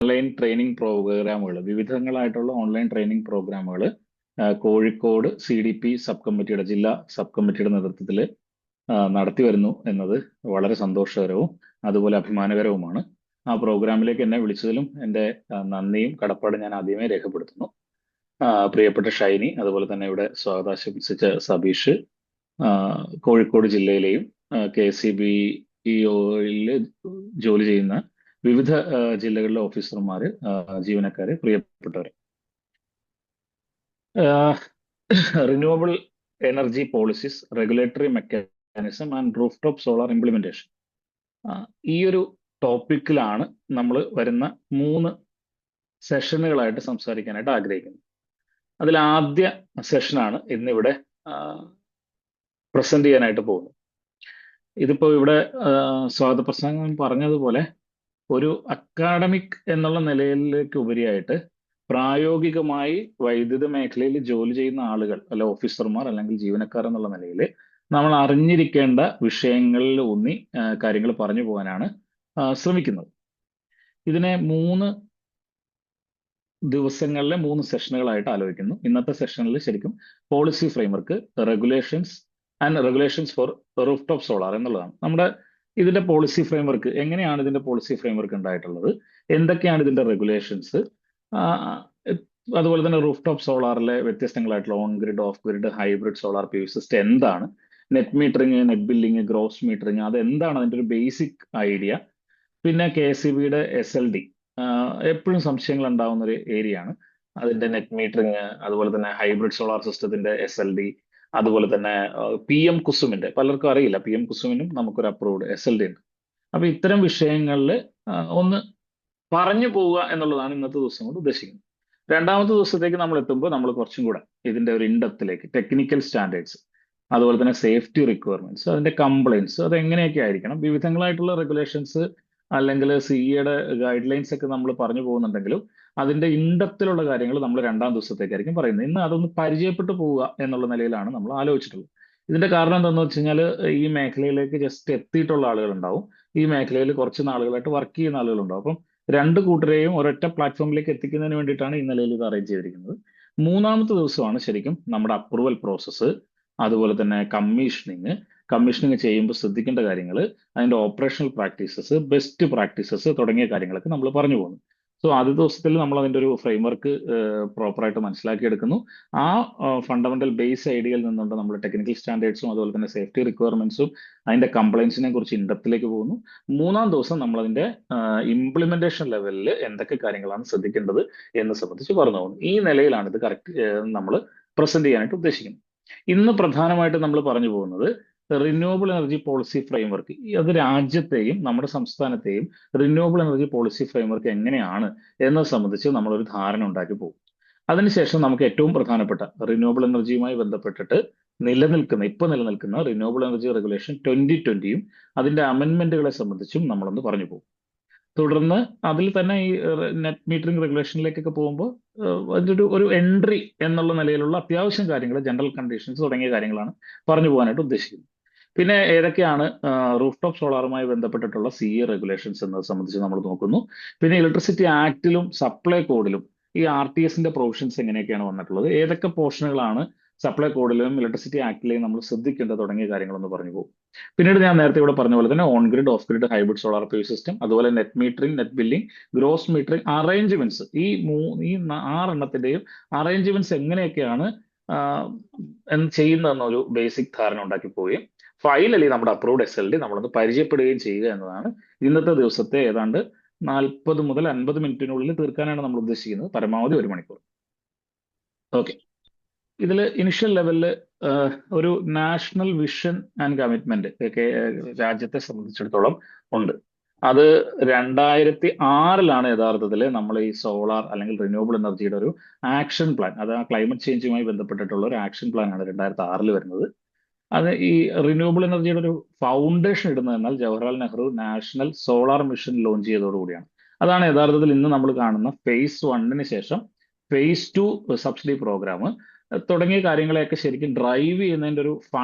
Online training പ്രോഗ്രാമുകൾ, വിവിധങ്ങളായിട്ടുള്ള online training പ്രോഗ്രാമുകൾ Kozhikode CDP sub കമ്മിറ്റിയുടെ, ജില്ലാ സബ് കമ്മിറ്റിയുടെ നേതൃത്വത്തിൽ നടത്തി വരുന്നു എന്നത് വളരെ സന്തോഷകരവും അതുപോലെ അഭിമാനകരവുമാണ്. ആ പ്രോഗ്രാമിലേക്ക് എന്നെ വിളിച്ചതിലും എൻ്റെ നന്ദിയും കടപ്പാടും ഞാൻ ആദ്യമേ രേഖപ്പെടുത്തുന്നു. പ്രിയപ്പെട്ട ഷൈനി, അതുപോലെ തന്നെ ഇവിടെ സ്വാഗതം ആശംസിച്ച സബീഷ്, കോഴിക്കോട് ജില്ലയിലെയും KCBEOയിൽ ജോലി ചെയ്യുന്ന വിവിധ ജില്ലകളിലെ ഓഫീസർമാര്, ജീവനക്കാര്, പ്രിയപ്പെട്ടവര്. Renewable energy policies, regulatory mechanism and roof top solar implementation, ഈ ഒരു ടോപ്പിക്കിലാണ് നമ്മൾ വരുന്ന 3 സെഷനുകളായിട്ട് സംസാരിക്കാനായിട്ട് ആഗ്രഹിക്കുന്നത്. അതിൽ ആദ്യ സെഷനാണ് ഇന്നിവിടെ പ്രസന്റ് ചെയ്യാനായിട്ട് പോകുന്നത്. ഇതിപ്പോ ഇവിടെ സ്വാഗത പ്രസംഗം പറഞ്ഞതുപോലെ ഒരു അക്കാഡമിക് എന്നുള്ള നിലയിലേക്ക് ഉപരിയായിട്ട് പ്രായോഗികമായി വൈദ്യുത മേഖലയിൽ ജോലി ചെയ്യുന്ന ആളുകൾ, അല്ല ഓഫീസർമാർ അല്ലെങ്കിൽ ജീവനക്കാർ എന്നുള്ള നിലയിൽ നമ്മൾ അറിഞ്ഞിരിക്കേണ്ട വിഷയങ്ങളിൽ ഊന്നി കാര്യങ്ങൾ പറഞ്ഞു പോകാനാണ് ശ്രമിക്കുന്നത്. ഇതിനെ 3 ദിവസങ്ങളിലെ 3 സെഷനുകളായിട്ട് ആലോചിക്കുന്നു. ഇന്നത്തെ സെഷനിൽ ശരിക്കും policy framework, regulations four roof top solar എന്നുള്ളതാണ്. നമ്മുടെ ഇതിന്റെ പോളിസി ഫ്രെയിംവർക്ക്, എങ്ങനെയാണ് ഇതിന്റെ പോളിസി ഫ്രെയിംവർക്ക് ഉണ്ടായിട്ടുള്ളത്, എന്തൊക്കെയാണ് ഇതിന്റെ റെഗുലേഷൻസ്, അതുപോലെ തന്നെ റൂഫ് ടോപ്പ് സോളാറിലെ വ്യത്യസ്തങ്ങളായിട്ടുള്ള on grid, off grid, hybrid solar PV system എന്താണ്, net metering, net billing, gross metering, അത് എന്താണ് അതിന്റെ ഒരു ബേസിക് ഐഡിയ, പിന്നെ KSEBയുടെ SLD, എപ്പോഴും സംശയങ്ങൾ ഉണ്ടാവുന്ന ഒരു ഏരിയ ആണ്. അതിന്റെ നെറ്റ് മീറ്ററിങ്, അതുപോലെ തന്നെ ഹൈബ്രിഡ് സോളാർ സിസ്റ്റത്തിന്റെ SLD, അതുപോലെ തന്നെ PM കുസുമിന്റെ, പലർക്കും അറിയില്ല, PM കുസുമിനും നമുക്കൊരു അപ്രൂവ്ഡ് SLD ഉണ്ട്. അപ്പൊ ഇത്തരം വിഷയങ്ങളിൽ ഒന്ന് പറഞ്ഞു പോവുക എന്നുള്ളതാണ് ഇന്നത്തെ ദിവസം കൊണ്ട് ഉദ്ദേശിക്കുന്നത്. രണ്ടാമത്തെ ദിവസത്തേക്ക് നമ്മൾ എത്തുമ്പോൾ നമ്മൾ കുറച്ചും കൂടെ ഇതിന്റെ ഒരു ഇൻഡെപ്തിലേക്ക്, ടെക്നിക്കൽ സ്റ്റാൻഡേർഡ്സ്, അതുപോലെ തന്നെ സേഫ്റ്റി റിക്വയർമെന്റ്സ്, അതിന്റെ കംപ്ലൈൻസ്, അത് എങ്ങനെയൊക്കെ ആയിരിക്കണം, വിവിധങ്ങളായിട്ടുള്ള റെഗുലേഷൻസ് അല്ലെങ്കിൽ CEയുടെ ഗൈഡ് ലൈൻസ് ഒക്കെ നമ്മൾ പറഞ്ഞു പോകുന്നുണ്ടെങ്കിലും അതിന്റെ ഇൻഡെപ്തിലുള്ള കാര്യങ്ങൾ നമ്മൾ രണ്ടാം ദിവസത്തേക്കായിരിക്കും പറയുന്നത്. ഇന്ന് അതൊന്ന് പരിചയപ്പെട്ടു പോവുക എന്നുള്ള നിലയിലാണ് നമ്മൾ ആലോചിച്ചിട്ടുള്ളത്. ഇതിന്റെ കാരണം എന്താണെന്ന് വെച്ച് കഴിഞ്ഞാൽ, ഈ മേഖലയിലേക്ക് ജസ്റ്റ് എത്തിയിട്ടുള്ള ആളുകൾ ഉണ്ടാവും, ഈ മേഖലയിൽ കുറച്ച് നാളുകളായിട്ട് വർക്ക് ചെയ്യുന്ന ആളുകളുണ്ടാവും. അപ്പം 2 കൂട്ടരെയും ഒരൊറ്റ പ്ലാറ്റ്ഫോമിലേക്ക് എത്തിക്കുന്നതിന് വേണ്ടിയിട്ടാണ് ഈ നിലയിൽ ഇത് അറേഞ്ച് ചെയ്തിരിക്കുന്നത്. മൂന്നാമത്തെ ദിവസമാണ് ശരിക്കും നമ്മുടെ അപ്രൂവൽ പ്രോസസ്സ്, അതുപോലെ തന്നെ കമ്മീഷനിങ് ചെയ്യുമ്പോൾ ശ്രദ്ധിക്കേണ്ട കാര്യങ്ങൾ, അതിന്റെ ഓപ്പറേഷണൽ പ്രാക്ടീസസ്, ബെസ്റ്റ് പ്രാക്ടീസസ് തുടങ്ങിയ കാര്യങ്ങളൊക്കെ നമ്മൾ പറഞ്ഞു പോകുന്നു. സോ ആദ്യ ദിവസത്തിൽ നമ്മൾ അതിന്റെ ഒരു ഫ്രെയിംവർക്ക് പ്രോപ്പറായിട്ട് മനസ്സിലാക്കിയെടുക്കുന്നു. ആ ഫണ്ടമെന്റൽ ബേസ് ഐഡിയയിൽ നിന്നുകൊണ്ട് നമ്മൾ ടെക്നിക്കൽ സ്റ്റാൻഡേർഡ്സും അതുപോലെ തന്നെ സേഫ്റ്റി റിക്വയർമെന്റ്സും അതിന്റെ കംപ്ലൈൻസിനെ കുറിച്ച് ഇൻഡെപ്തിലേക്ക് പോകുന്നു. മൂന്നാം ദിവസം നമ്മൾ അതിന്റെ ഇംപ്ലിമെന്റേഷൻ ലെവലിൽ എന്തൊക്കെ കാര്യങ്ങളാണ് ശ്രദ്ധിക്കേണ്ടത് എന്ന് സംബന്ധിച്ച് പറഞ്ഞു പോകുന്നു. ഈ നിലയിലാണ് ഇത് കറക്റ്റ് നമ്മൾ പ്രസന്റ് ചെയ്യാനായിട്ട് ഉദ്ദേശിക്കുന്നത്. ഇന്ന് പ്രധാനമായിട്ട് നമ്മൾ പറഞ്ഞു പോകുന്നത് റിന്യൂവബിൾ എനർജി പോളിസി ഫ്രെയിംവർക്ക്, അത് രാജ്യത്തെയും നമ്മുടെ സംസ്ഥാനത്തെയും റിന്യൂവബിൾ എനർജി പോളിസി ഫ്രെയിംവർക്ക് എങ്ങനെയാണ് എന്നത് സംബന്ധിച്ച് നമ്മളൊരു ധാരണ ഉണ്ടാക്കി പോകും. അതിനുശേഷം നമുക്ക് ഏറ്റവും പ്രധാനപ്പെട്ട റിന്യൂവബിൾ എനർജിയുമായി ബന്ധപ്പെട്ടിട്ട് ഇപ്പൊ നിലനിൽക്കുന്ന റിന്യൂവബിൾ എനർജി റെഗുലേഷൻ 2020യും അതിന്റെ അമെന്റ്മെന്റുകളെ സംബന്ധിച്ചും നമ്മളൊന്ന് പറഞ്ഞു പോകും. തുടർന്ന് അതിൽ തന്നെ ഈ നെറ്റ് മീറ്ററിംഗ് റെഗുലേഷനിലേക്കൊക്കെ പോകുമ്പോൾ അതിന്റെ ഒരു എൻട്രി എന്നുള്ള നിലയിലുള്ള അത്യാവശ്യം കാര്യങ്ങൾ, ജനറൽ കണ്ടീഷൻസ് തുടങ്ങിയ കാര്യങ്ങളാണ് പറഞ്ഞു പോകാനായിട്ട് ഉദ്ദേശിക്കുന്നത്. പിന്നെ ഏതൊക്കെയാണ് റൂഫ് ടോപ്പ് സോളാറുമായി ബന്ധപ്പെട്ടിട്ടുള്ള CE റെഗുലേഷൻസ് എന്നത് സംബന്ധിച്ച് നമ്മൾ നോക്കുന്നു. പിന്നെ ഇലക്ട്രിസിറ്റി ആക്ടിലും സപ്ലൈ കോഡിലും ഈ RTSന്റെ പ്രൊവിഷൻസ് എങ്ങനെയൊക്കെയാണ് വന്നിട്ടുള്ളത്, ഏതൊക്കെ പോർഷനുകളാണ് സപ്ലൈ കോഡിലും ഇലക്ട്രിസിറ്റി ആക്ടിലെയും നമ്മൾ ശ്രദ്ധിക്കേണ്ടത് തുടങ്ങിയ കാര്യങ്ങളൊന്ന് പറഞ്ഞു പോകും. പിന്നീട് ഞാൻ നേരത്തെ ഇവിടെ പറഞ്ഞ പോലെ തന്നെ on grid, off grid, hybrid solar PV system, അതുപോലെ net metering, net billing, gross metering arrangements, ഈ 6 എണ്ണത്തിന്റെയും അറേഞ്ച്മെന്റ്സ് എങ്ങനെയൊക്കെയാണ് ചെയ്യുന്നതെന്നൊരു ബേസിക് ധാരണ ഉണ്ടാക്കി പോവുകയും ഫൈനലി നമ്മുടെ അപ്രൂവ്ഡ് SLD നമ്മളൊന്ന് പരിചയപ്പെടുകയും ചെയ്യുക എന്നതാണ് ഇന്നത്തെ ദിവസത്തെ ഏതാണ്ട് 40 മുതൽ 50 മിനിറ്റിനുള്ളിൽ തീർക്കാനാണ് നമ്മൾ ഉദ്ദേശിക്കുന്നത്, പരമാവധി 1 മണിക്കൂർ. ഓക്കെ, ഇതിൽ ഇനിഷ്യൽ ലെവലിൽ ഒരു നാഷണൽ വിഷൻ ആൻഡ് കമ്മിറ്റ്മെന്റ് രാജ്യത്തെ സംബന്ധിച്ചിടത്തോളം ഉണ്ട്. അത് 2006 യഥാർത്ഥത്തിൽ നമ്മൾ ഈ സോളാർ അല്ലെങ്കിൽ റിന്യൂവബിൾ എനർജിയുടെ ഒരു ആക്ഷൻ പ്ലാൻ, അത് ആ ക്ലൈമറ്റ് ചേഞ്ചുമായി ബന്ധപ്പെട്ടിട്ടുള്ള ഒരു ആക്ഷൻ പ്ലാൻ ആണ് 2006 വരുന്നത്. അത് ഈ റിന്യൂവബിൾ എനർജിയുടെ ഒരു ഫൗണ്ടേഷൻ ഇടുന്നത് എന്നാൽ Jawaharlal Nehru national solar mission launch ചെയ്തതോടുകൂടിയാണ്. അതാണ് യഥാർത്ഥത്തിൽ ഇന്ന് നമ്മൾ കാണുന്ന phase 1 ശേഷം phase 2 സബ്സിഡി പ്രോഗ്രാം തുടങ്ങിയ കാര്യങ്ങളെയൊക്കെ ശരിക്കും ഡ്രൈവ് ചെയ്യുന്നതിന്റെ ഒരു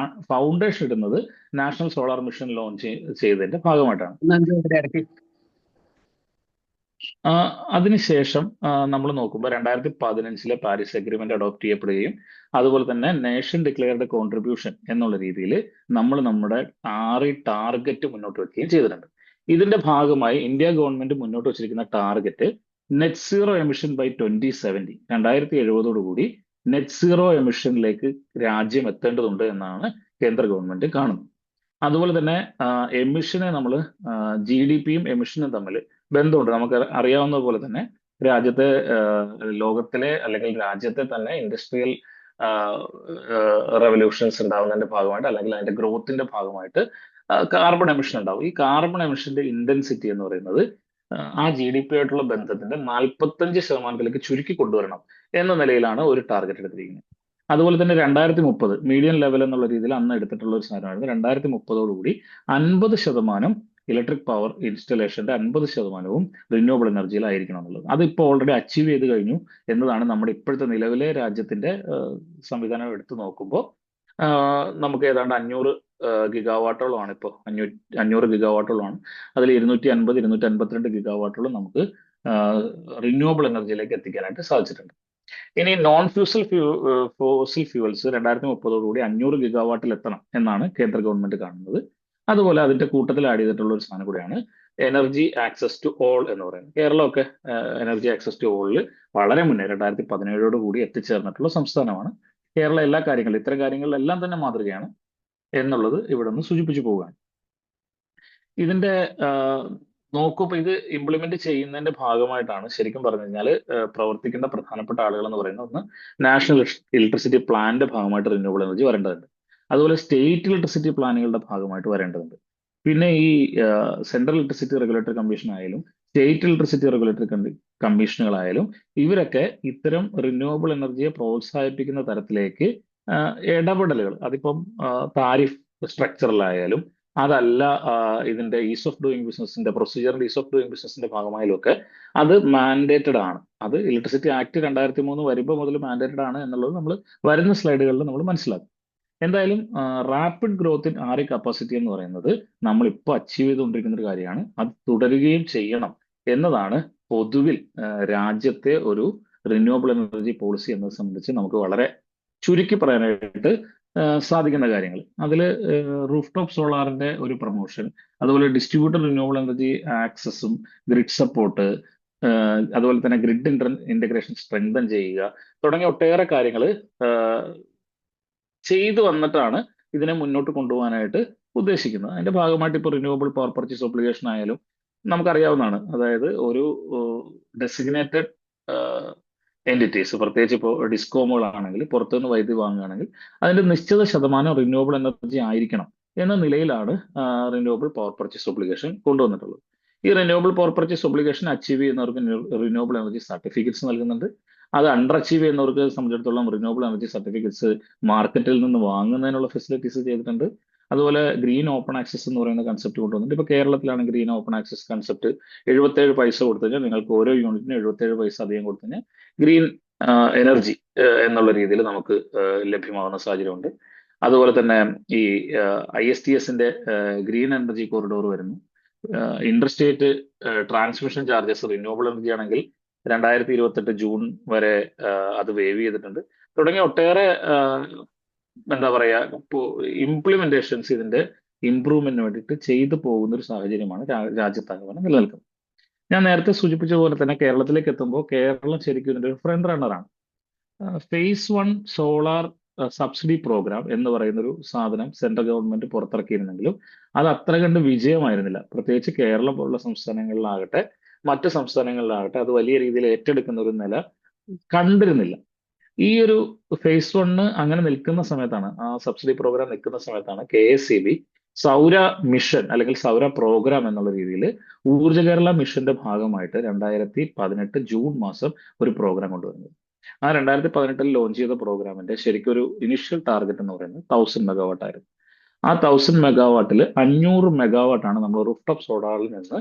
ഫൗണ്ടേഷൻ ഇടുന്നത് നാഷണൽ സോളാർ മിഷൻ ലോഞ്ച് ചെയ്തതിന്റെ ഭാഗമായിട്ടാണ്. ആ, അതിനുശേഷം നമ്മൾ നോക്കുമ്പോൾ 2015 പാരീസ് അഗ്രിമെന്റ് അഡോപ്റ്റ് ചെയ്യപ്പെടുകയും അതുപോലെ തന്നെ നേഷൻ ഡിക്ലെയർഡ് കോൺട്രിബ്യൂഷൻ എന്നുള്ള രീതിയിൽ നമ്മൾ നമ്മുടെ 6 ടാർഗറ്റ് മുന്നോട്ട് വെക്കുകയും ചെയ്തിട്ടുണ്ട്. ഇതിന്റെ ഭാഗമായി ഇന്ത്യ ഗവൺമെന്റ് മുന്നോട്ട് വെച്ചിരിക്കുന്ന target net zero emission by 2070, 2070 net zero എമിഷനിലേക്ക് രാജ്യം എത്തേണ്ടതുണ്ട് എന്നാണ് കേന്ദ്ര ഗവൺമെന്റ് കാണുന്നത്. അതുപോലെ തന്നെ എമിഷനെ നമ്മൾ GDP-യും എമിഷനും തമ്മിൽ ബന്ധമുണ്ട്. നമുക്ക് അറിയാവുന്ന പോലെ തന്നെ രാജ്യത്തെ ലോകത്തിലെ അല്ലെങ്കിൽ രാജ്യത്തെ തന്നെ ഇൻഡസ്ട്രിയൽ റെവല്യൂഷൻസ് ഉണ്ടാവുന്നതിന്റെ ഭാഗമായിട്ട് അല്ലെങ്കിൽ അതിന്റെ ഗ്രോത്തിന്റെ ഭാഗമായിട്ട് കാർബൺ എമിഷൻ ഉണ്ടാവും. ഈ കാർബൺ എമിഷന്റെ ഇന്റൻസിറ്റി എന്ന് പറയുന്നത് ആ GDP ആയിട്ടുള്ള ബന്ധത്തിന്റെ 45% ചുരുക്കി കൊണ്ടുവരണം എന്ന നിലയിലാണ് ഒരു ടാർഗറ്റ് എടുത്തിരിക്കുന്നത്. അതുപോലെ തന്നെ 2030 മീഡിയം ലെവൽ എന്നുള്ള രീതിയിൽ അന്ന് എടുത്തിട്ടുള്ള ഒരു സാധനമായിരുന്നു. 2030 50% ഇലക്ട്രിക് പവർ ഇൻസ്റ്റലേഷന്റെ 50%വും റിന്യൂവബിൾ എനർജിയിലായിരിക്കണം എന്നുള്ളത്. അതിപ്പോൾ ഓൾറെഡി അച്ചീവ് ചെയ്ത് കഴിഞ്ഞു എന്നതാണ് നമ്മുടെ ഇപ്പോഴത്തെ നിലവിലെ രാജ്യത്തിന്റെ സംവിധാനം എടുത്തു നോക്കുമ്പോൾ നമുക്ക് ഏതാണ്ട് 500 ഗിഗാവാട്ടോളമാണ് ഇപ്പോൾ 500 ഗിഗാവാട്ടോളമാണ്. അതിൽ 250 252 ഗിഗാവാട്ടോളം നമുക്ക് റിന്യൂവബിൾ എനർജിയിലേക്ക് എത്തിക്കാനായിട്ട് സാധിച്ചിട്ടുണ്ട്. ഇനി നോൺ ഫോസിൽ ഫ്യൂവൽസ് 2030 500 ഗിഗാവാട്ടിൽ എത്തണം എന്നാണ് കേന്ദ്ര ഗവൺമെന്റ് കാണുന്നത്. അതുപോലെ അതിന്റെ കൂട്ടത്തിൽ ആഡ് ചെയ്തിട്ടുള്ള ഒരു സാധനം കൂടിയാണ് എനർജി ആക്സസ് ടു ഓൾ എന്ന് പറയുന്നത്. കേരളമൊക്കെ എനർജി ആക്സസ് ടു ഓളിൽ വളരെ മുന്നേ 2017 എത്തിച്ചേർന്നിട്ടുള്ള സംസ്ഥാനമാണ്. കേരളം എല്ലാ കാര്യങ്ങളിലും ഇത്തരം കാര്യങ്ങളിലെല്ലാം തന്നെ മാതൃകയാണ് എന്നുള്ളത് ഇവിടെ നിന്ന് സൂചിപ്പിച്ചു പോവുകയാണ്. ഇതിന്റെ നോക്കുമ്പോൾ ഇത് ഇംപ്ലിമെന്റ് ചെയ്യുന്നതിന്റെ ഭാഗമായിട്ടാണ് ശരിക്കും പറഞ്ഞു കഴിഞ്ഞാൽ പ്രവർത്തിക്കേണ്ട പ്രധാനപ്പെട്ട ആളുകൾ എന്ന് പറയുന്നത് ഒന്ന് നാഷണൽ ഇലക്ട്രിസിറ്റി പ്ലാനിന്റെ ഭാഗമായിട്ട് റിന്യൂവബിൾ എനർജി വരേണ്ടതുണ്ട്. അതുപോലെ സ്റ്റേറ്റ് ഇലക്ട്രിസിറ്റി പ്ലാനുകളുടെ ഭാഗമായിട്ട് വരേണ്ടതുണ്ട്. പിന്നെ ഈ സെൻട്രൽ ഇലക്ട്രിസിറ്റി റെഗുലേറ്ററി കമ്മീഷൻ ആയാലും സ്റ്റേറ്റ് ഇലക്ട്രിസിറ്റി റെഗുലേറ്ററി കമ്മീഷനുകളായാലും ഇവരൊക്കെ ഇത്തരം റിന്യൂവബിൾ എനർജിയെ പ്രോത്സാഹിപ്പിക്കുന്ന തരത്തിലേക്ക് ഇടപെടലുകൾ അതിപ്പം താരിഫ് സ്ട്രക്ചറിലായാലും അതല്ല ഇതിന്റെ ഈസ് ഓഫ് ഡൂയിങ് ബിസിനസിന്റെ പ്രൊസീജിയറിന്റെ ഈസ് ഓഫ് ഡൂയിങ് ബിസിനസിന്റെ ഭാഗമായാലും ഒക്കെ അത് മാൻഡേറ്റഡ് ആണ്. അത് ഇലക്ട്രിസിറ്റി ആക്ട് 2003 വരുമ്പോൾ മുതൽ മാൻഡേറ്റഡ് ആണ് എന്നുള്ളത് നമ്മൾ വരുന്ന സ്ലൈഡുകളിൽ നമ്മൾ മനസ്സിലാക്കും. എന്തായാലും rapid growth in our capacity എന്ന് പറയുന്നത് നമ്മൾ ഇപ്പോൾ അച്ചീവ് ചെയ്തുകൊണ്ടിരിക്കുന്ന ഒരു കാര്യമാണ്. അത് തുടരുകയും ചെയ്യണം എന്നതാണ് പൊതുവിൽ രാജ്യത്തെ ഒരു റിന്യൂവബിൾ എനർജി പോളിസി എന്നത് സംബന്ധിച്ച് നമുക്ക് വളരെ ചുരുക്കി പറയാനായിട്ട് സാധിക്കുന്ന കാര്യങ്ങൾ. അതിൽ റൂഫ് ടോപ്പ് സോളാറിന്റെ ഒരു പ്രൊമോഷൻ, അതുപോലെ ഡിസ്ട്രിബ്യൂട്ടഡ് റിന്യൂവബിൾ എനർജി ആക്സസും ഗ്രിഡ് സപ്പോർട്ട്, അതുപോലെ തന്നെ ഗ്രിഡ് ഇന്റഗ്രേഷൻ സ്ട്രെങ്തൻ ചെയ്യുക തുടങ്ങിയ ഒട്ടേറെ കാര്യങ്ങൾ ചെയ്തു വന്നിട്ടാണ് ഇതിനെ മുന്നോട്ട് കൊണ്ടുപോകാനായിട്ട് ഉദ്ദേശിക്കുന്നത്. അതിന്റെ ഭാഗമായിട്ട് ഇപ്പോൾ റിന്യൂവബിൾ പവർ പർച്ചേസ് ഒബ്ലിഗേഷൻ ആയാലും നമുക്കറിയാവുന്നതാണ്. അതായത് ഒരു ഡെസിഗ്നേറ്റഡ് എൻറ്റിറ്റീസ്, പ്രത്യേകിച്ച് ഇപ്പോൾ ഡിസ്കോമുകളാണെങ്കിൽ പുറത്തുനിന്ന് വൈദ്യുതി വാങ്ങുകയാണെങ്കിൽ അതിന്റെ നിശ്ചിത ശതമാനം റിന്യൂവബിൾ എനർജി ആയിരിക്കണം എന്ന നിലയിലാണ് റിന്യൂവബിൾ പവർ പർച്ചേസ് ഒബ്ലിഗേഷൻ കൊണ്ടുവന്നിട്ടുള്ളത്. ഈ renewable power purchase obligation achieve ചെയ്യുന്നവർക്ക് റിന്യൂവബിൾ എനർജി സർട്ടിഫിക്കറ്റ്സ് നൽകുന്നുണ്ട്. അത് അണ്ടർ അച്ചീവ് ചെയ്യുന്നവർക്ക് സംബന്ധിച്ചിടത്തോളം റിന്യൂവബിൾ എനർജി സർട്ടിഫിക്കറ്റ്സ് മാർക്കറ്റിൽ നിന്ന് വാങ്ങുന്നതിനുള്ള ഫെസിലിറ്റീസ് ചെയ്തിട്ടുണ്ട്. അതുപോലെ ഗ്രീൻ ഓപ്പൺ ആക്സസ് എന്ന് പറയുന്ന കൺസെപ്റ്റ് കൊണ്ടുവന്നിട്ട് ഇപ്പോൾ കേരളത്തിലാണ് ഗ്രീൻ ഓപ്പൺ ആക്സസ് കൺസെപ്റ്റ് 77 പൈസ കൊടുത്തു കഴിഞ്ഞാൽ നിങ്ങൾക്ക് ഓരോ യൂണിറ്റിനും 77 പൈസ അധികം കൊടുത്തു കഴിഞ്ഞാൽ ഗ്രീൻ എനർജി എന്നുള്ള രീതിയിൽ നമുക്ക് ലഭ്യമാകുന്ന സാഹചര്യമുണ്ട്. അതുപോലെ തന്നെ ഈ ISTSന്റെ ഗ്രീൻ എനർജി കോറിഡോർ വരുന്നു. Inter state transmission charges renewable energy ആണെങ്കിൽ 2028 ജൂൺ വരെ അത് വേവ് ചെയ്തിട്ടുണ്ട്. തുടങ്ങിയ ഒട്ടേറെ എന്താ പറയാ ഇംപ്ലിമെന്റേഷൻസ് ഇതിന്റെ ഇംപ്രൂവ്മെന്റിന് വേണ്ടിയിട്ട് ചെയ്തു പോകുന്ന ഒരു സാഹചര്യമാണ് രാജ്യത്താകമാനം നിലനിൽക്കുന്നത്. ഞാൻ നേരത്തെ സൂചിപ്പിച്ച പോലെ തന്നെ കേരളത്തിലേക്ക് എത്തുമ്പോൾ കേരളം ശരിക്കും ഇതിന്റെ ഒരു ഫ്രണ്ട് റണ്ണറാണ്. ഫേസ് 1 സോളാർ സബ്സിഡി പ്രോഗ്രാം എന്ന് പറയുന്ന ഒരു സാധനം സെൻട്രൽ ഗവൺമെന്റ് പുറത്തിറക്കിയിരുന്നെങ്കിലും അത് അത്ര കണ്ട് വിജയമായിരുന്നില്ല. പ്രത്യേകിച്ച് കേരളം പോലുള്ള സംസ്ഥാനങ്ങളിലാകട്ടെ മറ്റ് സംസ്ഥാനങ്ങളിലാകട്ടെ അത് വലിയ രീതിയിൽ ഏറ്റെടുക്കുന്ന ഒരു നില കണ്ടിരുന്നില്ല. ഈ ഒരു ഫേസ് 1 അങ്ങനെ നിൽക്കുന്ന സമയത്താണ്, ആ സബ്സിഡി പ്രോഗ്രാം നിൽക്കുന്ന സമയത്താണ് KSEB സൗര മിഷൻ അല്ലെങ്കിൽ സൗര പ്രോഗ്രാം എന്നുള്ള രീതിയിൽ ഊർജ്ജ കേരള മിഷന്റെ ഭാഗമായിട്ട് 2018 ജൂൺ മാസം ഒരു പ്രോഗ്രാം കൊണ്ടുവരുന്നത്. ആ 2018 ലോഞ്ച് ചെയ്ത പ്രോഗ്രാമിന്റെ ശരിക്കും ഒരു ഇനിഷ്യൽ ടാർഗറ്റ് എന്ന് പറയുന്നത് 1000 മെഗാവാട്ട് ആയിരുന്നു. ആ 1000 മെഗാവാട്ടിൽ 500 മെഗാവാട്ടാണ് നമ്മൾ റൂഫ് ടോപ്പ് സോളാറിൽ നിന്ന്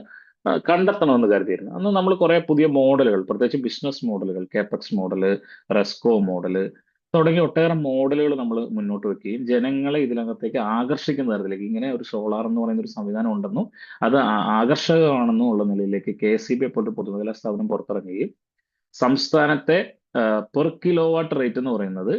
കണ്ടെത്തണമെന്ന് കരുതിയിരുന്നു. അന്ന് നമ്മൾ കുറെ പുതിയ മോഡലുകൾ, പ്രത്യേകിച്ച് ബിസിനസ് മോഡലുകൾ, കേപ്പക്സ് മോഡല്, റെസ്കോ മോഡല്, തുടങ്ങിയ ഒട്ടേറെ മോഡലുകൾ നമ്മൾ മുന്നോട്ട് വെക്കുകയും ജനങ്ങളെ ഇതിനകത്തേക്ക് ആകർഷിക്കുന്ന തരത്തിലേക്ക് ഇങ്ങനെ ഒരു സോളാർ എന്ന് പറയുന്ന ഒരു സംവിധാനം ഉണ്ടെന്നും അത് ആകർഷകമാണെന്നും ഉള്ള നിലയിലേക്ക് KSEB പോലത്തെ പൊതുമേഖലാ സ്ഥാപനം പുറത്തിറങ്ങുകയും സംസ്ഥാനത്തെ പെർ കിലോ വാട്ട് റേറ്റ് എന്ന് പറയുന്നത്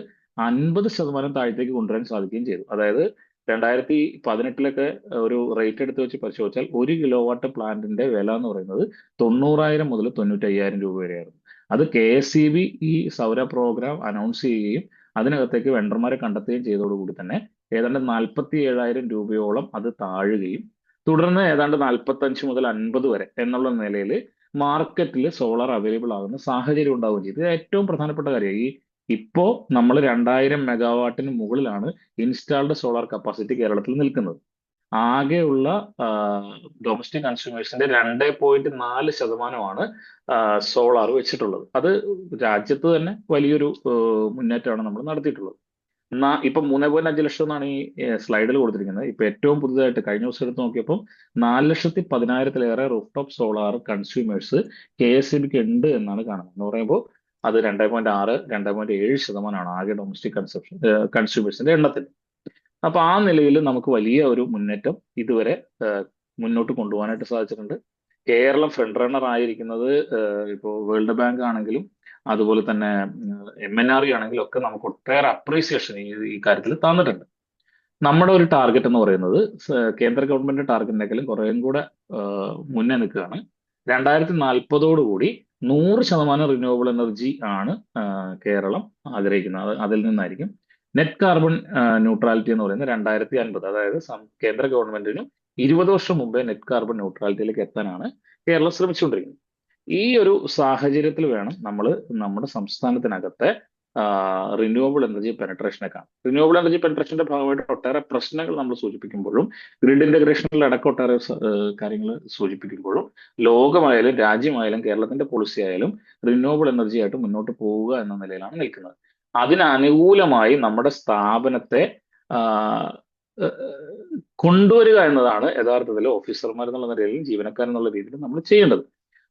50% താഴത്തേക്ക് കൊണ്ടുവരാൻ സാധിക്കുകയും ചെയ്തു. അതായത് 2018 ഒരു റേറ്റ് എടുത്ത് വെച്ച് പരിശോധിച്ചാൽ 1 കിലോ വാട്ട് പ്ലാന്റിന്റെ വില എന്ന് പറയുന്നത് 90,000 മുതൽ 95,000 രൂപ വരെയായിരുന്നു. അത് KSEB ഈ സൗര പ്രോഗ്രാം അനൗൺസ് ചെയ്യുകയും അതിനകത്തേക്ക് വെണ്ടർമാരെ കണ്ടെത്തുകയും ചെയ്തതോടുകൂടി തന്നെ ഏതാണ്ട് 47,000 രൂപയോളം അത് താഴുകയും തുടർന്ന് ഏതാണ്ട് 45 മുതൽ 50 വരെ എന്നുള്ള നിലയിൽ മാർക്കറ്റിൽ സോളാർ അവൈലബിൾ ആകുന്ന സാഹചര്യം ഉണ്ടാവുകയും ചെയ്തു. ഇത് ഏറ്റവും പ്രധാനപ്പെട്ട കാര്യം. ഇപ്പോ നമ്മൾ 2000 മെഗാവാട്ടിന് മുകളിലാണ് ഇൻസ്റ്റാൾഡ് സോളാർ കപ്പാസിറ്റി കേരളത്തിൽ നിൽക്കുന്നത്. ആകെയുള്ള ഡൊമസ്റ്റിക് കൺസ്യൂമേഴ്സിന്റെ 2.4% സോളാർ വെച്ചിട്ടുള്ളത്. അത് രാജ്യത്ത് തന്നെ വലിയൊരു മുന്നേറ്റമാണ് നമ്മൾ നടത്തിയിട്ടുള്ളത്. ഇപ്പൊ 3.5 ലക്ഷം എന്നാണ് ഈ സ്ലൈഡിൽ കൊടുത്തിരിക്കുന്നത്. ഇപ്പൊ ഏറ്റവും പുതുതായിട്ട് കഴിഞ്ഞ ദിവസം എടുത്ത് നോക്കിയപ്പോൾ 4,10,000-ലേറെ റൂഫ് ടോപ്പ് സോളാർ കൺസ്യൂമേഴ്സ് KSEBക്ക് ഉണ്ട് എന്നാണ് കാണുന്നത്. എന്ന് പറയുമ്പോൾ അത് 2.6, 2.7% ആകെ ഡൊമസ്റ്റിക് കൺസ്യൂമേഴ്സിന്റെ എണ്ണത്തിൽ. അപ്പൊ ആ നിലയിൽ നമുക്ക് വലിയ ഒരു മുന്നേറ്റം ഇതുവരെ മുന്നോട്ട് കൊണ്ടുപോകാനായിട്ട് സാധിച്ചിട്ടുണ്ട്. കേരളം ഫ്രണ്ട് റണ്ണർ ആയിരിക്കുന്നത് ഇപ്പോൾ വേൾഡ് ബാങ്ക് ആണെങ്കിലും അതുപോലെ തന്നെ MNRE ആണെങ്കിലും ഒക്കെ നമുക്ക് ഒട്ടേറെ അപ്രീസിയേഷൻ ഈ കാര്യത്തിൽ തന്നിട്ടുണ്ട്. നമ്മുടെ ഒരു ടാർഗറ്റ് എന്ന് പറയുന്നത് കേന്ദ്ര ഗവൺമെന്റ് ടാർഗറ്റിനേക്കാളും കുറേയും കൂടെ മുന്നേ നിൽക്കുകയാണ്. 2040 100% റിന്യൂവബിൾ എനർജി ആണ് കേരളം ആഗ്രഹിക്കുന്നത്. അതിൽ നിന്നായിരിക്കും നെറ്റ് കാർബൺ ന്യൂട്രാലിറ്റി എന്ന് പറയുന്നത് 2050. അതായത് കേന്ദ്ര ഗവൺമെന്റിനും 20 വർഷം മുമ്പേ നെറ്റ് കാർബൺ ന്യൂട്രാലിറ്റിയിലേക്ക് എത്താനാണ് കേരളം ശ്രമിച്ചുകൊണ്ടിരിക്കുന്നത്. ഈ ഒരു സാഹചര്യത്തിൽ വേണം നമ്മൾ നമ്മുടെ സംസ്ഥാനത്തിനകത്തെ റിന്യൂവബിൾ എനർജി പെനട്രേഷനെ കാണാം. റിന്യൂവബിൾ എനർജി പെനട്രേഷന്റെ ഭാഗമായിട്ട് ഒട്ടേറെ പ്രശ്നങ്ങൾ നമ്മൾ സൂചിപ്പിക്കുമ്പോഴും ഗ്രിഡ് ഇന്റഗ്രേഷനിൽ അടക്കം ഒട്ടേറെ കാര്യങ്ങൾ സൂചിപ്പിക്കുമ്പോഴും ലോകമായാലും രാജ്യമായാലും കേരളത്തിന്റെ പോളിസി ആയാലും റിന്യൂവബിൾ എനർജി ആയിട്ട് മുന്നോട്ട് പോവുക എന്ന നിലയിലാണ് നിൽക്കുന്നത്. അതിനനുകൂലമായി നമ്മുടെ സ്ഥാപനത്തെ കൊണ്ടുവരിക എന്നതാണ് യഥാർത്ഥത്തിൽ ഓഫീസർമാർ എന്നുള്ള നിലയിലും ജീവനക്കാരെന്നുള്ള രീതിയിലും നമ്മൾ ചെയ്യേണ്ടത്.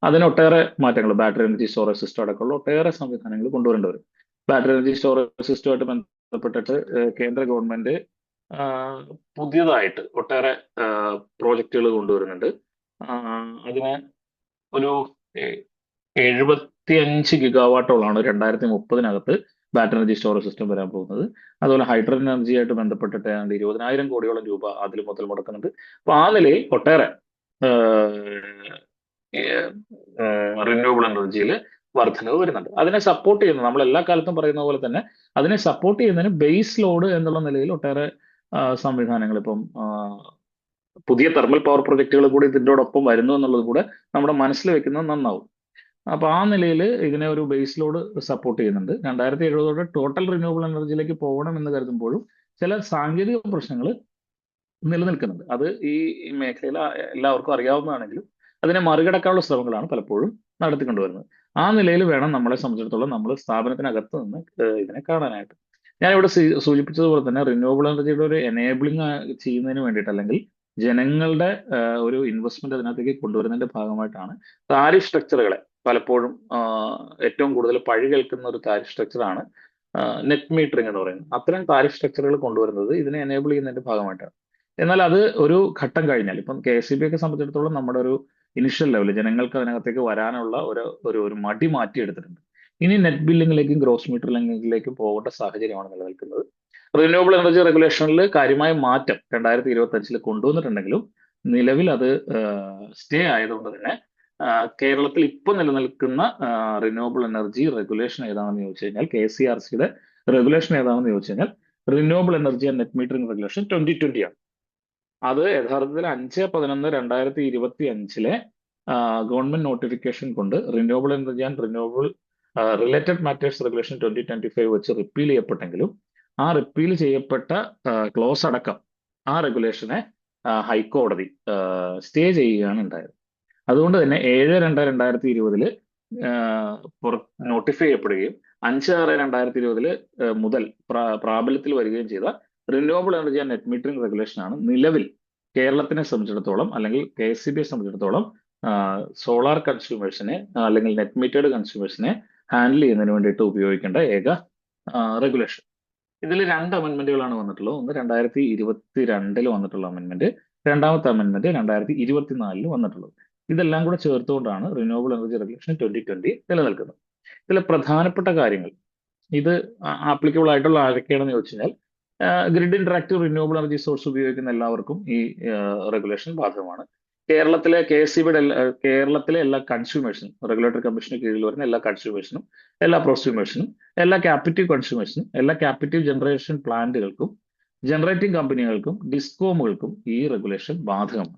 അതിന് ഒട്ടേറെ മാറ്റങ്ങൾ, ബാറ്ററി എനർജി സ്റ്റോറേജ് സിസ്റ്റം അടക്കമുള്ള ഒട്ടേറെ സംവിധാനങ്ങൾ കൊണ്ടുവരേണ്ടി വരും. ബാറ്ററി എനർജി സ്റ്റോറേജ് സിസ്റ്റമായിട്ട് ബന്ധപ്പെട്ടിട്ട് കേന്ദ്ര ഗവൺമെന്റ് പുതിയതായിട്ട് ഒട്ടേറെ പ്രോജക്റ്റുകൾ കൊണ്ടുവരുന്നുണ്ട്. അതിന് ഒരു 75 ഗിഗാവാട്ടോളാണ് 2030 ബാറ്ററി എനർജി സ്റ്റോറേജ് സിസ്റ്റം വരാൻ പോകുന്നത്. അതുപോലെ ഹൈഡ്രജൻ എനർജി ആയിട്ട് ബന്ധപ്പെട്ടിട്ട് 20,000 കോടിയോളം രൂപ അതിൽ മുതൽ മുടക്കുന്നുണ്ട്. അപ്പൊ ആ നിലയിൽ ഒട്ടേറെ റിന്യൂവബിൾ എനർജിയിൽ വർധനവ് വരുന്നുണ്ട്. അതിനെ സപ്പോർട്ട് ചെയ്യുന്നത് നമ്മൾ എല്ലാ കാലത്തും പറയുന്ന പോലെ തന്നെ അതിനെ സപ്പോർട്ട് ചെയ്യുന്നതിന് ബേസ് ലോഡ് എന്നുള്ള നിലയിൽ ഒട്ടേറെ സംവിധാനങ്ങൾ ഇപ്പം പുതിയ തെർമൽ പവർ പ്രൊജക്ടുകൾ കൂടി ഇതിനോടൊപ്പം വരുന്നു എന്നുള്ളത് കൂടെ നമ്മുടെ മനസ്സിൽ വെക്കുന്നത് നന്നാവും. അപ്പൊ ആ നിലയിൽ ഇതിനെ ഒരു ബേസ് ലോഡ് സപ്പോർട്ട് ചെയ്യുന്നുണ്ട്. 2070 ടോട്ടൽ റിന്യൂവബിൾ എനർജിയിലേക്ക് പോകണം എന്ന് കരുതുമ്പോഴും ചില സാങ്കേതിക പ്രശ്നങ്ങൾ നിലനിൽക്കുന്നുണ്ട്. അത് ഈ മേഖലയിൽ എല്ലാവർക്കും അറിയാവുന്നതാണെങ്കിലും അതിനെ മറികടക്കാനുള്ള ശ്രമങ്ങളാണ് പലപ്പോഴും നടത്തിക്കൊണ്ടുവരുന്നത്. ആ നിലയിൽ വേണം നമ്മളെ സംബന്ധിച്ചിടത്തോളം നമ്മൾ സ്ഥാപനത്തിനകത്ത് നിന്ന് ഇതിനെ കാണാനായിട്ട്. ഞാനിവിടെ സൂചിപ്പിച്ചതുപോലെ തന്നെ റിന്യൂവബിൾ എനർജിയുടെ ഒരു എനേബിളിംഗ് ചെയ്യുന്നതിന് വേണ്ടിയിട്ട് അല്ലെങ്കിൽ ജനങ്ങളുടെ ഒരു ഇൻവെസ്റ്റ്മെന്റ് അതിനകത്തേക്ക് കൊണ്ടുവരുന്നതിന്റെ ഭാഗമായിട്ടാണ് താരിഫ് സ്ട്രക്ചറുകളെ പലപ്പോഴും ഏറ്റവും കൂടുതൽ പഴി കേൾക്കുന്ന ഒരു താരിഫ് സ്ട്രക്ചറാണ് നെറ്റ് മീറ്ററിംഗ് എന്ന് പറയുന്നത്. അത്തരം താരിഫ് സ്ട്രക്ചറുകൾ കൊണ്ടുവരുന്നത് ഇതിനെ എനേബിൾ ചെയ്യുന്നതിന്റെ ഭാഗമായിട്ടാണ്. എന്നാൽ അത് ഒരു ഘട്ടം കഴിഞ്ഞാൽ ഇപ്പം KSEB ഒക്കെ സംബന്ധിച്ചിടത്തോളം നമ്മുടെ ഒരു ഇനിഷ്യൽ ലെവൽ ജനങ്ങൾക്ക് അതിനകത്തേക്ക് വരാനുള്ള ഒരു മടി മാറ്റിയെടുത്തിട്ടുണ്ട്. ഇനി നെറ്റ് ബില്ലിങ്ങിലേക്കും ഗ്രോസ് മീറ്ററിംഗിലേക്കും പോകേണ്ട സാഹചര്യമാണ് നിലനിൽക്കുന്നത്. റിന്യൂവബിൾ എനർജി റെഗുലേഷനിൽ കാര്യമായ മാറ്റം 2025 കൊണ്ടുവന്നിട്ടുണ്ടെങ്കിലും നിലവിൽ അത് സ്റ്റേ ആയതുകൊണ്ട് തന്നെ കേരളത്തിൽ ഇപ്പോൾ നിലനിൽക്കുന്ന റിന്യൂവബിൾ എനർജി റെഗുലേഷൻ ഏതാണെന്ന് ചോദിച്ചു കഴിഞ്ഞാൽ KCRCയുടെ റെഗുലേഷൻ ഏതാണെന്ന് ചോദിച്ചു കഴിഞ്ഞാൽ renewable energy and net metering regulation 2020 ആണ്. അത് യഥാർത്ഥത്തിൽ 5/11/2025 ഗവൺമെന്റ് നോട്ടിഫിക്കേഷൻ കൊണ്ട് renewable energy and related matters regulation 2025 വെച്ച് റിപ്പീൽ ചെയ്യപ്പെട്ടെങ്കിലും ആ റിപ്പീൽ ചെയ്യപ്പെട്ട ക്ലോസ് അടക്കം ആ റെഗുലേഷനെ ഹൈക്കോടതി സ്റ്റേ ചെയ്യുകയാണ് ഉണ്ടായത്. അതുകൊണ്ട് തന്നെ 7/2/2020 നോട്ടിഫൈ ചെയ്യപ്പെടുകയും 5/6/2020 മുതൽ പ്രാബല്യത്തിൽ വരികയും ചെയ്ത renewable energy and net metering regulation ആണ് നിലവിൽ കേരളത്തിനെ സംബന്ധിച്ചിടത്തോളം അല്ലെങ്കിൽ KSEBയെ സംബന്ധിച്ചിടത്തോളം സോളാർ കൺസ്യൂമേഴ്സിനെ അല്ലെങ്കിൽ നെറ്റ് മീറ്റേഡ് കൺസ്യൂമേഴ്സിനെ ഹാൻഡിൽ ചെയ്യുന്നതിന് വേണ്ടിയിട്ട് ഉപയോഗിക്കേണ്ട ഏക റെഗുലേഷൻ. ഇതിൽ രണ്ട് അമെന്റ്മെന്റുകളാണ് വന്നിട്ടുള്ളത്. ഒന്ന് 2022 വന്നിട്ടുള്ള അമെന്റ്മെന്റ്, രണ്ടാമത്തെ അമെന്റ്മെന്റ് 2024 വന്നിട്ടുള്ളത്. ഇതെല്ലാം കൂടെ ചേർത്തുകൊണ്ടാണ് റിന്യൂവബിൾ എനർജി റെഗുലേഷൻ 2020 നിലനിൽക്കുന്നത്. ഇതിലെ പ്രധാനപ്പെട്ട കാര്യങ്ങൾ, ഇത് ആപ്ലിക്കബിൾ ആയിട്ടുള്ള ആരൊക്കെയാണെന്ന് ചോദിച്ചു കഴിഞ്ഞാൽ, grid interactive renewable energy source ഉപയോഗിക്കുന്ന എല്ലാവർക്കും ഈ റെഗുലേഷൻ ബാധകമാണ്. കേരളത്തിലെ KSEBിയുടെ കേരളത്തിലെ എല്ലാ കൺസ്യൂമേഴ്സിനും, റെഗുലേറ്ററി കമ്മീഷന് കീഴിൽ വരുന്ന എല്ലാ കൺസ്യൂമേഴ്സിനും, എല്ലാ പ്രൊസ്യൂമേഴ്സിനും, എല്ലാ ക്യാപിറ്റീവ് കൺസ്യൂമേഴ്സിനും, എല്ലാ ക്യാപിറ്റീവ് ജനറേഷൻ പ്ലാന്റുകൾക്കും, ജനറേറ്റിംഗ് കമ്പനികൾക്കും, ഡിസ്കോമുകൾക്കും ഈ റെഗുലേഷൻ ബാധകമാണ്.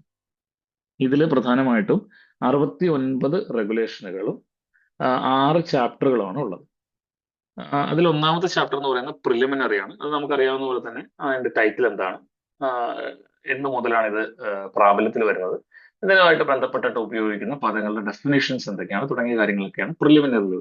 ഇതിൽ പ്രധാനമായിട്ടും 69 റെഗുലേഷനുകളും 6 ചാപ്റ്ററുകളാണ് ഉള്ളത്. അതിൽ ഒന്നാമത്തെ ചാപ്റ്റർ എന്ന് പറയുന്നത് പ്രിലിമിനറി ആണ്. അത് നമുക്കറിയാവുന്ന പോലെ തന്നെ അതിന്റെ ടൈറ്റിൽ എന്താണ്, എന്ന് മുതലാണ് ഇത് പ്രാബല്യത്തിൽ വരുന്നത്, ഇതിനുമായിട്ട് ബന്ധപ്പെട്ടിട്ട് ഉപയോഗിക്കുന്ന പദങ്ങളുടെ ഡെഫിനേഷൻസ് എന്തൊക്കെയാണ് തുടങ്ങിയ കാര്യങ്ങളൊക്കെയാണ് പ്രിലിമിനറി.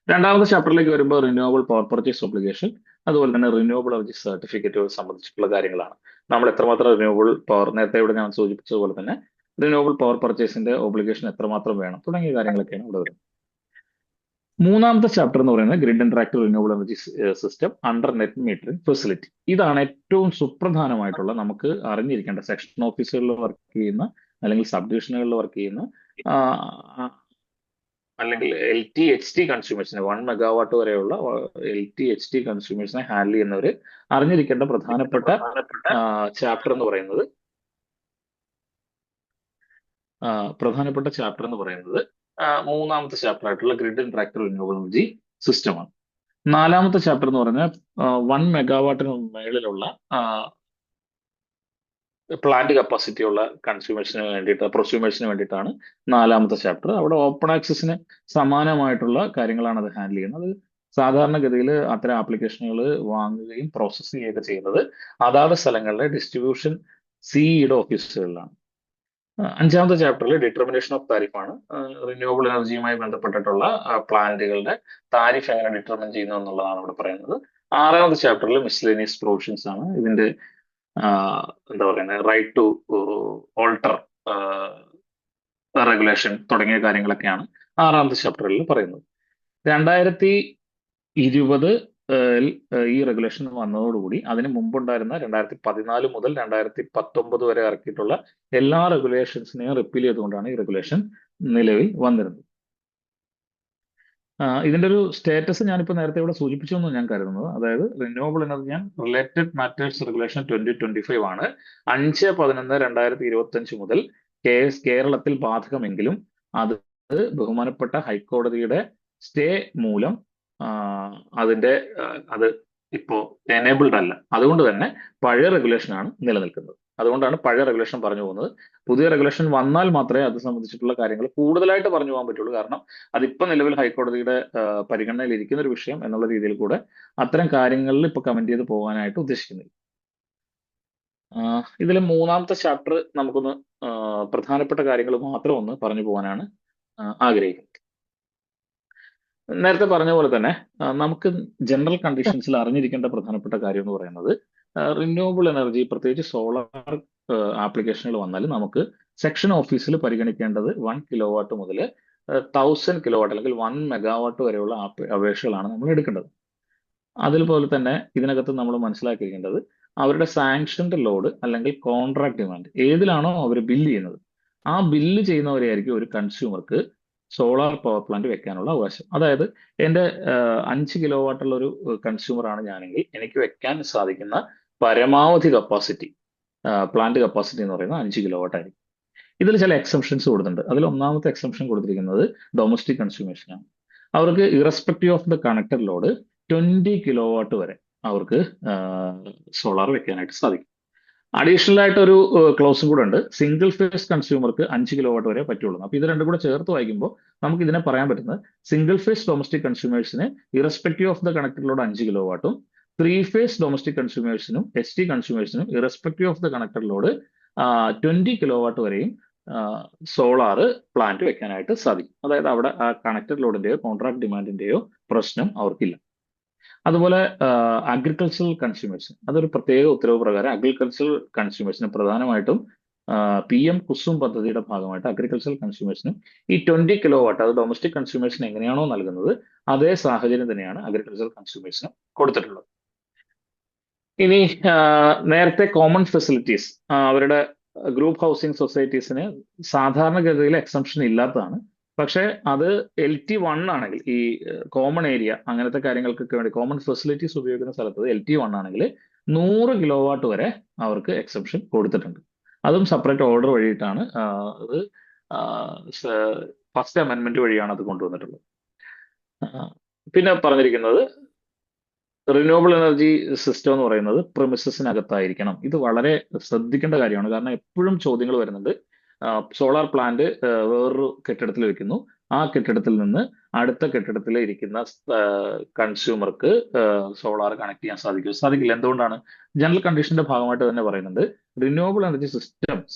രണ്ടാമത്തെ ചാപ്റ്ററിലേക്ക് വരുമ്പോൾ റിന്യൂവബിൾ പവർ പർച്ചേസ് ഒബ്ലിഗേഷൻ, അതുപോലെ തന്നെ റിന്യൂവബിൾ എനർജി സർട്ടിഫിക്കറ്റുകൾ സംബന്ധിച്ചിട്ടുള്ള കാര്യങ്ങളാണ്. നമ്മൾ എത്രമാത്രം റിന്യൂവബിൾ പവർ, നേരത്തെ ഇവിടെ ഞാൻ സൂചിപ്പിച്ചതുപോലെ തന്നെ റിന്യൂവബിൾ പവർ പർച്ചേസിന്റെ ഒബ്ലിഗേഷൻ എത്രമാത്രം വേണം തുടങ്ങിയ കാര്യങ്ങളൊക്കെയാണ് ഇവിടെ വരുന്നത്. മൂന്നാമത്തെ ചാപ്റ്റർ എന്ന് പറയുന്നത് grid interactive renewable energy system under net metering facility. ഇതാണ് ഏറ്റവും സുപ്രധാനമായിട്ടുള്ള, നമുക്ക് അറിഞ്ഞിരിക്കേണ്ട, സെക്ഷൻ ഓഫീസുകളിൽ വർക്ക് ചെയ്യുന്ന അല്ലെങ്കിൽ സബ് ഡിവിഷനുകളിൽ വർക്ക് ചെയ്യുന്ന അല്ലെങ്കിൽ LT-HT കൺസ്യൂമേഴ്സിനെ, 1 മെഗാവാട്ട് വരെയുള്ള LT-HT കൺസ്യൂമേഴ്സിനെ ഹാൻഡിൽ ചെയ്യുന്നവർ അറിഞ്ഞിരിക്കേണ്ട പ്രധാനപ്പെട്ട ചാപ്റ്റർ എന്ന് പറയുന്നത് മൂന്നാമത്തെ ചാപ്റ്റർ ആയിട്ടുള്ള ഗ്രിഡ് ഇന്ററാക്റ്റീവ് റിന്യൂവബിൾ എനർജി സിസ്റ്റമാണ്. നാലാമത്തെ ചാപ്റ്റർ എന്ന് പറഞ്ഞാൽ 1 മെഗാവാട്ടിന് മേളിലുള്ള പ്ലാന്റ് കപ്പാസിറ്റി ഉള്ള കൺസ്യൂമേഴ്സിന് വേണ്ടിയിട്ട്, പ്രൊസ്യൂമേഴ്സിന് വേണ്ടിയിട്ടാണ് നാലാമത്തെ ചാപ്റ്റർ. അവിടെ ഓപ്പൺ ആക്സസിന് സമാനമായിട്ടുള്ള കാര്യങ്ങളാണ് അത് ഹാൻഡിൽ ചെയ്യുന്നത്. സാധാരണഗതിയിൽ അത്തരം ആപ്ലിക്കേഷനുകൾ വാങ്ങുകയും പ്രോസസ്സ് ചെയ്യുകയൊക്കെ ചെയ്യുന്നത് അതാത് സ്ഥലങ്ങളിലെ ഡിസ്ട്രിബ്യൂഷൻ സിഇയുടെ ഓഫീസുകളിലാണ്. അഞ്ചാമത്തെ ചാപ്റ്ററിൽ ഡിറ്റർമിനേഷൻ ഓഫ് താരിഫാണ്. റിന്യൂവബിൾ എനർജിയുമായി ബന്ധപ്പെട്ടിട്ടുള്ള പ്ലാന്റുകളുടെ താരിഫ് എങ്ങനെ ഡിറ്റർമിൻ ചെയ്യുന്നു എന്നുള്ളതാണ് ഇവിടെ പറയുന്നത്. ആറാമത്തെ ചാപ്റ്ററിൽ മിസ്ലേനിയസ് പ്രൊവിഷൻസ് ആണ്. ഇതിന്റെ എന്താ പറയുന്നത്, റൈറ്റ് ടു ഓൾട്ടർ റെഗുലേഷൻ തുടങ്ങിയ കാര്യങ്ങളൊക്കെയാണ് ആറാമത്തെ ചാപ്റ്ററിൽ പറയുന്നത്. 2020 ഈ റെഗുലേഷൻ വന്നതോടുകൂടി അതിന് മുമ്പുണ്ടായിരുന്ന 2014 മുതൽ 2019 വരെ ഇറക്കിയിട്ടുള്ള എല്ലാ റെഗുലേഷൻസിനെയും റിപ്പീൽ ചെയ്തുകൊണ്ടാണ് ഈ റെഗുലേഷൻ നിലവിൽ വന്നിരുന്നത്. ഇതിന്റെ ഒരു സ്റ്റാറ്റസ് ഞാനിപ്പോൾ നേരത്തെ ഇവിടെ സൂചിപ്പിച്ചു എന്ന് ഞാൻ കരുതുന്നത്. അതായത് renewable energy and related matters regulation 2025 ആണ് 5/11/2025 മുതൽ കേരളത്തിൽ ബാധകമെങ്കിലും അത് ബഹുമാനപ്പെട്ട ഹൈക്കോടതിയുടെ സ്റ്റേ മൂലം അത് ഇപ്പോ എനേബിൾഡ് അല്ല. അതുകൊണ്ട് തന്നെ പഴയ റെഗുലേഷൻ ആണ് നിലനിൽക്കുന്നത്. അതുകൊണ്ടാണ് പഴയ റെഗുലേഷൻ പറഞ്ഞു പോകുന്നത്. പുതിയ റെഗുലേഷൻ വന്നാൽ മാത്രമേ അത് സംബന്ധിച്ചിട്ടുള്ള കാര്യങ്ങൾ കൂടുതലായിട്ട് പറഞ്ഞു പോകാൻ പറ്റുള്ളൂ. കാരണം അതിപ്പോ നിലവിൽ ഹൈക്കോടതിയുടെ പരിഗണനയിൽ ഇരിക്കുന്ന ഒരു വിഷയം എന്നുള്ള രീതിയിൽ കൂടെ അത്തരം കാര്യങ്ങളിൽ ഇപ്പൊ കമന്റ് ചെയ്ത് പോകാനായിട്ട് ഉദ്ദേശിക്കുന്നില്ല. ഇതിലെ മൂന്നാമത്തെ ചാപ്റ്റർ നമുക്കൊന്ന് പ്രധാനപ്പെട്ട കാര്യങ്ങൾ മാത്രം ഒന്ന് പറഞ്ഞു പോകാനാണ് ആഗ്രഹിക്കുന്നത്. നേരത്തെ പറഞ്ഞ പോലെ തന്നെ നമുക്ക് ജനറൽ കണ്ടീഷൻസിൽ അറിഞ്ഞിരിക്കേണ്ട പ്രധാനപ്പെട്ട കാര്യം എന്ന് പറയുന്നത്, റിന്യൂവബിൾ എനർജി പ്രത്യേകിച്ച് സോളാർ ആപ്ലിക്കേഷനുകൾ വന്നാൽ നമുക്ക് സെക്ഷൻ ഓഫീസിൽ പരിഗണിക്കേണ്ടത് 1 കിലോവാട്ട് മുതൽ 1000 കിലോവാട്ട് അല്ലെങ്കിൽ 1 മെഗാവാട്ട് വരെയുള്ള അപേക്ഷകളാണ് നമ്മൾ എടുക്കേണ്ടത്. അതുപോലെ തന്നെ ഇതിനകത്ത് നമ്മൾ മനസ്സിലാക്കിയിരിക്കേണ്ടത് അവരുടെ സാങ്ഷൻഡ് ലോഡ് അല്ലെങ്കിൽ കോൺട്രാക്ട് ഡിമാൻഡ് ഏതിലാണോ അവർ ബില്ല് ചെയ്യുന്നത്, ആ ബില്ല് ചെയ്യുന്നവരെയായിരിക്കും ഒരു കൺസ്യൂമർക്ക് സോളാർ പവർ പ്ലാന്റ് വെക്കാനുള്ള അവകാശം. അതായത് എൻ്റെ 5 കിലോവാട്ടുള്ള ഒരു കൺസ്യൂമർ ആണ് ഞാനെങ്കിൽ എനിക്ക് വെക്കാൻ സാധിക്കുന്ന പരമാവധി കപ്പാസിറ്റി, പ്ലാന്റ് കപ്പാസിറ്റി എന്ന് പറയുന്നത് 5 കിലോവാട്ട് ആയിരിക്കും. ഇതിൽ ചില എക്സംഷൻസ് കൊടുത്തിട്ടുണ്ട്. അതിൽ ഒന്നാമത്തെ എക്സംഷൻ കൊടുത്തിരിക്കുന്നത് ഡൊമസ്റ്റിക് കൺസ്യൂമേഷനാണ്. അവർക്ക് irrespective of the connected load 20 kilowatt വരെ അവർക്ക് സോളാർ വെക്കാനായിട്ട് സാധിക്കും. അഡീഷണൽ ആയിട്ട് ഒരു ക്ലോസും കൂടെ ഉണ്ട്. സിംഗിൾ ഫേസ് കൺസ്യൂമർക്ക് 5 കിലോവാട്ട് വരെ പറ്റുള്ളൂ. അപ്പൊ ഇത് രണ്ടും കൂടെ ചേർത്ത് വായിക്കുമ്പോൾ നമുക്ക് ഇതിനെ പറയാൻ പറ്റുന്നത് സിംഗിൾ ഫേസ് ഡൊമസ്റ്റിക് കൺസ്യൂമേഴ്സിന് irrespective of the connected load 5 കിലോവാട്ടും, 3 ഫേസ് ഡൊമസ്റ്റിക് കൺസ്യൂമേഴ്സിനും ST കൺസ്യൂമേഴ്സിനും irrespective of the connected load 20 kilowatt വരെയും സോളാർ പ്ലാന്റ് വെക്കാനായിട്ട് സാധിക്കും. അതായത് അവിടെ ആ കണക്റ്റഡ് ലോഡിന്റെയോ കോൺട്രാക്ട് ഡിമാൻഡിന്റെയോ പ്രശ്നം അവർക്കില്ല. അതുപോലെ അഗ്രികൾച്ചറൽ കൺസ്യൂമേഴ്സ്, അതൊരു പ്രത്യേക ഉത്തരവ് പ്രകാരം അഗ്രികൾച്ചറൽ കൺസ്യൂമേഴ്സിന് പ്രധാനമായിട്ടും PM കുസും പദ്ധതിയുടെ ഭാഗമായിട്ട് അഗ്രികൾച്ചറൽ കൺസ്യൂമേഴ്സിനും ഈ 20 കിലോ വാട്ട് അത് ഡൊമസ്റ്റിക് കൺസ്യൂമേഴ്സിന് എങ്ങനെയാണോ നൽകുന്നത് അതേ സാഹചര്യം തന്നെയാണ് അഗ്രികൾച്ചറൽ കൺസ്യൂമേഴ്സിനും കൊടുത്തിട്ടുള്ളത്. ഇനി ആ, നേരത്തെ കോമൺ ഫെസിലിറ്റീസ് അവരുടെ ഗ്രൂപ്പ് ഹൗസിംഗ് സൊസൈറ്റീസിന് സാധാരണഗതിയിൽ എക്സംഷൻ ഇല്ലാത്തതാണ്. പക്ഷേ അത് LT1 ആണെങ്കിൽ ഈ കോമൺ ഏരിയ അങ്ങനത്തെ കാര്യങ്ങൾക്കൊക്കെ വേണ്ടി കോമൺ ഫെസിലിറ്റീസ് ഉപയോഗിക്കുന്ന സ്ഥലത്ത് LT1 ആണെങ്കിൽ 100 കിലോ വാട്ട് വരെ അവർക്ക് എക്സംഷൻ കൊടുത്തിട്ടുണ്ട്. അതും സെപ്പറേറ്റ് ഓർഡർ വഴിയിട്ടാണ് അത് ഫസ്റ്റ് അമെന്റ്മെന്റ് വഴിയാണ് അത് കൊണ്ടുവന്നിട്ടുള്ളത്. ആ, പിന്നെ പറഞ്ഞിരിക്കുന്നത് റിന്യൂവബിൾ എനർജി സിസ്റ്റം എന്ന് പറയുന്നത് പ്രിമിസസിനകത്തായിരിക്കണം. ഇത് വളരെ ശ്രദ്ധിക്കേണ്ട കാര്യമാണ്. കാരണം എപ്പോഴും ചോദ്യങ്ങൾ വരുന്നുണ്ട്. സോളാർ പ്ലാന്റ് വേറൊരു കെട്ടിടത്തിൽ വെക്കുന്നു. ആ കെട്ടിടത്തിൽ നിന്ന് അടുത്ത കെട്ടിടത്തിൽ ഇരിക്കുന്ന കൺസ്യൂമർക്ക് സോളാർ കണക്ട് ചെയ്യാൻ സാധിക്കില്ല. എന്തുകൊണ്ടാണ്? ജനറൽ കണ്ടീഷന്റെ ഭാഗമായിട്ട് തന്നെ പറയുന്നുണ്ട്. റിന്യൂവബിൾ എനർജി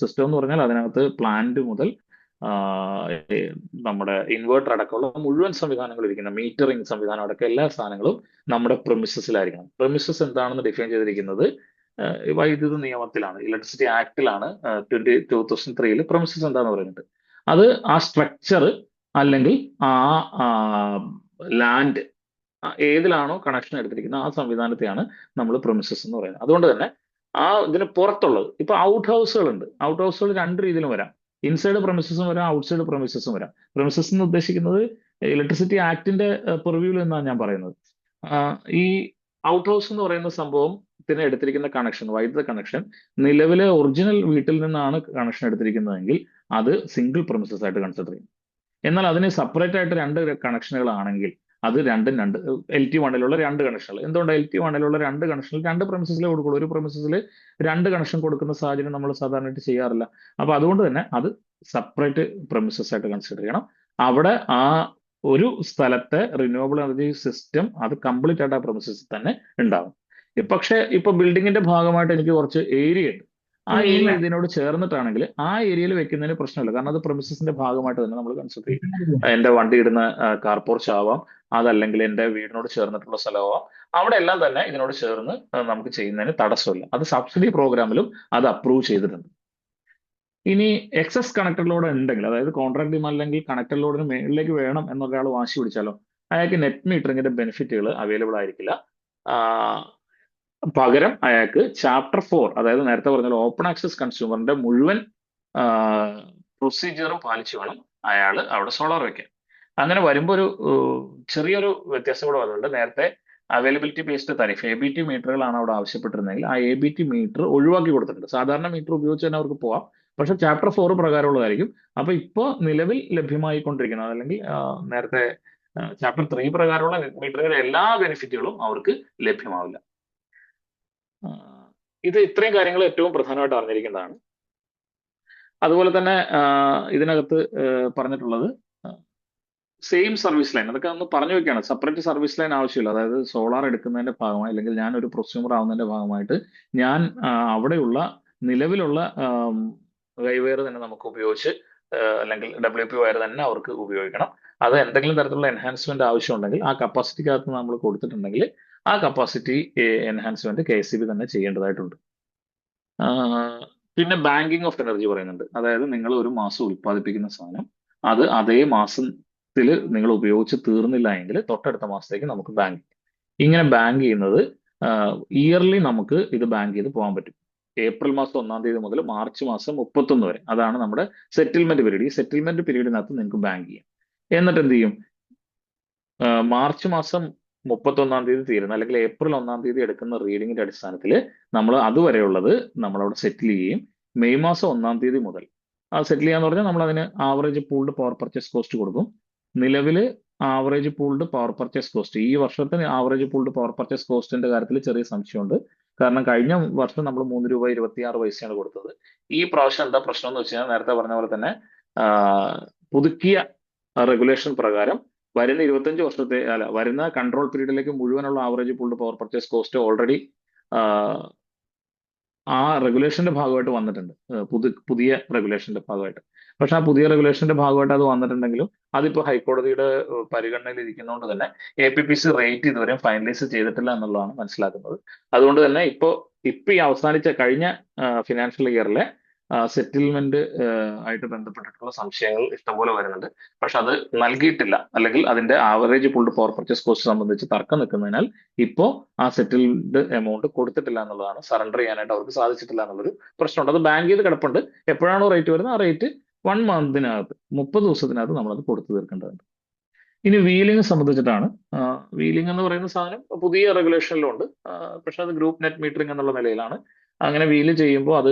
സിസ്റ്റം എന്ന് പറഞ്ഞാൽ അതിനകത്ത് പ്ലാന്റ് മുതൽ ആ, ഏ, നമ്മുടെ ഇൻവേർട്ടർ അടക്കമുള്ള മുഴുവൻ സംവിധാനങ്ങളും ഇരിക്കുന്ന മീറ്ററിംഗ് സംവിധാനം അടക്കം എല്ലാ സാധനങ്ങളും നമ്മുടെ പ്രിമിസസിലായിരിക്കണം. പ്രിമിസസ് എന്താണെന്ന് ഡിഫൈൻ ചെയ്തിരിക്കുന്നത് വൈദ്യുത നിയമത്തിലാണ്, ഇലക്ട്രിസിറ്റി ആക്ടിലാണ്. 2003 പ്രിമിസസ് എന്താന്ന് പറയുന്നത്. അത് ആ സ്ട്രക്ചർ അല്ലെങ്കിൽ ആ ലാൻഡ് ഏതിലാണോ കണക്ഷൻ എടുത്തിരിക്കുന്നത് ആ സംവിധാനത്തെയാണ് നമ്മൾ പ്രിമിസസ് എന്ന് പറയുന്നത്. അതുകൊണ്ട് തന്നെ ഇതിന് പുറത്തുള്ളത് ഇപ്പൊ ഔട്ട് ഹൗസുകൾ ഉണ്ട്. ഔട്ട് ഹൗസുകൾ രണ്ട് രീതിയിലും വരാം. ഇൻസൈഡ് പ്രമിസസും വരാം, ഔട്ട്സൈഡ് പ്രമിസസും വരാം. പ്രമിസസ് എന്ന് ഉദ്ദേശിക്കുന്നത് ഇലക്ട്രിസിറ്റി ആക്ടിന്റെ പെർവ്യൂവിൽ എന്നാണ് ഞാൻ പറയുന്നത്. ഈ ഔട്ട് ഹൗസ് എന്ന് പറയുന്ന സംഭവത്തിന് എടുത്തിരിക്കുന്ന കണക്ഷൻ, വൈദ്യുത കണക്ഷൻ നിലവിലെ ഒറിജിനൽ വീട്ടിൽ നിന്നാണ് കണക്ഷൻ എടുത്തിരിക്കുന്നതെങ്കിൽ അത് സിംഗിൾ പ്രമിസസ് ആയിട്ട് കൺസിഡർ ചെയ്യും. എന്നാൽ അതിന് സെപ്പറേറ്റ് ആയിട്ട് രണ്ട് കണക്ഷനുകളാണെങ്കിൽ അത് രണ്ടും രണ്ട് LT1 രണ്ട് കണക്ഷനുകൾ. എന്തുകൊണ്ട് LT1 രണ്ട് കണക്ഷനിൽ രണ്ട് പ്രമിസസിലേ കൊടുക്കുള്ളൂ? ഒരു പ്രമിസസിൽ രണ്ട് കണക്ഷൻ കൊടുക്കുന്ന സാഹചര്യം നമ്മൾ സാധാരണയായിട്ട് ചെയ്യാറില്ല. അപ്പൊ അതുകൊണ്ട് തന്നെ അത് സെപ്പറേറ്റ് പ്രമിസസ് ആയിട്ട് കൺസിഡർ ചെയ്യണം. അവിടെ ആ ഒരു സ്ഥലത്തെ റിന്യൂവബിൾ എനർജി സിസ്റ്റം അത് കംപ്ലീറ്റ് ആയിട്ട് ആ പ്രമിസസിൽ തന്നെ ഉണ്ടാവും. പക്ഷേ ഇപ്പൊ ബിൽഡിങ്ങിന്റെ ഭാഗമായിട്ട് എനിക്ക് കുറച്ച് ഏരിയ ഉണ്ട്. ആ ഏരിയ ഇതിനോട് ചേർന്നിട്ടാണെങ്കിൽ ആ ഏരിയയിൽ വെക്കുന്നതിന് പ്രശ്നമില്ല. കാരണം അത് പ്രമിസസിന്റെ ഭാഗമായിട്ട് തന്നെ നമ്മൾ കൺസിഡർ ചെയ്യും. എന്റെ വണ്ടി ഇടുന്ന കാർ പോർച്ച് ആവാം, അതല്ലെങ്കിൽ എന്റെ വീടിനോട് ചേർന്നിട്ടുള്ള സ്ഥലമാവാം. അവിടെ എല്ലാം തന്നെ ഇതിനോട് ചേർന്ന് നമുക്ക് ചെയ്യുന്നതിന് തടസ്സമില്ല. അത് സബ്സിഡി പ്രോഗ്രാമിലും അത് അപ്രൂവ് ചെയ്തിട്ടുണ്ട്. ഇനി എക്സസ് കണക്ടഡ് ലോഡ് ഉണ്ടെങ്കിൽ, അതായത് കോൺട്രാക്ട് ഡിമാൻഡ് അല്ലെങ്കിൽ കണക്ടഡ് ലോഡിന് മേളിലേക്ക് വേണം എന്നൊരാൾ വാശി പിടിച്ചാലോ അയാൾക്ക് നെറ്റ് മീറ്ററിംഗിന്റെ ബെനിഫിറ്റുകൾ അവൈലബിൾ ആയിരിക്കില്ല. ആ, പകരം അയാൾക്ക് ചാപ്റ്റർ 4, അതായത് നേരത്തെ പറഞ്ഞ ഓപ്പൺ ആക്സസ് കൺസ്യൂമറിന്റെ മുഴുവൻ പ്രൊസീജിയറും പാലിച്ചു വേണം അയാൾ അവിടെ സോളാർ വെക്കാൻ. അങ്ങനെ വരുമ്പോൾ ഒരു ചെറിയൊരു വ്യത്യാസം കൂടെ വന്നിട്ടുണ്ട്. നേരത്തെ അവൈലബിലിറ്റി ബേസ്ഡ് താരിഫ് ABT മീറ്ററുകളാണ് അവിടെ ആവശ്യപ്പെട്ടിരുന്നെങ്കിൽ ആ ABT മീറ്റർ ഒഴിവാക്കി കൊടുത്തിട്ടുണ്ട്. സാധാരണ മീറ്റർ ഉപയോഗിച്ച് തന്നെ അവർക്ക് പോവാം. പക്ഷെ ചാപ്റ്റർ 4 പ്രകാരമുള്ളതായിരിക്കും. അപ്പൊ ഇപ്പോ നിലവിൽ ലഭ്യമായിക്കൊണ്ടിരിക്കുന്നത് അല്ലെങ്കിൽ നേരത്തെ ചാപ്റ്റർ 3 പ്രകാരമുള്ള മീറ്ററുകളുടെ എല്ലാ ബെനിഫിറ്റുകളും അവർക്ക് ലഭ്യമാവില്ല. ആ, ഇത് ഇത്രയും കാര്യങ്ങൾ ഏറ്റവും പ്രധാനമായിട്ട് അറിഞ്ഞിരിക്കേണ്ടതാണ്. അതുപോലെ തന്നെ ഇതിനകത്ത് പറഞ്ഞിട്ടുള്ളത് സെയിം സർവീസ് ലൈൻ, അതൊക്കെ ഒന്ന് പറഞ്ഞു വെക്കുകയാണ്. സെപ്പറേറ്റ് സർവീസ് ലൈൻ ആവശ്യമില്ല. അതായത് സോളാർ എടുക്കുന്നതിന്റെ ഭാഗമായി അല്ലെങ്കിൽ ഞാൻ ഒരു പ്രൊസ്യൂമർ ആവുന്നതിന്റെ ഭാഗമായിട്ട് ഞാൻ അവിടെയുള്ള നിലവിലുള്ള വയർ തന്നെ നമുക്ക് ഉപയോഗിച്ച് അല്ലെങ്കിൽ WP വയർ തന്നെ അവർക്ക് ഉപയോഗിക്കണം. അത് എന്തെങ്കിലും തരത്തിലുള്ള എൻഹാൻസ്മെന്റ് ആവശ്യമുണ്ടെങ്കിൽ ആ കപ്പാസിറ്റിക്കകത്ത് നമ്മൾ കൊടുത്തിട്ടുണ്ടെങ്കിൽ ആ കപ്പാസിറ്റി എൻഹാൻസ്മെന്റ് KSEB തന്നെ ചെയ്യേണ്ടതായിട്ടുണ്ട്. പിന്നെ ബാങ്കിങ് ഓഫ് എനർജി പറയുന്നുണ്ട്. അതായത് നിങ്ങൾ ഒരു മാസം ഉൽപ്പാദിപ്പിക്കുന്ന സാധനം അത് അതേ മാസത്തിൽ നിങ്ങൾ ഉപയോഗിച്ച് തീർന്നില്ല എങ്കിൽ തൊട്ടടുത്ത മാസത്തേക്ക് നമുക്ക് ബാങ്ക് ഇങ്ങനെ ബാങ്ക് ചെയ്യുന്നത് ഇയർലി നമുക്ക് ഇത് ബാങ്ക് ചെയ്ത് പോകാൻ പറ്റും. ഏപ്രിൽ മാസം 1-ാം തീയതി മുതൽ മാർച്ച് മാസം 31 വരെ അതാണ് നമ്മുടെ സെറ്റിൽമെന്റ് പീരീഡ്. ഈ സെറ്റിൽമെന്റ് പീരീഡിനകത്ത് നിങ്ങൾക്ക് ബാങ്ക് ചെയ്യാം. എന്നിട്ട് എന്ത് ചെയ്യും? മാർച്ച് മാസം 31-ാം തീയതി തീരുന്ന അല്ലെങ്കിൽ ഏപ്രിൽ 1-ാം തീയതി എടുക്കുന്ന റീഡിങ്ങിന്റെ അടിസ്ഥാനത്തിൽ നമ്മൾ അതുവരെയുള്ളത് നമ്മളവിടെ സെറ്റിൽ ചെയ്യും. മെയ് മാസം 1-ാം തീയതി മുതൽ അത് സെറ്റിൽ ചെയ്യാന്ന് പറഞ്ഞാൽ നമ്മൾ അതിന് average pooled power purchase cost കൊടുക്കും. നിലവിൽ average pooled power purchase cost ഈ വർഷത്തെ ആവറേജ് പൂൾഡ് പവർ പർച്ചേസ് കോസ്റ്റിന്റെ കാര്യത്തിൽ ചെറിയ സംശയമുണ്ട്. കാരണം കഴിഞ്ഞ വർഷം നമ്മൾ 3 രൂപ 26 പൈസയാണ് കൊടുത്തത്. ഈ പ്രാവശ്യം എന്താ പ്രശ്നം എന്ന് വെച്ച് കഴിഞ്ഞാൽ നേരത്തെ പറഞ്ഞ പോലെ തന്നെ പുതുക്കിയ റെഗുലേഷൻ പ്രകാരം വരുന്ന 25 വർഷത്തെ വരുന്ന കൺട്രോൾ പീരീഡിലേക്ക് മുഴുവനുള്ള average pooled power purchase cost already ആ റെഗുലേഷന്റെ ഭാഗമായിട്ട് വന്നിട്ടുണ്ട്. പുതിയ റെഗുലേഷന്റെ ഭാഗമായിട്ട്. പക്ഷെ ആ പുതിയ റെഗുലേഷന്റെ ഭാഗമായിട്ട് അത് വന്നിട്ടുണ്ടെങ്കിലും അതിപ്പോ ഹൈക്കോടതിയുടെ പരിഗണനയിൽ ഇരിക്കുന്നതുകൊണ്ട് തന്നെ APPC റേറ്റ് ഇതുവരെ ഫൈനലൈസ് ചെയ്തിട്ടില്ല എന്നുള്ളതാണ് മനസ്സിലാക്കുന്നത്. അതുകൊണ്ട് തന്നെ ഇപ്പൊ ഈ അവസാനിച്ച കഴിഞ്ഞ ഫിനാൻഷ്യൽ ഇയറിലെ സെറ്റിൽമെന്റ് ആയിട്ട് ബന്ധപ്പെട്ടിട്ടുള്ള സംശയങ്ങൾ ഇഷ്ടംപോലെ വരുന്നുണ്ട്. പക്ഷെ അത് നൽകിയിട്ടില്ല, അല്ലെങ്കിൽ അതിന്റെ average pulled power purchase cost സംബന്ധിച്ച് തർക്കം നിൽക്കുന്നതിനാൽ ഇപ്പോ ആ സെറ്റിൽഡ് എമൗണ്ട് കൊടുത്തിട്ടില്ല എന്നുള്ളതാണ്, സറണ്ടർ ചെയ്യാനായിട്ട് അവർക്ക് സാധിച്ചിട്ടില്ല എന്നുള്ളൊരു പ്രശ്നമുണ്ട്. അത് ബാങ്ക് ചെയ്ത് കിടപ്പുണ്ട്. എപ്പോഴാണോ റേറ്റ് വരുന്നത് ആ റേറ്റ് 1 മന്തിനകത്ത് 30 ദിവസത്തിനകത്ത് നമ്മളത് കൊടുത്തു തീർക്കേണ്ടതുണ്ട്. ഇനി വീലിംഗ് സംബന്ധിച്ചിട്ടാണ്. വീലിംഗ് എന്ന് പറയുന്ന സാധനം പുതിയ റെഗുലേഷനിലുണ്ട്. പക്ഷെ അത് ഗ്രൂപ്പ് നെറ്റ് മീറ്ററിംഗ് എന്നുള്ള നിലയിലാണ്. അങ്ങനെ വീല് ചെയ്യുമ്പോൾ അത്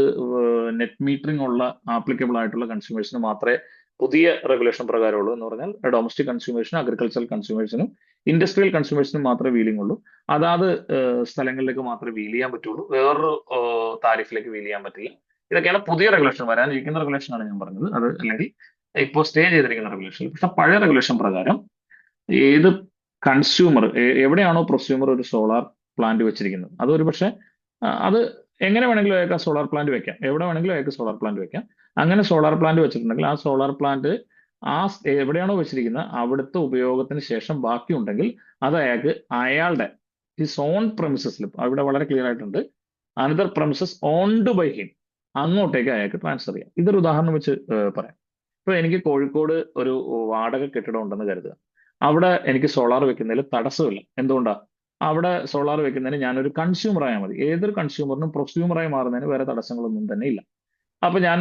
നെറ്റ് മീറ്ററിംഗ് ഉള്ള ആപ്ലിക്കബിൾ ആയിട്ടുള്ള കൺസ്യൂമേഴ്സിന് മാത്രമേ പുതിയ റെഗുലേഷൻ പ്രകാരമുള്ളൂ. എന്ന് പറഞ്ഞാൽ ഡൊമസ്റ്റിക് കൺസ്യൂമേഴ്സിനും അഗ്രികൾച്ചറൽ കൺസ്യൂമേഴ്സിനും ഇൻഡസ്ട്രിയൽ കൺസ്യൂമേഴ്സിനും മാത്രമേ വീലിംഗ് ഉള്ളൂ. അതാത് സ്ഥലങ്ങളിലേക്ക് മാത്രമേ വീൽ ചെയ്യാൻ പറ്റുള്ളൂ. വേറൊരു താരിഫിലേക്ക് വീൽ ചെയ്യാൻ പറ്റില്ല. ഇതൊക്കെയാണ് പുതിയ റെഗുലേഷൻ. വരാനിരിക്കുന്ന റെഗുലേഷൻ ആണ് ഞാൻ പറഞ്ഞത്. അത് അല്ലെങ്കിൽ ഇപ്പോൾ സ്റ്റേ ചെയ്തിരിക്കുന്ന റെഗുലേഷൻ. പക്ഷെ പഴയ റെഗുലേഷൻ പ്രകാരം ഏത് കൺസ്യൂമർ, എവിടെയാണോ പ്രൊസ്യൂമർ ഒരു സോളാർ പ്ലാന്റ് വെച്ചിരിക്കുന്നത്, അതൊരു പക്ഷേ അത് എങ്ങനെ വേണമെങ്കിലും അയാൾക്ക് ആ സോളാർ പ്ലാന്റ് വെക്കാം, എവിടെ വേണമെങ്കിലും അയാൾക്ക് സോളാർ പ്ലാന്റ് വെക്കാം. അങ്ങനെ സോളാർ പ്ലാന്റ് വെച്ചിട്ടുണ്ടെങ്കിൽ ആ സോളാർ പ്ലാന്റ് ആ എവിടെയാണോ വെച്ചിരിക്കുന്നത് അവിടുത്തെ ഉപയോഗത്തിന് ശേഷം ബാക്കിയുണ്ടെങ്കിൽ അത് അയാൾക്ക് അയാളുടെ ഹിസ് ഓൺ പ്രമിസസിൽ, അവിടെ വളരെ ക്ലിയർ ആയിട്ടുണ്ട്, another premises owned by him, അങ്ങോട്ടേക്ക് അയാൾക്ക് ട്രാൻസ്ഫർ ചെയ്യാം. ഇതൊരു ഉദാഹരണം വെച്ച് പറയാം. ഇപ്പൊ എനിക്ക് കോഴിക്കോട് ഒരു വാടക കെട്ടിടം ഉണ്ടെന്ന് കരുതുക. അവിടെ എനിക്ക് സോളാർ വെക്കുന്നതിൽ തടസ്സമില്ല. എന്തുകൊണ്ടാ? അവിടെ സോളാർ വെക്കുന്നതിന് ഞാനൊരു കൺസ്യൂമർ ആയാൽ മതി. ഏതൊരു കൺസ്യൂമറിനും പ്രൊസ്യൂമറായി മാറുന്നതിന് വേറെ തടസ്സങ്ങളൊന്നും തന്നെ ഇല്ല. അപ്പൊ ഞാൻ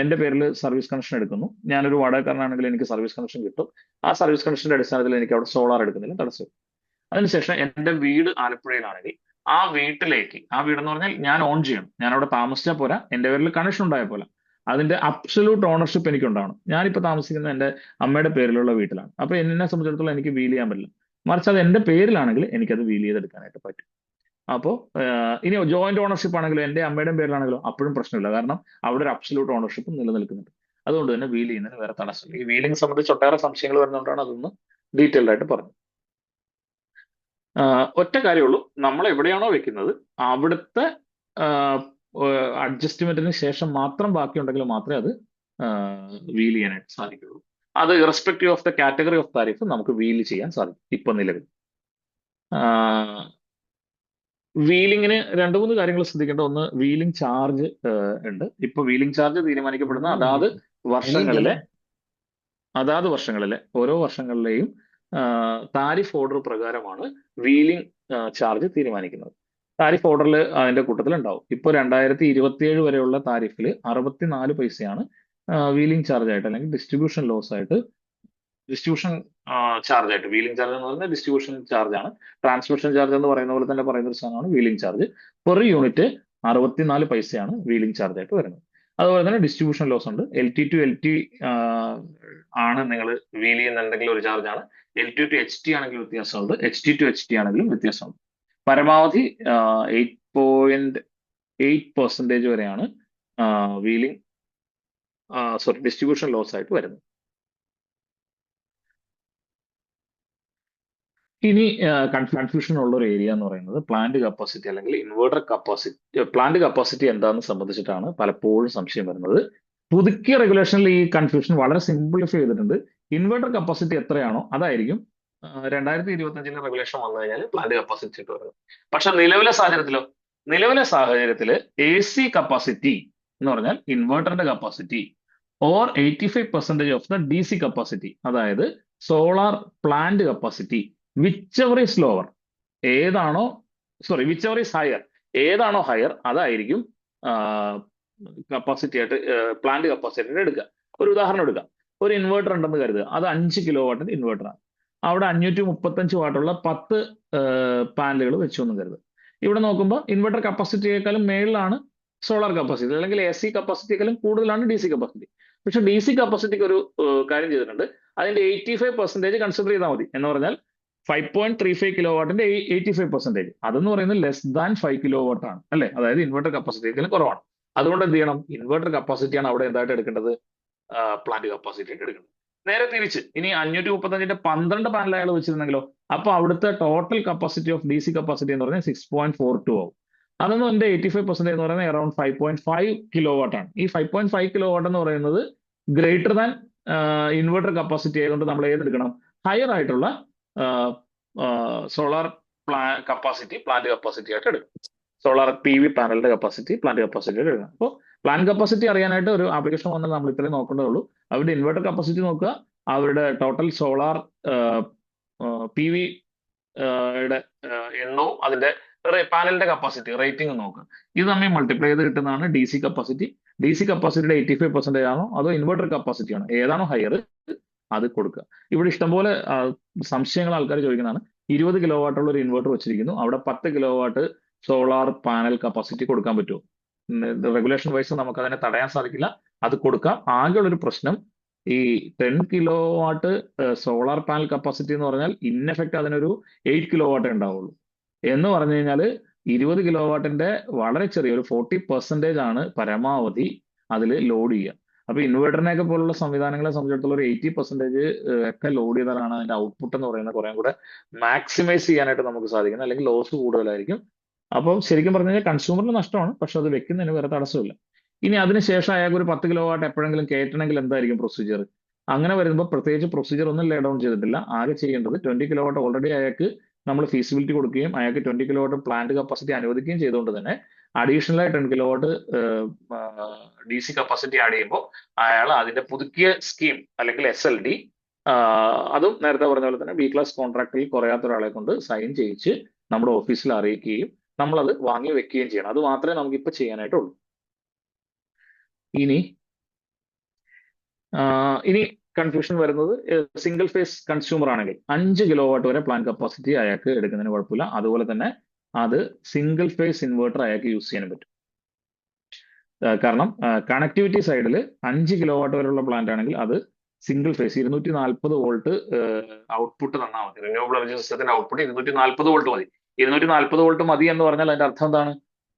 എന്റെ പേരിൽ സർവീസ് കണക്ഷൻ എടുക്കുന്നു. ഞാനൊരു വാടകക്കാരനാണെങ്കിൽ എനിക്ക് സർവീസ് കണക്ഷൻ കിട്ടും. ആ സർവീസ് കണക്ഷന്റെ അടിസ്ഥാനത്തിൽ എനിക്ക് അവിടെ സോളാർ എടുക്കുന്നതിന് തടസ്സം. അതിനുശേഷം എന്റെ വീട് ആലപ്പുഴയിലാണെങ്കിൽ ആ വീട്ടിലേക്ക്, ആ വീടെന്ന് പറഞ്ഞാൽ ഞാൻ ഓൺ ചെയ്യണം. ഞാൻ അവിടെ താമസിച്ചാൽ പോരാ, എന്റെ പേരിൽ കണക്ഷൻ ഉണ്ടായാൽ പോരാ, അതിന്റെ അബ്സല്യൂട്ട് ഓണർഷിപ്പ് എനിക്ക് ഉണ്ടാവണം. ഞാനിപ്പോ താമസിക്കുന്നത് എന്റെ അമ്മയുടെ പേരിലുള്ള വീട്ടിലാണ്. അപ്പൊ എന്നെ സംബന്ധിച്ചിടത്തോളം എനിക്ക് വീൽ ചെയ്യാൻ പറ്റില്ല. മറിച്ച് അത് എന്റെ പേരിലാണെങ്കിൽ എനിക്കത് വീൽ ചെയ്തെടുക്കാനായിട്ട് പറ്റും. അപ്പോൾ ഇനി ജോയിന്റ് ഓണർഷിപ്പ് ആണെങ്കിലും എന്റെ അമ്മയുടെ പേരിലാണെങ്കിലും അപ്പോഴും പ്രശ്നമില്ല. കാരണം അവിടെ ഒരു അബ്സല്യൂട്ട് ഓണർഷിപ്പ് നിലനിൽക്കുന്നുണ്ട്. അതുകൊണ്ട് തന്നെ വീൽ ചെയ്യുന്നതിന് വേറെ തടസ്സമില്ല. ഈ വീലിംഗ് സംബന്ധിച്ച് ഒട്ടേറെ സംശയങ്ങൾ വരുന്നതുകൊണ്ടാണ് അതൊന്ന് ഡീറ്റെയിൽഡ് ആയിട്ട് പറഞ്ഞത്. ഒറ്റ കാര്യമുള്ളൂ, നമ്മൾ എവിടെയാണോ വെക്കുന്നത് അവിടുത്തെ അഡ്ജസ്റ്റ്മെന്റിന് ശേഷം മാത്രം ബാക്കിയുണ്ടെങ്കിൽ മാത്രമേ അത് വീൽ ചെയ്യാനായിട്ട് സാധിക്കുള്ളൂ. അത് irrespective of the category of tariff നമുക്ക് വീൽ ചെയ്യാൻ സാധിക്കും ഇപ്പൊ നിലവിൽ. വീലിങ്ങിന് രണ്ട് മൂന്ന് കാര്യങ്ങൾ ശ്രദ്ധിക്കേണ്ട. ഒന്ന്, വീലിംഗ് ചാർജ് ഉണ്ട്. ഇപ്പൊ വീലിംഗ് ചാർജ് തീരുമാനിക്കപ്പെടുന്ന വർഷങ്ങളിലെ ഓരോ വർഷങ്ങളിലെയും താരിഫ് ഓർഡർ പ്രകാരമാണ് വീലിംഗ് ചാർജ് തീരുമാനിക്കുന്നത്. താരിഫ് ഓർഡറിൽ അതിന്റെ കൂട്ടത്തിൽ ഉണ്ടാവും. ഇപ്പൊ 2027 വരെയുള്ള താരിഫിൽ 64 പൈസയാണ് വീലിംഗ് ചാർജ് ആയിട്ട്, അല്ലെങ്കിൽ ഡിസ്ട്രിബ്യൂഷൻ ചാർജ് ആയിട്ട്. വീലിംഗ് ചാർജ് എന്ന് പറയുന്നത് ഡിസ്ട്രിബ്യൂഷൻ ചാർജ് ആണ്. ട്രാൻസ്മിഷൻ ചാർജ് എന്ന് പറയുന്ന പോലെ തന്നെ പറയുന്ന ഒരു സാധനമാണ് വീലിംഗ് ചാർജ്. പെർ യൂണിറ്റ് 64 പൈസയാണ് വീലിംഗ് ചാർജ് ആയിട്ട് വരുന്നത്. അതുപോലെ തന്നെ ഡിസ്ട്രിബ്യൂഷൻ ലോസ് ഉണ്ട്. LT to LT ആണ് നിങ്ങൾ വീൽ ചെയ്യുന്നുണ്ടെങ്കിൽ ഒരു ചാർജ് ആണ്. LT to HT ആണെങ്കിൽ വ്യത്യാസമുണ്ട്. HT to HT ആണെങ്കിലും വ്യത്യാസമുണ്ട്. പരമാവധി 8.8% വരെയാണ് വീലിംഗ് ഡിസ്ട്രിബ്യൂഷൻ ലോസ് ആയിട്ട് വരുന്നത്. ഇനി കൺഫ്യൂഷൻ ഉള്ള ഒരു ഏരിയ എന്ന് പറയുന്നത് പ്ലാന്റ് കപ്പാസിറ്റി അല്ലെങ്കിൽ ഇൻവേർട്ടർ കപ്പാസിറ്റി. പ്ലാന്റ് കപ്പാസിറ്റി എന്താണെന്ന് സംബന്ധിച്ചിട്ടാണ് പലപ്പോഴും സംശയം വരുന്നത്. പുതുക്കിയ റെഗുലേഷനിൽ ഈ കൺഫ്യൂഷൻ വളരെ സിംപ്ലിഫൈ ചെയ്തിട്ടുണ്ട്. ഇൻവേർട്ടർ കപ്പാസിറ്റി എത്രയാണോ അതായിരിക്കും 2025 റെഗുലേഷൻ വന്നു കഴിഞ്ഞാൽ പ്ലാന്റ് കപ്പാസിറ്റി ആയിട്ട് വരുന്നത്. പക്ഷെ നിലവിലെ സാഹചര്യത്തില് AC കപ്പാസിറ്റി എന്ന് പറഞ്ഞാൽ ഇൻവേർട്ടറിന്റെ capacity or 85% of the DC capacity, അതായത് solar plant capacity, which is lower, which is higher, ഏതാണോ ഹയർ അതായിരിക്കും കപ്പാസിറ്റി ആയിട്ട്, പ്ലാന്റ് കപ്പാസിറ്റി ആയിട്ട് എടുക്കുക. ഒരു ഉദാഹരണം എടുക്കുക. ഒരു ഇൻവേർട്ടർ ഉണ്ടെന്ന് കരുതുക. അത് 5 കിലോ വാട്ടിന്റെ ഇൻവേർട്ടറാണ്. അവിടെ 535 വാട്ടുള്ള 10 പാനലുകൾ വെച്ചു എന്ന് കരുതുക. ഇവിടെ നോക്കുമ്പോൾ ഇൻവെർട്ടർ കപ്പാസിറ്റിയേക്കാളും മേളിലാണ് സോളാർ കപ്പാസിറ്റി, അല്ലെങ്കിൽ AC കപ്പാസിറ്റിയേക്കാളും കൂടുതലാണ് DC കപ്പാസിറ്റി. പക്ഷെ DC കപ്പാസിറ്റിക്ക് ഒരു കാര്യം ചെയ്തിട്ടുണ്ട്. അതിന്റെ 85% കൺസിഡർ ചെയ്താൽ മതി. എന്ന് പറഞ്ഞാൽ 5.35 കിലോ വാട്ടിന്റെ 85%, അതെന്ന് പറയുന്നത് ലെസ് ദാൻ 5 കിലോ വാട്ട് ആണ്, അല്ലെ? അതായത് ഇൻവെർട്ടർ കപ്പാസിറ്റിയേക്കാളും കുറവാണ്. അതുകൊണ്ട് എന്ത് ചെയ്യണം? ഇൻവെർട്ടർ കപ്പാസിറ്റിയാണ് അവിടെ എന്തായിട്ട് എടുക്കേണ്ടത്? പ്ലാന്റ് കപ്പാസിറ്റി ആയിട്ട് എടുക്കുന്നത്. നേരെ തിരിച്ച് ഇനി 535ന്റെ 12 പാനൽ അയാൾ വെച്ചിരുന്നെങ്കിലോ, അപ്പൊ അവിടുത്തെ total capacity of DC capacity എന്ന് പറഞ്ഞാൽ 6.42 ആവും. അതൊന്നും എന്റെ 85% എന്ന് പറയുന്നത് അറൌണ്ട് 5.5 കിലോ വാട്ട് ആണ്. ഈ 5.5 കിലോ വാട്ട് എന്ന് പറയുന്നത് ഗ്രേറ്റർ ദാൻ ഇൻവെർട്ടർ കപ്പാസിറ്റി ആയതുകൊണ്ട് നമ്മൾ ഏതെടുക്കണം? ഹയർ ആയിട്ടുള്ള സോളാർ കപ്പാസിറ്റി പ്ലാന്റ് കപ്പാസിറ്റി ആയിട്ട് എടുക്കും. സോളാർ PV പാനലിന്റെ കപ്പാസിറ്റി പ്ലാന്റ് കപ്പാസിറ്റി ആയിട്ട് എടുക്കണം. അപ്പോൾ പ്ലാൻ കപ്പാസിറ്റി അറിയാനായിട്ട് ഒരു ആപ്ലിക്കേഷൻ വന്നാൽ നമ്മൾ ഇത്രയും നോക്കേണ്ടതുള്ളൂ. അവരുടെ ഇൻവെർട്ടർ കപ്പാസിറ്റി നോക്കുക, അവരുടെ ടോട്ടൽ സോളാർ പി വി യുടെ എണ്ണവും അതിന്റെ പാനലിന്റെ കപ്പാസിറ്റി റേറ്റിംഗ് നോക്കുക. ഇത് തമ്മിൽ മൾട്ടിപ്ലൈ ചെയ്ത് കിട്ടുന്നതാണ് D C capacity. D C കപ്പാസിറ്റിയുടെ 85% ആണോ അതോ ഇൻവെർട്ടർ കപ്പാസിറ്റി ആണോ, ഏതാണോ ഹയർ അത് കൊടുക്കുക. ഇവിടെ ഇഷ്ടംപോലെ സംശയങ്ങൾ ആൾക്കാർ ചോദിക്കുന്നതാണ്. 20 കിലോ വാട്ടുള്ള ഒരു ഇൻവെർട്ടർ വെച്ചിരിക്കുന്നു, അവിടെ 10 kilo watt solar panel capacity കൊടുക്കാൻ പറ്റുമോ? റെഗുലേഷൻ വൈസ് നമുക്ക് അതിനെ തടയാൻ സാധിക്കില്ല, അത് കൊടുക്കാം. ആകെയുള്ള ഒരു പ്രശ്നം ഈ 10 kilo watt solar panel capacity എന്ന് പറഞ്ഞാൽ ഇൻ എഫക്ട് അതിനൊരു 8 കിലോ വാട്ടേ ഉണ്ടാവുള്ളൂ. എന്ന് പറഞ്ഞു കഴിഞ്ഞാൽ 20 കിലോ വാട്ടിന്റെ വളരെ ചെറിയ ഒരു 40% ആണ് പരമാവധി അതിൽ ലോഡ് ചെയ്യുക. അപ്പൊ ഇൻവേർട്ടറിനെയൊക്കെ പോലുള്ള സംവിധാനങ്ങളെ സംബന്ധിച്ചിടത്തോളം ഒരു 80% ഒക്കെ ലോഡ് ചെയ്താലാണ് അതിന്റെ ഔട്ട്പുട്ട് എന്ന് പറയുന്നത് കുറെ കൂടെ മാക്സിമൈസ് ചെയ്യാനായിട്ട് നമുക്ക് സാധിക്കുന്നത്, അല്ലെങ്കിൽ ലോസ് കൂടുതലായിരിക്കും. അപ്പം ശരിക്കും പറഞ്ഞു കഴിഞ്ഞാൽ കൺസ്യൂമറിന് നഷ്ടമാണ്, പക്ഷെ അത് വെക്കുന്നതിന് വേറെ തടസ്സമില്ല. ഇനി അതിനുശേഷം അയാൾക്ക് ഒരു 10 കിലോ വാട്ട് എപ്പോഴെങ്കിലും കയറ്റണമെങ്കിൽ എന്തായിരിക്കും പ്രൊസീജിയർ? അങ്ങനെ വരുമ്പോൾ പ്രത്യേകിച്ച് പ്രൊസീജിയർ ഒന്നും ലേ ഡൗൺ ചെയ്തിട്ടില്ല. ആകെ ചെയ്യേണ്ടത് 20 കിലോ വാട്ട് ഓൾറെഡി അയാൾക്ക് നമ്മൾ ഫീസിബിലിറ്റി കൊടുക്കുകയും അയാൾക്ക് 20 കിലോ വാട്ട് പ്ലാന്റ് കപ്പാസിറ്റി അനുവദിക്കുകയും ചെയ്തുകൊണ്ട് തന്നെ അഡീഷണൽ ആയി 10 kilo watt D C capacity add ചെയ്യുമ്പോൾ അയാൾ അതിന്റെ പുതുക്കിയ സ്കീം അല്ലെങ്കിൽ SLD, അതും നേരത്തെ പറഞ്ഞ പോലെ തന്നെ ബി ക്ലാസ് കോൺട്രാക്റ്റിൽ കുറയാത്ത ഒരാളെ കൊണ്ട് സൈൻ ചെയ്യിച്ച് നമ്മുടെ ഓഫീസിൽ അറിയിക്കുകയും നമ്മളത് വാങ്ങി വെക്കുകയും ചെയ്യണം. അത് മാത്രമേ നമുക്ക് ഇപ്പൊ ചെയ്യാനായിട്ടുള്ളൂ. ഇനി കൺഫ്യൂഷൻ വരുന്നത് സിംഗിൾ ഫേസ് കൺസ്യൂമർ ആണെങ്കിൽ 5 കിലോ വാട്ട് വരെ പ്ലാൻ കപ്പാസിറ്റി അയാൾക്ക് എടുക്കുന്നതിന് കുഴപ്പമില്ല. അതുപോലെ തന്നെ അത് സിംഗിൾ ഫേസ് ഇൻവെർട്ടർ അയാൾക്ക് യൂസ് ചെയ്യാൻ പറ്റും. കാരണം കണക്ടിവിറ്റി സൈഡിൽ 5 കിലോ വാട്ട് വരെയുള്ള പ്ലാന്റ് ആണെങ്കിൽ അത് സിംഗിൾ ഫേസ് 240 വോൾട്ട് ഔട്ട്പുട്ട് തന്നാൽ മതി. റിന്യൂവബിൾ എനർജി സിസ്റ്റത്തിന്റെ ഔട്ട്പുട്ട് 240 വോൾട്ട് മതി. 240 വോൾട്ട് മതി എന്ന് പറഞ്ഞാൽ അതിന്റെ അർത്ഥം എന്താണ്?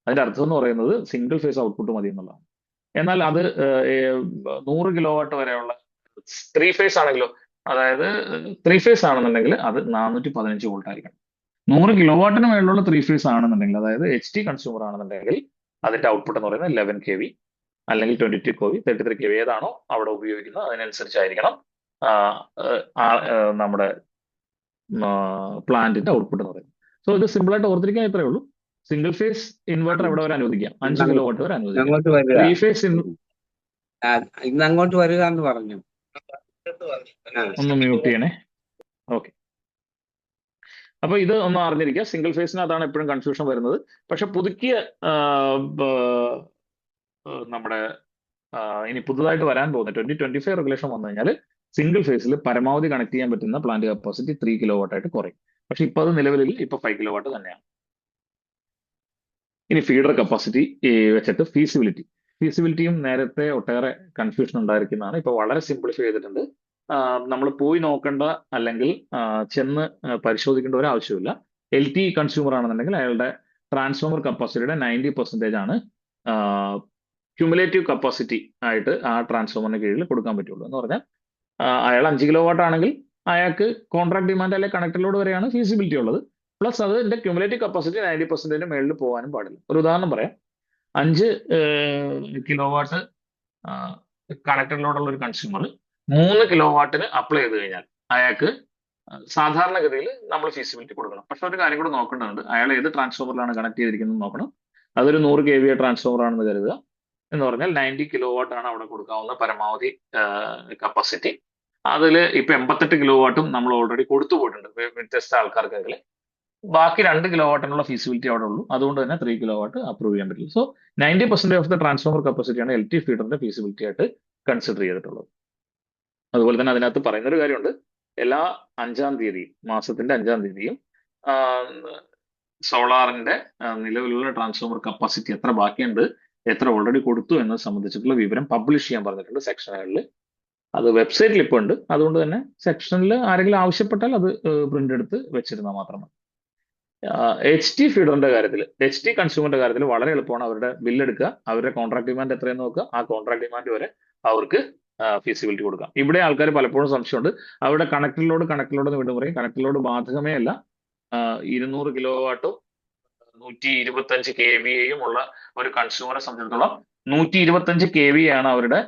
അതിന്റെ അർത്ഥം എന്ന് പറയുന്നത് സിംഗിൾ ഫേസ് ഔട്ട്പുട്ട് മതി എന്നുള്ളതാണ്. എന്നാൽ അത് 100 കിലോ വാട്ട് വരെയുള്ള 3 ഫേസ് ആണെങ്കിലോ, അതായത് 3 ഫേസ് ആണെന്നുണ്ടെങ്കിൽ അത് 415 വോൾട്ട് ആയിരിക്കണം. 100 കിലോ വാട്ടിന് മേലുള്ള 3 ഫേസ് ആണെന്നുണ്ടെങ്കിൽ, അതായത് HT കൺസ്യൂമർ ആണെന്നുണ്ടെങ്കിൽ അതിന്റെ ഔട്ട്പുട്ട് എന്ന് പറയുന്നത് 11 kV അല്ലെങ്കിൽ 22 kV 33 kV ഏതാണോ അവിടെ ഉപയോഗിക്കുന്നത് അതിനനുസരിച്ചായിരിക്കണം നമ്മുടെ പ്ലാന്റിന്റെ ഔട്ട്പുട്ട് എന്ന് പറയുന്നത്. സോ ഇത് സിമ്പിൾ ആയിട്ട് ഓർത്തിരിക്കാൻ ഇത്രയേ ഉള്ളൂ. സിംഗിൾ ഫേസ് ഇൻവെർട്ടർ എവിടെ വരെ അനുവദിക്കാം? 5 കിലോ വാട്ട് വരെ അനുവദിക്കാം. 3 ഫേസ് ഇന്ന് അങ്ങോട്ട് വരിക എന്ന് പറഞ്ഞു. ഒന്ന് മ്യൂട്ട് ചെയ്യണേ. ഓക്കെ, അപ്പൊ ഇത് ഒന്ന് അറിഞ്ഞിരിക്കുക. സിംഗിൾ ഫേസിന് അതാണ് എപ്പോഴും കൺഫ്യൂഷൻ വരുന്നത്. പക്ഷെ പുതുക്കിയ നമ്മുടെ ഇനി പുതുതായിട്ട് വരാൻ പോകുന്ന 2025 റെഗുലേഷൻ വന്നു കഴിഞ്ഞാൽ സിംഗിൾ ഫേസിൽ പരമാവധി കണക്ട് ചെയ്യാൻ പറ്റുന്ന പ്ലാന്റ് കപ്പാസിറ്റി 3 കിലോ വാട്ട് ആയിട്ട് കുറയും. പക്ഷെ ഇപ്പൊ അത് നിലവിൽ ഇപ്പൊ 5 കിലോ വാട്ട് തന്നെയാണ്. ഇനി ഫീഡർ കപ്പാസിറ്റി വെച്ചിട്ട് ഫീസിബിലിറ്റിയും നേരത്തെ ഒട്ടേറെ കൺഫ്യൂഷൻ ഉണ്ടായിരിക്കുന്നതാണ്. ഇപ്പൊ വളരെ സിംപ്ലിഫൈ ചെയ്തിട്ടുണ്ട്. നമ്മൾ പോയി നോക്കേണ്ട അല്ലെങ്കിൽ ചെന്ന് പരിശോധിക്കേണ്ട ഒരു ആവശ്യമില്ല. LT കൺസ്യൂമർ ആണെന്നുണ്ടെങ്കിൽ അയാളുടെ ട്രാൻസ്ഫോമർ കപ്പാസിറ്റിയുടെ 90% ആണ് ക്യുമുലേറ്റീവ് കപ്പാസിറ്റി ആയിട്ട് ആ ട്രാൻസ്ഫോമറിന് കീഴിൽ കൊടുക്കാൻ പറ്റുള്ളൂ. എന്ന് പറഞ്ഞാൽ അയാൾ 5 കിലോ വാട്ട് ആണെങ്കിൽ അയാൾക്ക് കോൺട്രാക്ട് ഡിമാൻഡ് അല്ലെങ്കിൽ കണക്ടർ ലോഡ് വരെയാണ് ഫീസിബിലിറ്റി ഉള്ളത്. പ്ലസ് അതിന്റെ ക്യുമുലേറ്റീവ് കപ്പാസിറ്റി 90% മേളിൽ പോകാനും പാടില്ല. ഒരു ഉദാഹരണം പറയാം. 5 കിലോ വാട്ട് കണക്ടർ ലോഡുള്ള ഒരു കൺസ്യൂമർ 3 കിലോ വാട്ടിന് അപ്ലൈ ചെയ്ത് കഴിഞ്ഞാൽ അയാൾക്ക് സാധാരണഗതിയിൽ നമ്മൾ ഫീസിബിലിറ്റി കൊടുക്കണം. പക്ഷെ ഒരു കാര്യം കൂടെ നോക്കേണ്ടതുണ്ട്. അയാൾ ഏത് ട്രാൻസ്ഫോമറിലാണ് കണക്ട് ചെയ്തിരിക്കുന്നത് നോക്കണം. അതൊരു 100 kVA ട്രാൻസ്ഫോമർ ആണെന്ന് കരുതുക. എന്ന് പറഞ്ഞാൽ 90 കിലോ വാട്ട് ആണ് അവിടെ കൊടുക്കാവുന്ന പരമാവധി കപ്പാസിറ്റി. അതിൽ ഇപ്പൊ 88 കിലോ വാട്ടും നമ്മൾ ഓൾറെഡി കൊടുത്തു പോയിട്ടുണ്ട് വ്യത്യസ്ത ആൾക്കാർക്കെങ്കിൽ. ബാക്കി 2 കിലോ വാട്ടിനുള്ള ഫീസിബിലിറ്റി അവിടെ ഉള്ളൂ. അതുകൊണ്ട് തന്നെ 3 കിലോ വാട്ട് അപ്രൂവ് ചെയ്യാൻ പറ്റില്ല. സോ 90% ഓഫ് ദ ട്രാൻസ്ഫോമർ കപ്പാസിറ്റിയാണ് LT ഫീഡറിന്റെ ഫീസിബിലിറ്റി ആയിട്ട് കൺസിഡർ ചെയ്തിട്ടുള്ളത്. അതുപോലെ തന്നെ അതിനകത്ത് പറയുന്നൊരു കാര്യമുണ്ട്. എല്ലാ 5-ാം തീയതിയും, മാസത്തിന്റെ 5-ാം തീയതിയും സോളാറിന്റെ നിലവിലുള്ള ട്രാൻസ്ഫോമർ കപ്പാസിറ്റി എത്ര ബാക്കിയുണ്ട്, എത്ര ഓൾറെഡി കൊടുത്തു എന്നത് സംബന്ധിച്ചിട്ടുള്ള വിവരം പബ്ലിഷ് ചെയ്യാൻ പറഞ്ഞിട്ടുണ്ട് സെക്ഷനുകളിൽ. അത് വെബ്സൈറ്റിൽ ഇപ്പോൾ ഉണ്ട്. അതുകൊണ്ട് തന്നെ സെക്ഷനിൽ ആരെങ്കിലും ആവശ്യപ്പെട്ടാൽ അത് പ്രിന്റ് എടുത്ത് വെച്ചിരുന്നാൽ മാത്രമാണ്. HT ഫീഡറിന്റെ കാര്യത്തിൽ, HT കൺസ്യൂമറിന്റെ കാര്യത്തിൽ വളരെ എളുപ്പമാണ്. അവരുടെ ബില്ലെടുക്കുക, അവരുടെ കോൺട്രാക്ട് ഡിമാൻഡ് എത്രയെന്ന് നോക്കുക, ആ കോൺട്രാക്ട് ഡിമാൻഡ് വരെ അവർക്ക് ഫീസിബിലിറ്റി കൊടുക്കാം. ഇവിടെ ആൾക്കാർ പലപ്പോഴും സംശയമുണ്ട്. അവരുടെ കണക്ടറിലോട് വീണ്ടും പറയും കണക്ടറിലോട് ബാധകമേ അല്ല. 200 കിലോ വാട്ടും 125 kVA ഉള്ള ഒരു കൺസ്യൂമറെ സംബന്ധിച്ചിടത്തോളം 125 kVA ആണ് അവരുടെ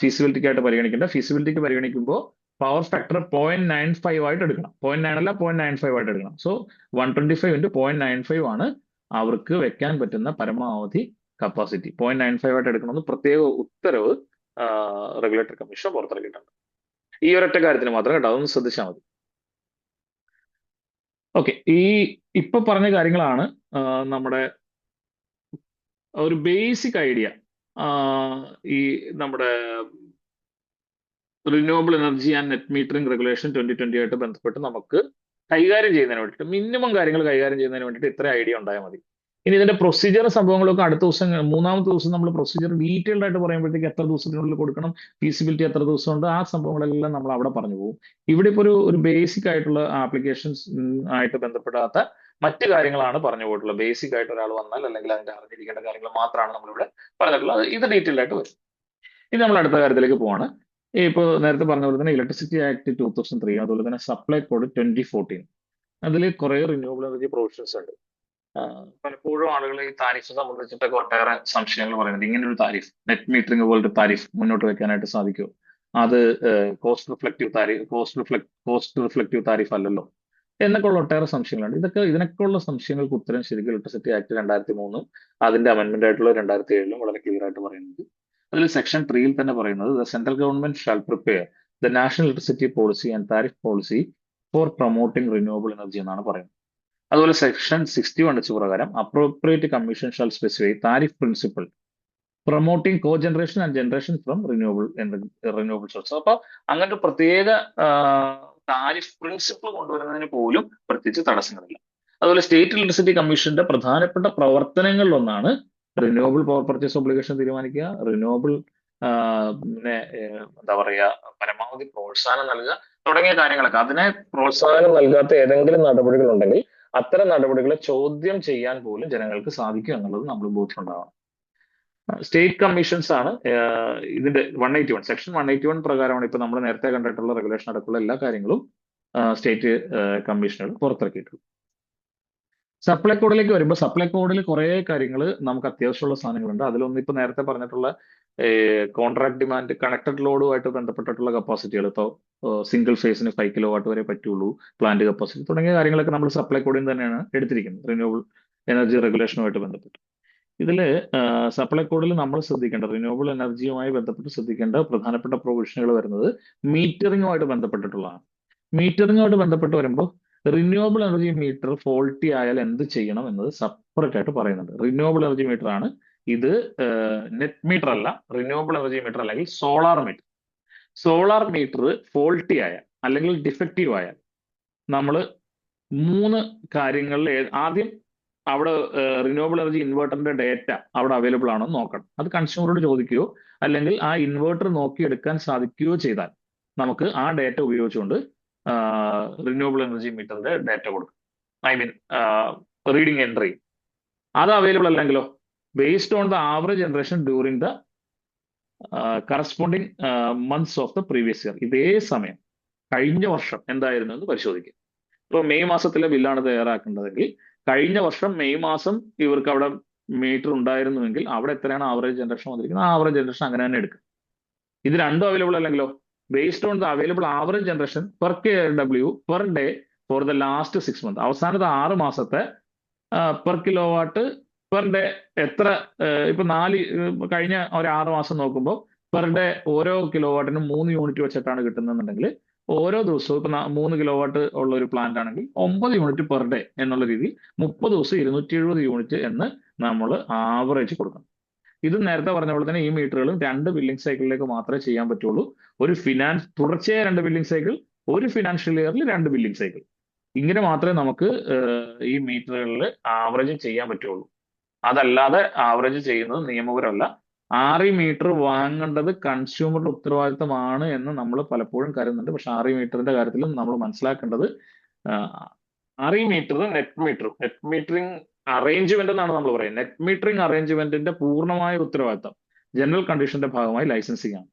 ഫീസിബിലിറ്റിക്കായിട്ട് പരിഗണിക്കേണ്ടത്. ഫീസിബിലിറ്റിക്ക് പരിഗണിക്കുമ്പോൾ പവർ ഫാക്ടർ 0.95 ആയിട്ട് എടുക്കണം. 0.9 അല്ല 0.95 ആയിട്ട് എടുക്കണം. സോ 125 × 0.95 ആണ് അവർക്ക് വെക്കാൻ പറ്റുന്ന പരമാവധി കപ്പാസിറ്റി 0.95 ആയിട്ട് എടുക്കണമെന്ന് പ്രത്യേക ഉത്തരവ് റെഗുലേറ്ററി കമ്മീഷൻ പുറത്തിറക്കിയിട്ടുണ്ട്. ഈ ഒരൊറ്റ കാര്യത്തിന് മാത്രം കേട്ടോ, അതൊന്ന് ശ്രദ്ധിച്ചാൽ മതി. ഓക്കെ, ഇപ്പൊ പറഞ്ഞ കാര്യങ്ങളാണ് നമ്മുടെ ഒരു ബേസിക് ഐഡിയ ഈ നമ്മുടെ renewable energy and net metering regulation 2020 ആയിട്ട് ബന്ധപ്പെട്ട് നമുക്ക് കൈകാര്യം ചെയ്യുന്നതിന് വേണ്ടിയിട്ട്, മിനിമം കാര്യങ്ങൾ കൈകാര്യം ചെയ്യുന്നതിന് വേണ്ടിയിട്ട് ഇത്ര ഐഡിയ ഉണ്ടായാൽ മതി. ഇനി ഇതിന്റെ പ്രൊസീജിയർ സംഭവങ്ങളൊക്കെ അടുത്ത ദിവസം, മൂന്നാമത്തെ ദിവസം നമ്മൾ പ്രൊസീജിയർ ഡീറ്റെയിൽഡ് ആയിട്ട് പറയുമ്പോഴത്തേക്ക് എത്ര ദിവസത്തിനുള്ളിൽ കൊടുക്കണം, ഫീസിബിലിറ്റി എത്ര ദിവസമുണ്ട്, ആ സംഭവങ്ങളെല്ലാം നമ്മൾ അവിടെ പറഞ്ഞു പോകും. ഇവിടെ ഇപ്പോൾ ഒരു ബേസിക് ആയിട്ടുള്ള ആപ്ലിക്കേഷൻസ് ആയിട്ട് ബന്ധപ്പെടാത്ത മറ്റു കാര്യങ്ങളാണ് പറഞ്ഞു പോയിട്ടുള്ളത്. ബേസിക് ആയിട്ട് ഒരാൾ വന്നാൽ അല്ലെങ്കിൽ അതിന്റെ അറിഞ്ഞിരിക്കേണ്ട കാര്യങ്ങൾ മാത്രമാണ് നമ്മളിവിടെ പറഞ്ഞിട്ടുള്ളത്. ഇത് ഡീറ്റെയിൽഡ് ആയിട്ട് വരും. ഇനി നമ്മൾ അടുത്ത കാര്യത്തിലേക്ക് പോവാണ്. ഇപ്പോൾ നേരത്തെ പറഞ്ഞ പോലെ തന്നെ ഇലക്ട്രിസിറ്റി ആക്ട് 2003, അതുപോലെ തന്നെ സപ്ലൈ കോഡ് 2014, അതിൽ കുറെ റിന്യൂവബിൾ എനർജി പ്രൊവിഷൻസ് ഉണ്ട്. പലപ്പോഴും ആളുകൾ ഈ താരിഫ് സംബന്ധിച്ചിട്ടൊക്കെ ഒട്ടേറെ സംശയങ്ങൾ പറയുന്നുണ്ട്. ഇങ്ങനെ ഒരു താരിഫ്, നെറ്റ് മീറ്ററിംഗ് പോലത്തെ താരിഫ് മുന്നോട്ട് വെക്കാനായിട്ട് സാധിക്കുമോ? അത് കോസ്റ്റ് റിഫ്ലക്റ്റീവ് താരിഫ് അല്ലല്ലോ എന്നൊക്കെ ഉള്ള ഒട്ടേറെ സംശയങ്ങളുണ്ട്. ഇതിനൊക്കെ ഉള്ള സംശയങ്ങൾക്ക് ഉത്തരം ശരിക്കും ഇലക്ട്രിസിറ്റി ആക്ട് 2003 അതിന്റെ അമെന്റ്മെന്റ് ആയിട്ടുള്ള 2007 വളരെ ക്ലിയർ ആയിട്ട് പറയുന്നത്. അതിൽ സെക്ഷൻ 3 തന്നെ പറയുന്നത്, the central government shall prepare the national electricity policy and tariff policy four promoting renewable energy എന്നാണ് പറയുന്നത്. അതുപോലെ സെക്ഷൻ 61 പ്രകാരം appropriate commission shall specify tariff principle promoting co generation and generation from renewable source. അപ്പൊ അങ്ങനത്തെ പ്രത്യേക tariff principle കൊണ്ടുവരുന്നതിന് പോലും പ്രത്യേകിച്ച് തടസ്സങ്ങളില്ല. അതുപോലെ സ്റ്റേറ്റ് ഇലക്ട്രിസിറ്റി കമ്മീഷന്റെ പ്രധാനപ്പെട്ട പ്രവർത്തനങ്ങളിലൊന്നാണ് റിന്യൂവബിൾ പവർ പർച്ചേസ് ഒബ്ലിഗേഷൻ തീരുമാനിക്കുക, റിന്യൂവബിൾ എന്താ പറയുക, പരമാവധി പ്രോത്സാഹനം നൽകുക തുടങ്ങിയ കാര്യങ്ങളൊക്കെ. അതിനെ പ്രോത്സാഹനം നൽകാത്ത ഏതെങ്കിലും നടപടികൾ ഉണ്ടെങ്കിൽ അത്തരം നടപടികളെ ചോദ്യം ചെയ്യാൻ പോലും ജനങ്ങൾക്ക് സാധിക്കും എന്നുള്ളത് നമ്മൾ ബോധ്യമുണ്ടാവണം. സ്റ്റേറ്റ് കമ്മീഷൻസ് ആണ് ഇതിന്റെ 181 സെക്ഷൻ 181 പ്രകാരമാണ് ഇപ്പൊ നമ്മൾ നേരത്തെ കണ്ടിട്ടുള്ള റെഗുലേഷൻ അടക്കമുള്ള എല്ലാ കാര്യങ്ങളും സ്റ്റേറ്റ് കമ്മീഷനുകൾ പുറത്തിറക്കിയിട്ടുള്ളത്. സപ്ലൈ കോഡിലേക്ക് വരുമ്പോൾ സപ്ലൈ കോഡിൽ കുറെ കാര്യങ്ങൾ നമുക്ക് അത്യാവശ്യമുള്ള സാധനങ്ങളുണ്ട്. അതിലൊന്നും ഇപ്പൊ നേരത്തെ പറഞ്ഞിട്ടുള്ള കോൺട്രാക്ട് ഡിമാൻഡ്, കണക്റ്റഡ് ലോഡുമായിട്ട് ബന്ധപ്പെട്ടിട്ടുള്ള കപ്പാസിറ്റികൾ, ഇപ്പോൾ സിംഗിൾ ഫേസിന് 5 കിലോവാട്ട് വരെ പറ്റുള്ളൂ പ്ലാന്റ് കപ്പാസിറ്റി തുടങ്ങിയ കാര്യങ്ങളൊക്കെ നമ്മൾ സപ്ലൈ കോഡിൽ തന്നെയാണ് എടുത്തിരിക്കുന്നത് റിന്യൂവബിൾ എനർജി റെഗുലേഷനുമായിട്ട് ബന്ധപ്പെട്ട്. ഇതിൽ സപ്ലൈ കോഡിൽ നമ്മൾ ശ്രദ്ധിക്കേണ്ട, റിന്യൂവബിൾ എനർജിയുമായി ബന്ധപ്പെട്ട് ശ്രദ്ധിക്കേണ്ട പ്രധാനപ്പെട്ട പ്രൊവിഷനുകൾ വരുന്നത് മീറ്ററിങ്ങുമായിട്ട് ബന്ധപ്പെട്ടിട്ടുള്ളതാണ്. മീറ്ററിങ്ങുമായിട്ട് ബന്ധപ്പെട്ട് വരുമ്പോൾ റിന്യൂവബിൾ എനർജി മീറ്റർ ഫോൾട്ടി ആയാൽ എന്ത് ചെയ്യണം എന്നത് സെപ്പറേറ്റ് ആയിട്ട് പറയുന്നുണ്ട്. റിന്യൂവബിൾ എനർജി മീറ്റർ ആണ് ഇത്, നെറ്റ് മീറ്റർ അല്ല. റിന്യൂവബിൾ എനർജി മീറ്റർ അല്ലെങ്കിൽ solar metre. Solar metre faulty ആയാൽ അല്ലെങ്കിൽ ഡിഫക്റ്റീവ് ആയാൽ നമ്മൾ 3 കാര്യങ്ങളിൽ ആദ്യം അവിടെ റിന്യൂവബിൾ എനർജി ഇൻവെർട്ടറിന്റെ ഡേറ്റ അവിടെ അവൈലബിൾ ആണോ എന്ന് നോക്കണം. അത് കൺസ്യൂമറോട് ചോദിക്കുകയോ അല്ലെങ്കിൽ ആ ഇൻവെർട്ടർ നോക്കിയെടുക്കാൻ സാധിക്കുകയോ ചെയ്താൽ നമുക്ക് ആ ഡേറ്റ ഉപയോഗിച്ചുകൊണ്ട് റിന്യൂവബിൾ എനർജി മീറ്ററിന്റെ ഡേറ്റ കൊടുക്കും. Reading entry. അത് അവൈലബിൾ അല്ലെങ്കിലോ, based on the average generation during the corresponding months of the previous year. ഇതേ സമയം കഴിഞ്ഞ വർഷം എന്തായിരുന്നു എന്ന് പരിശോധിക്കുക. ഇപ്പോൾ മെയ് മാസത്തിലെ ബില്ലാണ് തയ്യാറാക്കേണ്ടതെങ്കിൽ കഴിഞ്ഞ വർഷം മെയ് മാസം ഇവർക്ക് അവിടെ മീറ്റർ ഉണ്ടായിരുന്നുവെങ്കിൽ അവിടെ എത്രയാണ് ആവറേജ് ജനറേഷൻ വന്നിരിക്കുന്നത്, ആ ആവറേജ് ജനറേഷൻ അങ്ങനെ തന്നെ എടുക്കും. ഇത് രണ്ടും അവൈലബിൾ അല്ലെങ്കിലോ, based on the available average generation per KW per day for the last 6 months, അവസാനത്തെ 6 മാസത്തെ പെർ കിലോവാട്ട് പെർ ഡേ എത്ര, ഇപ്പൊ കഴിഞ്ഞ ഒരു 6 മാസം നോക്കുമ്പോൾ പെർ ഡേ ഓരോ കിലോവാട്ടിനും 3 യൂണിറ്റ് വെച്ചിട്ടാണ് കിട്ടുന്നുണ്ടെങ്കിൽ ഓരോ ദിവസവും ഇപ്പൊ 3 കിലോവാട്ട് ഉള്ള ഒരു പ്ലാന്റ് ആണെങ്കിൽ 9 യൂണിറ്റ് പെർ ഡേ എന്നുള്ള രീതിയിൽ 30 ദിവസം 270 യൂണിറ്റ് എന്ന് നമ്മൾ ആവറേജ് കൊടുക്കണം. ഇത് നേരത്തെ പറഞ്ഞ പോലെ തന്നെ ഈ മീറ്ററുകളും 2 ബില്ലിംഗ് സൈക്കിളിലേക്ക് മാത്രമേ ചെയ്യാൻ പറ്റുള്ളൂ. തുടർച്ചയായ 2 ബില്ലിംഗ് സൈക്കിൾ, ഒരു ഫിനാൻഷ്യൽ ഇയറിൽ 2 ബില്ലിംഗ് സൈക്കിൾ, ഇങ്ങനെ മാത്രമേ നമുക്ക് ഈ മീറ്ററുകളിൽ ആവറേജ് ചെയ്യാൻ പറ്റുള്ളൂ. അതല്ലാതെ ആവറേജ് ചെയ്യുന്നത് നിയമപരമല്ല. RE മീറ്റർ വാങ്ങേണ്ടത് കൺസ്യൂമറുടെ ഉത്തരവാദിത്തമാണ് എന്ന് നമ്മൾ പലപ്പോഴും കരുതുന്നുണ്ട്. പക്ഷെ RE മീറ്ററിന്റെ കാര്യത്തിലും നമ്മൾ മനസ്സിലാക്കേണ്ടത് RE meter net metering arrangement എന്നാണ് നമ്മൾ പറയുന്നത്. നെറ്റ് മീറ്ററിംഗ് അറേഞ്ച്മെന്റിന്റെ പൂർണ്ണമായ ഉത്തരവാദിത്തം ജനറൽ കണ്ടീഷന്റെ ഭാഗമായി ലൈസൻസിംഗ് ആണ്.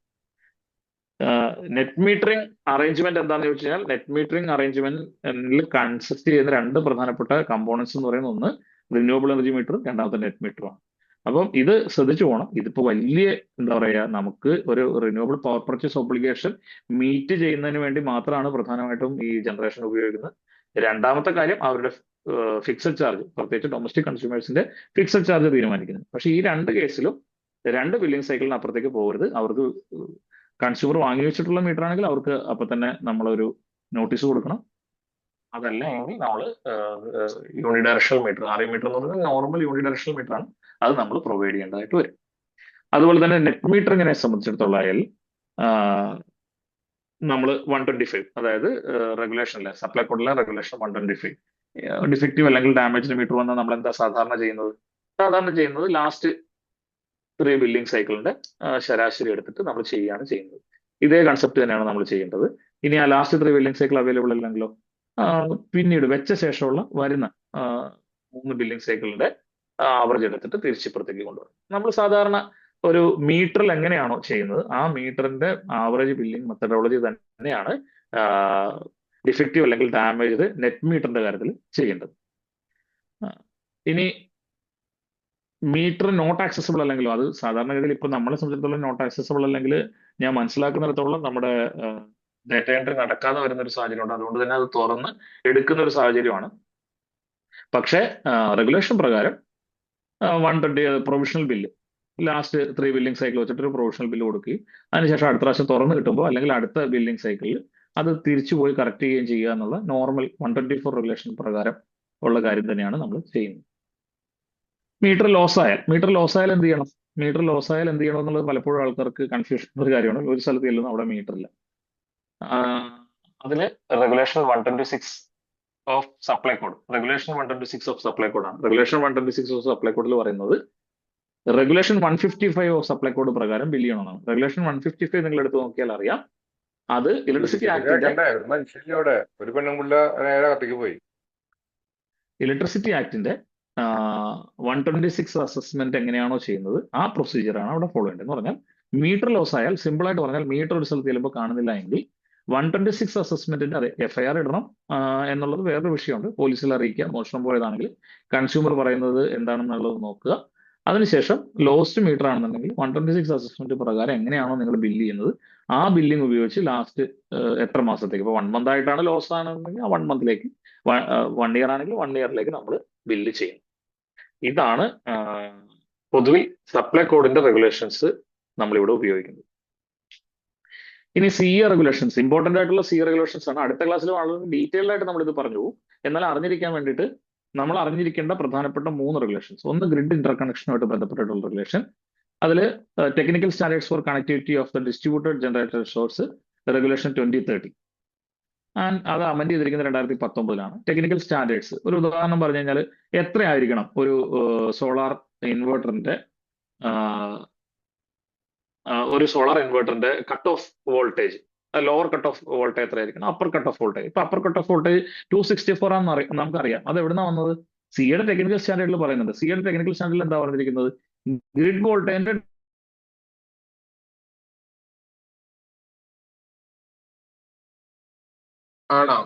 നെറ്റ് മീറ്ററിംഗ് അറേഞ്ച്മെന്റ് എന്താണെന്ന് ചോദിച്ചു കഴിഞ്ഞാൽ, നെറ്റ് മീറ്ററിംഗ് അറേഞ്ച്മെന്റിൽ കൺസിസ്റ്റ് ചെയ്യുന്ന 2 പ്രധാനപ്പെട്ട കമ്പോണൻസ് എന്ന് പറയുന്നത്, ഒന്ന് റിന്യൂവബിൾ എനർജി മീറ്റർ, രണ്ടാമത്തെ നെറ്റ് മീറ്ററുമാണ്. അപ്പം ഇത് ശ്രദ്ധിച്ചു പോകണം. ഇതിപ്പോ വലിയ എന്താ പറയുക, നമുക്ക് ഒരു renewable power purchase obligation meet ചെയ്യുന്നതിന് വേണ്ടി മാത്രമാണ് പ്രധാനമായിട്ടും ഈ ജനറേഷൻ ഉപയോഗിക്കുന്നത്. രണ്ടാമത്തെ കാര്യം, അവരുടെ ഫിക്സഡ് ചാർജ്, പ്രത്യേകിച്ച് ഡൊമസ്റ്റിക് കൺസ്യൂമേഴ്സിന്റെ ഫിക്സഡ് ചാർജ് തീരുമാനിക്കുന്നത്. പക്ഷേ ഈ രണ്ട് കേസിലും 2 ബില്ലിംഗ് സൈക്കിളിന് അപ്പുറത്തേക്ക് പോകരുത്. അവർക്ക് കൺസ്യൂമർ വാങ്ങി വെച്ചിട്ടുള്ള മീറ്റർ ആണെങ്കിൽ അവർക്ക് അപ്പൊ തന്നെ നമ്മളൊരു നോട്ടീസ് കൊടുക്കണം. അതല്ല എങ്കിൽ നമ്മൾ യൂണിഡയറക്ഷണൽ മീറ്റർ, RE മീറ്റർ എന്ന് പറയുന്നത് നോർമൽ യൂണിഡയറക്ഷണൽ മീറ്റർ ആണ്, അത് നമ്മൾ പ്രൊവൈഡ് ചെയ്യേണ്ടതായിട്ട് വരും. അതുപോലെ തന്നെ നെറ്റ് മീറ്ററിങ്ങിനെ സംബന്ധിച്ചിടത്തോളം നമ്മൾ 125, അതായത് റെഗുലേഷനിലെ സപ്ലൈ കോഡിലെ റെഗുലേഷൻ 125 ഡിഫക്റ്റീവ് അല്ലെങ്കിൽ ഡാമേജ് മീറ്റർ വന്നാൽ നമ്മൾ എന്താ സാധാരണ ചെയ്യുന്നത് ലാസ്റ്റ് 3 ബില്ലിംഗ് സൈക്കിളിന്റെ ശരാശരി എടുത്തിട്ട് നമ്മൾ ചെയ്യുന്നത്. ഇതേ കൺസെപ്റ്റ് തന്നെയാണ് നമ്മൾ ചെയ്യേണ്ടത്. ഇനി ആ ലാസ്റ്റ് 3 ബില്ലിംഗ് സൈക്കിൾ അവൈലബിൾ അല്ലെങ്കിലോ പിന്നീട് വെച്ച ശേഷമുള്ള വരുന്ന 3 ബില്ലിംഗ് സൈക്കിളിന്റെ ആവറേജ് എടുത്തിട്ട് തിരിച്ചിപ്പുറത്തേക്ക് കൊണ്ടുവരും. നമ്മൾ സാധാരണ ഒരു മീറ്ററിൽ എങ്ങനെയാണോ ചെയ്യുന്നത് ആ മീറ്ററിന്റെ ആവറേജ് ബില്ലിംഗ് മെത്തഡോളജി തന്നെയാണ് ഡിഫക്റ്റീവ് അല്ലെങ്കിൽ ഡാമേജ് നെറ്റ് മീറ്ററിന്റെ കാര്യത്തിൽ ചെയ്യേണ്ടത്. ഇനി മീറ്റർ നോട്ട് ആക്സസിബിൾ അല്ലെങ്കിലോ, അത് സാധാരണഗതിയിൽ ഇപ്പൊ നമ്മളെ സംബന്ധിച്ചിടത്തോളം നോട്ട് ആക്സസിബിൾ അല്ലെങ്കിൽ ഞാൻ മനസ്സിലാക്കുന്നിടത്തോളം നമ്മുടെ ഡാറ്റ എൻട്രി നടക്കാതെ വരുന്ന ഒരു സാഹചര്യമുണ്ട്. അതുകൊണ്ട് തന്നെ അത് തുറന്ന് എടുക്കുന്ന ഒരു സാഹചര്യമാണ്. പക്ഷേ റെഗുലേഷൻ പ്രകാരം 120 provisional bill last 3 billing cycle വെച്ചിട്ട് ഒരു പ്രൊവിഷണൽ ബില്ല് കൊടുക്കുകയും അതിനുശേഷം അടുത്ത പ്രാവശ്യം തുറന്ന് കിട്ടുമ്പോൾ അല്ലെങ്കിൽ അടുത്ത ബില്ലിംഗ് സൈക്കിളിൽ അത് തിരിച്ചു പോയി കറക്റ്റ് ചെയ്യുകയും ചെയ്യുക എന്നുള്ള നോർമൽ 124 റെഗുലേഷൻ പ്രകാരം ഉള്ള കാര്യം തന്നെയാണ് നമ്മൾ ചെയ്യുന്നത്. മീറ്റർ ലോസ് ആയാൽ എന്ത് ചെയ്യണം? മീറ്റർ ലോസ് ആയാൽ എന്ത് ചെയ്യണം എന്നുള്ളത് പലപ്പോഴും ആൾക്കാർക്ക് കൺഫ്യൂഷൻ ഒരു കാര്യമാണ്. ഒരു സ്ഥലത്ത് ചെല്ലുന്നു, അവിടെ മീറ്റർ ഇല്ല. അതില് regulation 126 of supply code, regulation 126 of supply കോഡാണ്. റെഗുലേഷൻ 126 ഓഫ് സപ്ലൈ കോഡിൽ പറയുന്നത് റെഗുലേഷൻ 155 ഓഫ് സപ്ലൈ കോഡ് പ്രകാരം ബില്ല് ചെയ്യണമെന്നാണ്. റെഗുലേഷൻ 155 നിങ്ങൾ എടുത്ത് നോക്കിയാൽ അറിയാം, അത് ഇലക്ട്രിസിറ്റി ആക്ടിന്റെ 126 അസസ്മെന്റ് എങ്ങനെയാണോ ചെയ്യുന്നത് ആ പ്രൊസീജിയറാണ് അവിടെ ഫോളോ ചെയ്യേണ്ടത്. എന്ന് പറഞ്ഞാൽ മീറ്റർ ലോസ് ആയാൽ, സിമ്പിൾ ആയിട്ട് പറഞ്ഞാൽ മീറ്റർ ഒരു സ്ഥലത്ത് ചെല്ലുമ്പോൾ കാണുന്നില്ല എങ്കിൽ 126 അസസ്മെന്റിന്റെ FIR ഇടണം എന്നുള്ളത് വേറൊരു വിഷയമുണ്ട്. പോലീസിൽ അറിയിക്കുക, മോഷണം പോയതാണെങ്കിൽ കൺസ്യൂമർ പറയുന്നത് എന്താണെന്നുള്ളത് നോക്കുക. അതിനുശേഷം ലോസ്റ്റ് മീറ്റർ ആണെന്നുണ്ടെങ്കിൽ 126 അസസ്മെന്റ് പ്രകാരം എങ്ങനെയാണോ നിങ്ങൾ ബില്ല് ചെയ്യുന്നത് ആ ബില്ലിംഗ് ഉപയോഗിച്ച് ലാസ്റ്റ് എത്ര മാസത്തേക്ക്, ഇപ്പൊ 1 മന്ത് ആയിട്ടാണ് ലോസ് ആണെന്നുണ്ടെങ്കിൽ ആ 1 മന്തിലേക്ക്, 1 ഇയർ ആണെങ്കിൽ 1 ഇയറിലേക്ക് നമ്മൾ ബില്ല് ചെയ്യും. ഇതാണ് പൊതുവിൽ സപ്ലൈ കോഡിന്റെ റെഗുലേഷൻസ് നമ്മളിവിടെ ഉപയോഗിക്കുന്നത്. ഇനി CA റെഗുലേഷൻസ്, ഇമ്പോർട്ടന്റ് ആയിട്ടുള്ള CA റെഗുലേഷൻസ് ആണ്. അടുത്ത ക്ലാസ്സിൽ വളരെ ഡീറ്റെയിൽഡ് ആയിട്ട് നമ്മൾ ഇത് പറഞ്ഞു പോകും. എന്നാൽ അറിഞ്ഞിരിക്കാൻ വേണ്ടിയിട്ട് നമ്മൾ അറിഞ്ഞിരിക്കേണ്ട പ്രധാനപ്പെട്ട 3 റെഗുലേഷൻസ്. ഒന്ന് ഗ്രിഡ് ഇന്റർകണക്ഷനുമായിട്ട് ബന്ധപ്പെട്ടിട്ടുള്ള റെഗുലേഷൻ, അതിൽ technical standards for connectivity of the distributed generator source regulation 2030 and അത് അമെന്റ് ചെയ്തിരിക്കുന്നത് 2019 ടെക്നിക്കൽ സ്റ്റാൻഡേർഡ്സ് ഒരു ഉദാഹരണം പറഞ്ഞു കഴിഞ്ഞാൽ എത്രയായിരിക്കണം ഒരു സോളാർ ഇൻവെർട്ടറിന്റെ cut off voltage, lower cut off voltage എത്രയായിരിക്കണം, അപ്പർ കട്ട് ഓഫ് വോൾട്ടേജ്. ഇപ്പൊ അപ്പർ കട്ട് ഓഫ് വോൾട്ടേജ് 264 ആണെന്ന് നമുക്കറിയാം. അത് എവിടുന്നാ വന്നത്? സിയുടെ ടെക്നിക്കൽ സ്റ്റാൻഡേർഡിൽ പറയുന്നുണ്ട്. സിയുടെ ടെക്നിക്കൽ സ്റ്റാൻഡേർഡിൽ എന്താ പറഞ്ഞിരിക്കുന്നത്? ഗ്രിഡ് വോൾട്ടേജിന്റെ ആണോ?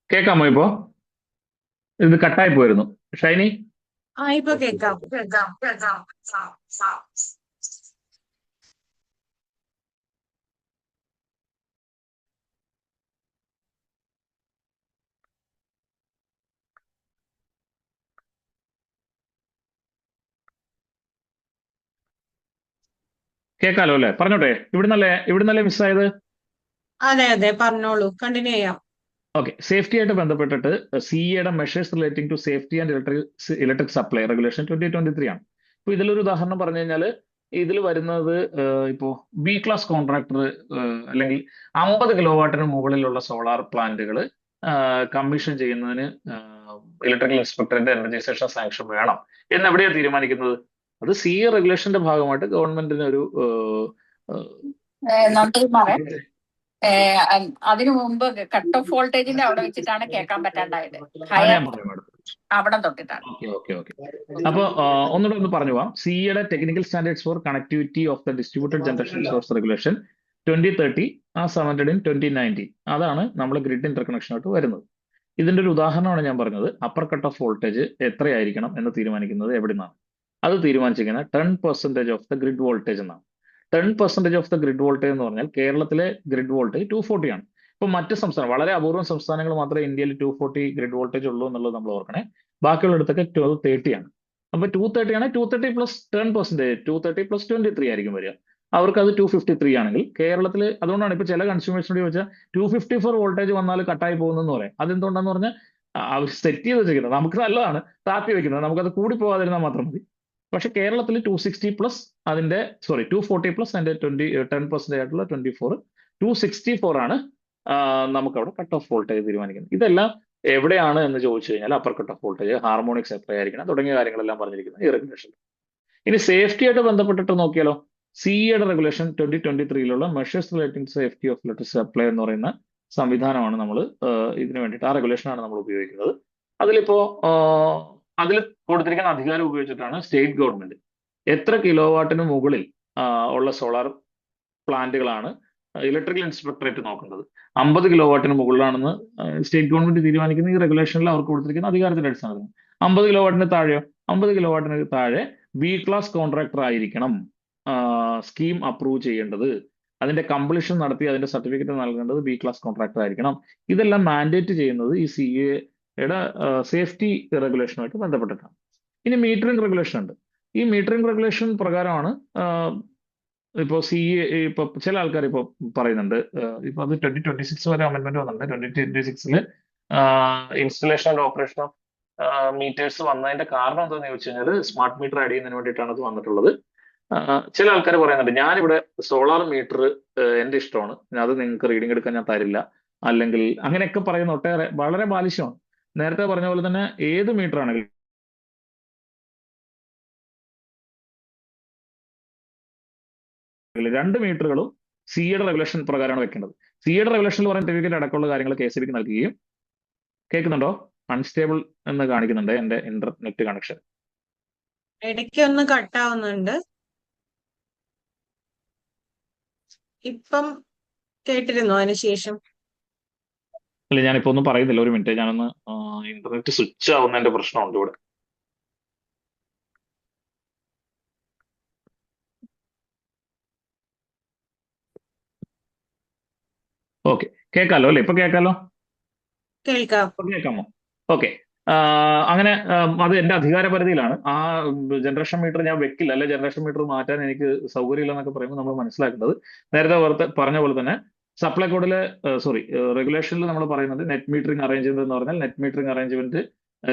കേൾക്കാമോ? ഇപ്പോ ഇത് കട്ടായി പോയിരുന്നു. ഷൈനി ഇപ്പൊ കേൾക്കാം. കേൾക്കാലോ അല്ലേ? പറഞ്ഞോട്ടെ. ഇവിടുന്നല്ലേ മിസ്സായത്? അതെ പറഞ്ഞോളൂ, കണ്ടിന്യൂ ചെയ്യാം. ഓക്കെ. സേഫ്റ്റി ആയിട്ട് ബന്ധപ്പെട്ടിട്ട് സിഇയുടെ measures relating to safety and electric supply regulation 2023 ആണ്. ഇപ്പൊ ഇതിലൊരു ഉദാഹരണം പറഞ്ഞു കഴിഞ്ഞാൽ ഇതിൽ വരുന്നത് ഇപ്പോ ബി ക്ലാസ് കോൺട്രാക്ടർ അല്ലെങ്കിൽ 50 കിലോ വാട്ടിന് മുകളിലുള്ള സോളാർ പ്ലാന്റുകൾ കമ്മീഷൻ ചെയ്യുന്നതിന് ഇലക്ട്രിക്കൽ ഇൻസ്പെക്ടറിന്റെ എനർജൈസേഷൻ സാങ്ഷൻ വേണം എന്ന് എവിടെയാണ് തീരുമാനിക്കുന്നത്? അത് സിഇ റെഗുലേഷന്റെ ഭാഗമായിട്ട് ഗവൺമെന്റിന് ഒരു നന്ദകുമാറെ, അതിനു മുമ്പ് കട്ട് ഓഫ് വോൾട്ടേജിന്റെ അവിടെ വെച്ചിട്ടാണ് കേൾക്കാൻ പറ്റാണ്ടായത്. ഹയർ ഞാൻ പറയാം മാഡം. അവിടെ തൊട്ടിട്ടാണ്. ഓക്കെ. അപ്പൊ ഒന്നുകൂടെ ഒന്ന് പറഞ്ഞു പോവാം. സിഇയുടെ technical standards for connectivity of the distributed generation source regulation 2030 amended in 2019. അതാണ് നമ്മൾ ഗ്രിഡ് ഇന്റർകണക്ഷൻ ആയിട്ട് വരുന്നത്. ഇതിന്റെ ഒരു ഉദാഹരണമാണ് ഞാൻ പറഞ്ഞത്. അപ്പർ കട്ട് ഓഫ് വോൾട്ടേജ് എത്രയായിരിക്കണം എന്ന് തീരുമാനിക്കുന്നത് എവിടെ നിന്നാണ്? അത് തീരുമാനിച്ചിരിക്കുന്നത് 10% ഓഫ് ദ ഗ്രിഡ് വോൾട്ടേജ് എന്നാണ്. 10% ഓഫ് ദ ഗ്രിഡ് വോൾട്ടേജ് എന്ന് പറഞ്ഞാൽ കേരളത്തിലെ ഗ്രിഡ് വോൾട്ടേജ് 240 ആണ്. ഇപ്പൊ മറ്റ് സംസ്ഥാനം, വളരെ അപൂർവം സംസ്ഥാനങ്ങൾ മാത്രമേ ഇന്ത്യയിൽ 240 ഗ്രിഡ് വോൾട്ടേജ് ഉള്ളൂ എന്നുള്ളത് നമ്മൾ ഓർക്കണേ. ബാക്കിയുള്ളിടത്തൊക്കെ 230 ആണ്. അപ്പൊ 230 ആണ്. 230 പ്ലസ് 10%, 230 പ്ലസ് 23 ആയിരിക്കും വരിക. അവർക്ക് അത് 253 ആണെങ്കിൽ കേരളത്തിൽ, അതുകൊണ്ടാണ് ഇപ്പൊ ചില കൺസ്യൂമേഴ്സിനോട് ചോദിച്ചാൽ 254 വോൾട്ടേജ് വന്നാൽ കട്ടായി പോകുന്നെന്ന് പറയാം. അതെന്തുകൊണ്ടാന്ന് പറഞ്ഞാൽ അവർ സെറ്റ് ചെയ്ത് വെച്ചിരിക്കുന്നത്. നമുക്ക് നല്ലതാണ് താത്തി വെക്കുന്നത്, നമുക്കത് കൂടി പോകാതിരുന്നാൽ മാത്രം മതി. പക്ഷെ കേരളത്തിൽ 240 പ്ലസ് അതിന്റെ 10% ആയിട്ടുള്ള 24, 264 ആണ് നമുക്കവിടെ കട്ട് ഓഫ് വോൾട്ടേജ് തീരുമാനിക്കുന്നത്. ഇതെല്ലാം എവിടെയാണ് എന്ന് ചോദിച്ചു കഴിഞ്ഞാൽ upper cut off voltage, harmonics എത്രയായിരിക്കണം തുടങ്ങിയ കാര്യങ്ങളെല്ലാം പറഞ്ഞിരിക്കുന്നത് ഈ റെഗുലേഷൻ. ഇനി സേഫ്റ്റി ആയിട്ട് ബന്ധപ്പെട്ടിട്ട് നോക്കിയാലോ, സിഇയുടെ regulation 2023 measures relating safety of electric supply എന്ന് പറയുന്ന സംവിധാനമാണ് നമ്മൾ ഇതിനു വേണ്ടിയിട്ട്, ആ റെഗുലേഷനാണ് നമ്മൾ ഉപയോഗിക്കുന്നത്. അതിൽ കൊടുത്തിരിക്കുന്ന അധികാരം ഉപയോഗിച്ചിട്ടാണ് സ്റ്റേറ്റ് ഗവൺമെന്റ് എത്ര കിലോ വാട്ടിന് മുകളിൽ ഉള്ള സോളാർ പ്ലാന്റുകളാണ് ഇലക്ട്രിക്കൽ ഇൻസ്പെക്ടറേറ്റ് നോക്കുന്നത്. 50 കിലോ വാട്ടിന് മുകളിലാണെന്ന് സ്റ്റേറ്റ് ഗവൺമെന്റ് തീരുമാനിക്കുന്ന ഈ റെഗുലേഷനിൽ അവർക്ക് കൊടുത്തിരിക്കുന്ന അധികാരത്തിന്റെ അടിസ്ഥാനത്തിൽ 50 കിലോ വാട്ടിന് താഴെയോ, 50 കിലോ വാട്ടിന് താഴെ ബി ക്ലാസ് കോൺട്രാക്ടർ ആയിരിക്കണം സ്കീം അപ്രൂവ് ചെയ്യേണ്ടത്. അതിന്റെ കംപ്ലീഷൻ നടത്തി അതിന്റെ സർട്ടിഫിക്കറ്റ് നൽകേണ്ടത് ബി ക്ലാസ് കോൺട്രാക്ടർ ആയിരിക്കണം. ഇതെല്ലാം മാൻഡേറ്റ് ചെയ്യുന്നത് ഈ സിഇയുടെ സേഫ്റ്റി റെഗുലേഷനുമായിട്ട് ബന്ധപ്പെട്ടിട്ടാണ്. ഇനി മീറ്ററിംഗ് റെഗുലേഷൻ ഉണ്ട്. ഈ മീറ്ററിംഗ് റെഗുലേഷൻ പ്രകാരമാണ് ഇപ്പോൾ ഇപ്പൊ ചില ആൾക്കാർ ഇപ്പോൾ പറയുന്നുണ്ട്, ഇപ്പൊ അത് 2026 വരെ അമെന്റ്മെന്റ് വന്നിട്ടുണ്ട്. 2026 installation and operation of metres വന്നതിന്റെ കാരണം എന്താണെന്ന് ചോദിച്ചു കഴിഞ്ഞാൽ സ്മാർട്ട് മീറ്റർ ആഡ് ചെയ്യുന്നതിന് വേണ്ടിയിട്ടാണ് അത് വന്നിട്ടുള്ളത്. ചില ആൾക്കാർ പറയുന്നുണ്ട്, ഞാനിവിടെ സോളാർ മീറ്റർ എന്റെ ഇഷ്ടമാണ്, അത് നിങ്ങൾക്ക് റീഡിംഗ് എടുക്കാൻ ഞാൻ തരില്ല, അല്ലെങ്കിൽ അങ്ങനെയൊക്കെ പറയുന്ന ഒട്ടേറെ വളരെ ബാലിശമാണ്. നേരത്തെ പറഞ്ഞ പോലെ തന്നെ ഏത് മീറ്റർ ആണെങ്കിലും രണ്ട് മീറ്ററുകളും സിഇയുടെ റെഗുലേഷൻ പ്രകാരമാണ് വെക്കേണ്ടത്. സിഇയുടെ റെഗുലേഷനിൽ പറയുന്ന സർട്ടിഫിക്കറ്റ് അടക്കമുള്ള കാര്യങ്ങൾ KCBക്ക് നൽകുകയും, കേൾക്കുന്നുണ്ടോ? അൺസ്റ്റേബിൾ എന്ന് കാണിക്കുന്നുണ്ട് എന്റെ ഇന്റർനെറ്റ് കണക്ഷൻ. ഇടയ്ക്ക് ഒന്ന് കട്ടാവുന്നുണ്ട്. ഇപ്പം കേട്ടിരുന്നോ അതിനുശേഷം? അല്ല, ഞാനിപ്പോ ഒന്നും പറയുന്നില്ല, ഒരു മിനിറ്റ്, ഞാനൊന്ന് ഇന്റർനെറ്റ് സ്വിച്ച് ആവുന്നതിന്റെ പ്രശ്നമുണ്ട് ഇവിടെ. ഓക്കെ, കേൾക്കാലോ അല്ലേ? ഇപ്പൊ കേൾക്കാലോ? കേൾക്കാം. കേൾക്കാമോ? ഓക്കെ. അങ്ങനെ അത് എന്റെ അധികാര പരിധിയിലാണ്. ആ ജനറേഷൻ മീറ്റർ ഞാൻ വെക്കില്ല, അല്ലെ ജനറേഷൻ മീറ്റർ മാറ്റാൻ എനിക്ക് സൗകര്യമില്ല എന്നൊക്കെ പറയുമ്പോൾ നമ്മൾ മനസ്സിലാക്കേണ്ടത്, നേരത്തെ പറഞ്ഞ പോലെ തന്നെ സപ്ലൈ കോഡിലെ റെഗുലേഷനിൽ നമ്മൾ പറയുന്നത് നെറ്റ് മീറ്ററിംഗ് അറേഞ്ച്മെന്റ് എന്ന് പറഞ്ഞാൽ നെറ്റ് മീറ്ററിംഗ് അറേഞ്ച്മെന്റ്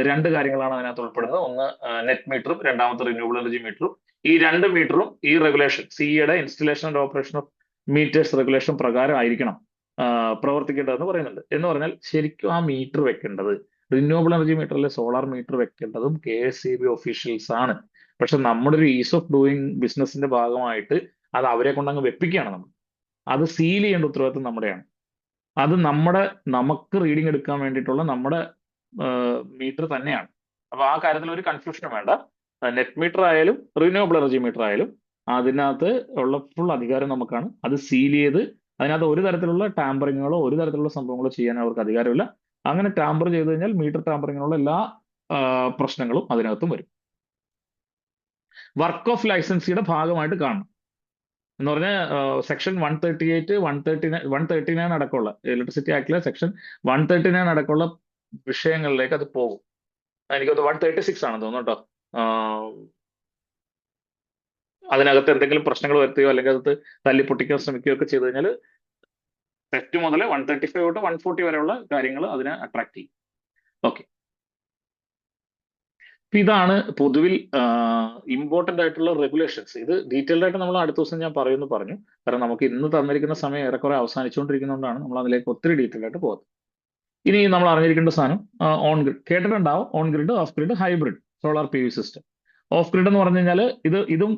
രണ്ട് കാര്യങ്ങളാണ് അതിനകത്ത് ഉൾപ്പെടുന്നത്. ഒന്ന് നെറ്റ് മീറ്ററും, രണ്ടാമത്തെ റിന്യൂവബിൾ എനർജി മീറ്ററും. ഈ രണ്ട് മീറ്ററും ഈ റെഗുലേഷൻ സിഇയുടെ installation and operation of meters regulation പ്രകാരം ആയിരിക്കണം പ്രവർത്തിക്കേണ്ടതെന്ന് പറയുന്നുണ്ട്. എന്ന് പറഞ്ഞാൽ ശരിക്കും ആ മീറ്റർ വെക്കേണ്ടത്, റിന്യൂവബിൾ എനർജി മീറ്ററിലെ സോളാർ മീറ്റർ വെക്കേണ്ടതും KSEB ഒഫീഷ്യൽസ് ആണ്. പക്ഷെ നമ്മുടെ ഒരു ഈസ് ഓഫ് ഡൂയിങ് ബിസിനസിന്റെ ഭാഗമായിട്ട് അത് അവരെ കൊണ്ട് അങ്ങ് വെപ്പിക്കുകയാണ് നമ്മൾ. അത് സീൽ ചെയ്യേണ്ട ഉത്തരവാദിത്വം നമ്മുടെയാണ്. അത് നമുക്ക് റീഡിംഗ് എടുക്കാൻ വേണ്ടിയിട്ടുള്ള നമ്മുടെ മീറ്റർ തന്നെയാണ്. അപ്പൊ ആ കാര്യത്തിൽ ഒരു കൺഫ്യൂഷനും വേണ്ട. നെറ്റ് മീറ്റർ ആയാലും റിന്യൂവബിൾ എനർജി മീറ്റർ ആയാലും അതിനകത്ത് ഉള്ള ഫുൾ അധികാരം നമുക്കാണ്. അത് സീൽ ചെയ്ത് അതിനകത്ത് ഒരു തരത്തിലുള്ള ടാമ്പറിങ്ങുകളോ ഒരു തരത്തിലുള്ള സംഭവങ്ങളോ ചെയ്യാൻ അവർക്ക് അധികാരമില്ല. അങ്ങനെ ടാമ്പർ ചെയ്ത് കഴിഞ്ഞാൽ മീറ്റർ ടാമ്പറിങ്ങിനുള്ള എല്ലാ പ്രശ്നങ്ങളും അതിനകത്തും വരും. വർക്ക് ഓഫ് ലൈസൻസിയുടെ ഭാഗമായിട്ട് കാണണം എന്ന് പറഞ്ഞാൽ സെക്ഷൻ 138, 139 അടക്കമുള്ള ഇലക്ട്രിസിറ്റി ആക്ടിലെ സെക്ഷൻ 139 അടക്കമുള്ള വിഷയങ്ങളിലേക്ക് അത് പോകും. എനിക്കത് 136 ആണെന്ന് തോന്നുന്നു കേട്ടോ. അതിനകത്ത് എന്തെങ്കിലും പ്രശ്നങ്ങൾ വരുത്തുകയോ അല്ലെങ്കിൽ അകത്ത് തല്ലിപ്പൊട്ടിക്കാൻ ശ്രമിക്കുകയോ ഒക്കെ ചെയ്തു കഴിഞ്ഞാൽ തെറ്റ് മുതൽ 135 തൊട്ട് 140 വരെയുള്ള കാര്യങ്ങൾ അതിനെ അട്രാക്ട് ചെയ്യും. ഓക്കെ, ഇതാണ് പൊതുവിൽ ഇമ്പോർട്ടന്റ് ആയിട്ടുള്ള റെഗുലേഷൻസ്. ഇത് ഡീറ്റെയിൽഡ് ആയിട്ട് നമ്മൾ അടുത്ത ദിവസം ഞാൻ പറയുമെന്ന് പറഞ്ഞു. കാരണം നമുക്ക് ഇന്ന് തന്നിരിക്കുന്ന സമയം ഏറെക്കുറെ അവസാനിച്ചുകൊണ്ടിരിക്കുന്നതുകൊണ്ടാണ് നമ്മൾ അതിലേക്ക് ഒത്തിരി ഡീറ്റെയിൽ ആയിട്ട് പോകുന്നത്. ഇനി നമ്മൾ അറിഞ്ഞിരിക്കേണ്ട സാധനം ഓൺ ഗ്രിഡ് കേട്ടിട്ടുണ്ടാവും. On grid, off grid, hybrid solar PV system. Off grid എന്ന് പറഞ്ഞു കഴിഞ്ഞാൽ ഇതും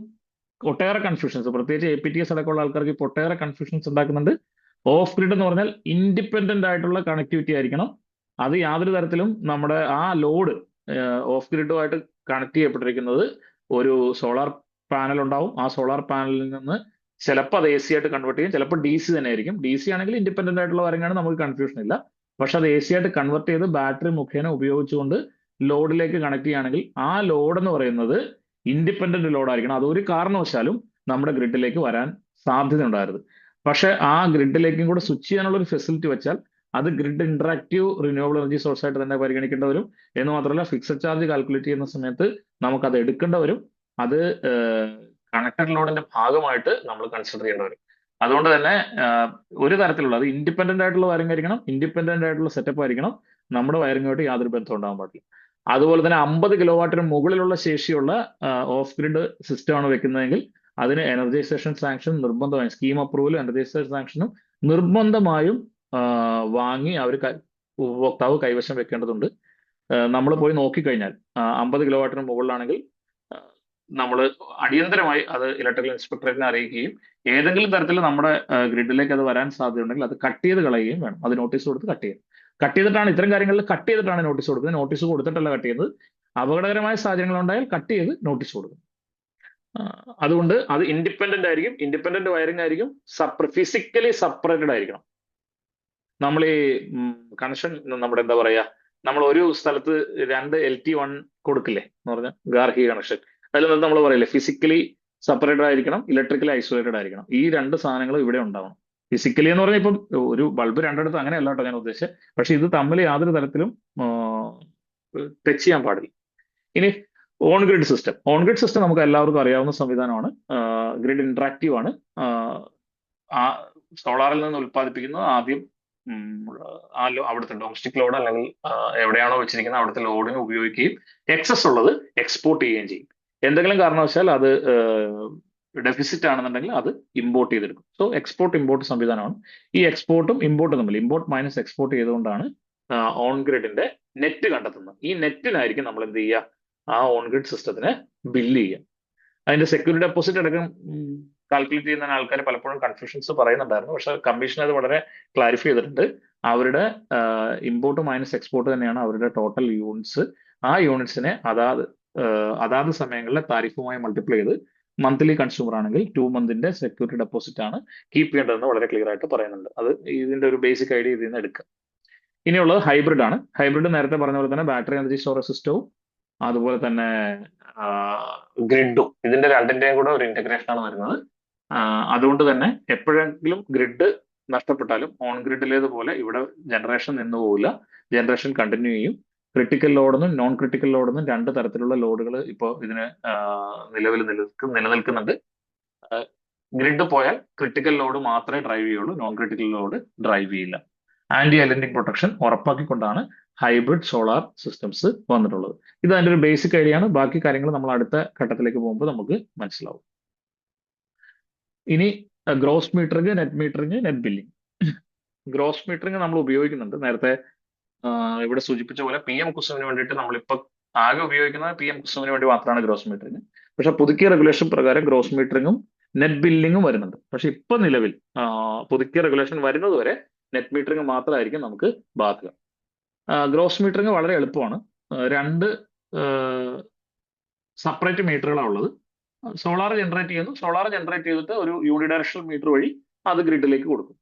ഒട്ടേറെ കൺഫ്യൂഷൻസ്, പ്രത്യേകിച്ച് APTS അടക്കമുള്ള ആൾക്കാർക്ക് ഇപ്പോൾ ഒട്ടേറെ കൺഫ്യൂഷൻസ് ഉണ്ടാക്കുന്നുണ്ട്. ഓഫ് ഗ്രിഡ് എന്ന് പറഞ്ഞാൽ ഇൻഡിപെൻഡന്റ് ആയിട്ടുള്ള കണക്ടിവിറ്റി ആയിരിക്കണം. അത് യാതൊരു തരത്തിലും നമ്മുടെ ആ ലോഡ് ഓഫ് ഗ്രിഡുമായിട്ട് കണക്ട് ചെയ്യപ്പെട്ടിരിക്കുന്നത് ഒരു സോളാർ പാനൽ ഉണ്ടാവും. ആ സോളാർ പാനലിൽ നിന്ന് ചിലപ്പോൾ അത് AC ആയിട്ട് കൺവേർട്ട് ചെയ്യും, ചിലപ്പോൾ DC തന്നെ ആയിരിക്കും. DC ആണെങ്കിൽ ഇൻഡിപെൻഡന്റ് ആയിട്ടുള്ള കാര്യമാണ്, നമുക്ക് കൺഫ്യൂഷൻ ഇല്ല. പക്ഷെ അത് AC ആയിട്ട് കൺവേർട്ട് ചെയ്ത് ബാറ്ററി മുഖേന ഉപയോഗിച്ചുകൊണ്ട് ലോഡിലേക്ക് കണക്ട് ചെയ്യുകയാണെങ്കിൽ ആ ലോഡ് എന്ന് പറയുന്നത് ഇൻഡിപെൻഡന്റ് ലോഡ് ആയിരിക്കണം. അതൊരു കാരണവശാലും നമ്മുടെ ഗ്രിഡിലേക്ക് വരാൻ സാധ്യത ഉണ്ടായിരുന്നു. പക്ഷെ ആ ഗ്രിഡിലേക്കും കൂടെ സ്വിച്ച് ചെയ്യാനുള്ള ഒരു ഫെസിലിറ്റി വെച്ചാൽ അത് grid interactive renewable energy source ആയിട്ട് തന്നെ പരിഗണിക്കേണ്ടി വരും. എന്ന് മാത്രമല്ല ഫിക്സഡ് ചാർജ് കാൽക്കുലേറ്റ് ചെയ്യുന്ന സമയത്ത് നമുക്ക് അത് എടുക്കേണ്ടി വരും. അത് കണക്റ്റഡ് ലോഡിന്റെ ഭാഗമായിട്ട് നമ്മൾ കൺസിഡർ ചെയ്യേണ്ടി വരും. അതുകൊണ്ട് തന്നെ ഒരു തരത്തിലുള്ള അത് ഇൻഡിപെൻഡന്റ് ആയിട്ടുള്ള വയറിംഗ് ആയിരിക്കണം, ഇൻഡിപെൻഡന്റ് ആയിട്ടുള്ള സെറ്റപ്പ് ആയിരിക്കണം. നമ്മുടെ വയറിംഗുമായിട്ട് യാതൊരു ബന്ധം ഉണ്ടാകാൻ പാടില്ല. അതുപോലെ തന്നെ 50 കിലോവാട്ടിന് മുകളിലുള്ള ശേഷിയുള്ള ഓഫ് ഗ്രിഡ് സിസ്റ്റമാണ് വെക്കുന്നതെങ്കിൽ അതിന് എനർജൈസേഷൻ സാങ്ഷൻ നിർബന്ധമായും, സ്കീം അപ്രൂവലും എനർജൈസേഷൻ സാങ്ഷനും നിർബന്ധമായും വാങ്ങി ഉപഭോക്താവ് കൈവശം വെക്കേണ്ടതുണ്ട്. നമ്മൾ പോയി നോക്കിക്കഴിഞ്ഞാൽ 50 കിലോവാട്ടിന് മുകളിലാണെങ്കിൽ നമ്മൾ അടിയന്തരമായി അത് ഇലക്ട്രിക്കൽ ഇൻസ്പെക്ടറേറ്റിനെ അറിയിക്കുകയും ഏതെങ്കിലും തരത്തിൽ നമ്മുടെ ഗ്രിഡിലേക്ക് അത് വരാൻ സാധ്യതയുണ്ടെങ്കിൽ അത് കട്ട് ചെയ്ത് കളയുകയും വേണം. അത് നോട്ടീസ് കൊടുത്ത് കട്ട് ചെയ്തിട്ടാണ് ഇത്തരം കാര്യങ്ങളിൽ കട്ട് ചെയ്തിട്ടാണ് നോട്ടീസ് കൊടുക്കുന്നത്. നോട്ടീസ് കൊടുത്തിട്ടല്ല കട്ട് ചെയ്യുന്നത്. അപകടകരമായ സാഹചര്യങ്ങൾ ഉണ്ടായാൽ കട്ട് ചെയ്ത് നോട്ടീസ് കൊടുക്കും. അതുകൊണ്ട് അത് ഇൻഡിപെൻഡന്റ് ആയിരിക്കും, ഇൻഡിപെൻഡന്റ് വയറിംഗ് ആയിരിക്കും, ഫിസിക്കലി സെപ്പറേറ്റഡ് ആയിരിക്കണം. നമ്മൾ ഈ കണക്ഷൻ നമ്മുടെ എന്താ പറയാ, നമ്മൾ ഒരു സ്ഥലത്ത് 2 LT1 കൊടുക്കില്ലേ എന്ന് പറഞ്ഞാൽ ഗാർഹിക കണക്ഷൻ, അതിൽ നമ്മൾ പറയില്ലേ ഫിസിക്കലി സെപ്പറേറ്റഡ് ആയിരിക്കണം, ഇലക്ട്രിക്കലി ഐസൊലേറ്റഡ് ആയിരിക്കണം. ഈ രണ്ട് സാധനങ്ങളും ഇവിടെ ഉണ്ടാവണം. ഫിസിക്കലി എന്ന് പറഞ്ഞാൽ ഇപ്പം ഒരു ബൾബ് രണ്ടിടത്ത് അങ്ങനെയല്ല കേട്ടോ ഞാൻ ഉദ്ദേശിച്ചത്. പക്ഷെ ഇത് തമ്മിൽ യാതൊരു തരത്തിലും ടച്ച് ചെയ്യാൻ പാടില്ല. ഇനി ഓൺ ഗ്രിഡ് സിസ്റ്റം നമുക്ക് എല്ലാവർക്കും അറിയാവുന്ന സംവിധാനമാണ്. ഗ്രിഡ് ഇന്ററാക്റ്റീവ് ആണ്. ആ സോളാറിൽ നിന്ന് ഉൽപ്പാദിപ്പിക്കുന്നത് ആദ്യം അവിടുത്തെ ഡൊമസ്റ്റിക് ലോഡ് അല്ലെങ്കിൽ എവിടെയാണോ വെച്ചിരിക്കുന്നത് അവിടുത്തെ ലോഡിന് ഉപയോഗിക്കുകയും എക്സസ് ഉള്ളത് എക്സ്പോർട്ട് ചെയ്യുകയും ചെയ്യും. എന്തെങ്കിലും കാരണവശാൽ അത് ഡെഫിസിറ്റ് ആണെന്നുണ്ടെങ്കിൽ അത് ഇമ്പോർട്ട് ചെയ്തെടുക്കും. സോ എക്സ്പോർട്ട് ഇമ്പോർട്ട് സംവിധാനമാണ്. ഈ എക്സ്പോർട്ടും ഇമ്പോർട്ടും തമ്മിൽ ഇമ്പോർട്ട് മൈനസ് എക്സ്പോർട്ട് ചെയ്തുകൊണ്ടാണ് ഓൺ ഗ്രിഡിന്റെ നെറ്റ് കണ്ടെത്തുന്നത്. ഈ നെറ്റിനായിരിക്കും നമ്മൾ എന്ത് ചെയ്യുക, ആ ഓൺ ഗ്രിഡ് സിസ്റ്റത്തിനെ ബില്ല് ചെയ്യുക. അതിന്റെ സെക്യൂരിറ്റി ഡെപ്പോസിറ്റ് അടക്കം കാൽക്കുലേറ്റ് ചെയ്യുന്ന ആൾക്കാർ പലപ്പോഴും കൺഫ്യൂഷൻസ് പറയുന്നുണ്ടായിരുന്നു. പക്ഷെ കമ്മീഷൻ അത് വളരെ ക്ലാരിഫൈ ചെയ്തിട്ടുണ്ട്. അവരുടെ ഇമ്പോർട്ട് മൈനസ് എക്സ്പോർട്ട് തന്നെയാണ് അവരുടെ ടോട്ടൽ യൂണിറ്റ്സ്. ആ യൂണിറ്റ്സിനെ അതാത് സമയങ്ങളിലെ താരിഫുമായി മൾട്ടിപ്ലൈ ചെയ്ത് മന്ത്ലി കൺസ്യൂമർ ആണെങ്കിൽ 2 മന്തിന്റെ സെക്യൂരിറ്റി ഡെപ്പോസിറ്റ് ആണ് കീപ്പ് ചെയ്യേണ്ടതെന്ന് വളരെ ക്ലിയർ ആയിട്ട് പറയുന്നുണ്ട്. അത് ഇതിന്റെ ഒരു ബേസിക് ഐഡിയ ഇതിൽ നിന്ന് എടുക്കുക. ഇനിയുള്ളത് ഹൈബ്രിഡ് ആണ്. ഹൈബ്രിഡ് നേരത്തെ പറഞ്ഞ പോലെ തന്നെ ബാറ്ററി എനർജി സ്റ്റോറേജ് സിസ്റ്റവും അതുപോലെ തന്നെ ഗ്രിഡും ഇതിന്റെ രണ്ടിന്റെയും കൂടെ ഒരു ഇന്റഗ്രേഷൻ ആണ് വരുന്നത്. അതുകൊണ്ട് തന്നെ എപ്പോഴെങ്കിലും ഗ്രിഡ് നഷ്ടപ്പെട്ടാലും ഓൺ ഗ്രിഡിലേതുപോലെ ഇവിടെ ജനറേഷൻ നിന്ന് പോകില്ല, ജനറേഷൻ കണ്ടിന്യൂ ചെയ്യും. ക്രിട്ടിക്കൽ ലോഡെന്നും നോൺ ക്രിട്ടിക്കൽ ലോഡെന്നും 2 തരത്തിലുള്ള ലോഡുകൾ ഇപ്പോൾ ഇതിന് നിലവിൽ നിലനിൽക്കുന്നുണ്ട്. ഗ്രിഡ് പോയാൽ ക്രിട്ടിക്കൽ ലോഡ് മാത്രമേ ഡ്രൈവ് ചെയ്യുള്ളൂ, നോൺ ക്രിട്ടിക്കൽ ലോഡ് ഡ്രൈവ് ചെയ്യില്ല. ആന്റി അലൻഡിങ് പ്രൊട്ടക്ഷൻ ഉറപ്പാക്കിക്കൊണ്ടാണ് ഹൈബ്രിഡ് സോളാർ സിസ്റ്റംസ് വന്നിട്ടുള്ളത്. ഇത് അതിന്റെ ഒരു ബേസിക് ഐഡിയ ആണ്. ബാക്കി കാര്യങ്ങൾ നമ്മൾ അടുത്ത ഘട്ടത്തിലേക്ക് പോകുമ്പോൾ നമുക്ക് മനസ്സിലാവും. ഇനി gross metering, net metering, net billing. Gross metering നമ്മൾ ഉപയോഗിക്കുന്നുണ്ട്. നേരത്തെ ഇവിടെ സൂചിപ്പിച്ച പോലെ PM കുസുമിന് വേണ്ടിയിട്ട് നമ്മളിപ്പോ ആകെ ഉപയോഗിക്കുന്നത് PM കുസുമിന് വേണ്ടി മാത്രമാണ് ഗ്രോസ് മീറ്ററിങ്. പക്ഷെ പുതുക്കിയ റെഗുലേഷൻ പ്രകാരം ഗ്രോസ് മീറ്ററിങ്ങും നെറ്റ് ബില്ലിങ്ങും വരുന്നുണ്ട്. പക്ഷെ ഇപ്പൊ നിലവിൽ പുതുക്കിയ റെഗുലേഷൻ വരുന്നത് വരെ നെറ്റ് മീറ്ററിങ് മാത്രമായിരിക്കും നമുക്ക് ബാധകം. ഗ്രോസ് മീറ്ററിങ് വളരെ എളുപ്പമാണ്. 2 സെപ്പറേറ്റ് മീറ്ററുകളാണ് ഉള്ളത്. സോളാർ ജനറേറ്റ് ചെയ്യുന്നു, സോളാർ ജനറേറ്റ് ചെയ്തിട്ട് ഒരു യൂണിഡയറക്ഷണൽ മീറ്റർ വഴി അത് ഗ്രിഡിലേക്ക് കൊടുക്കും.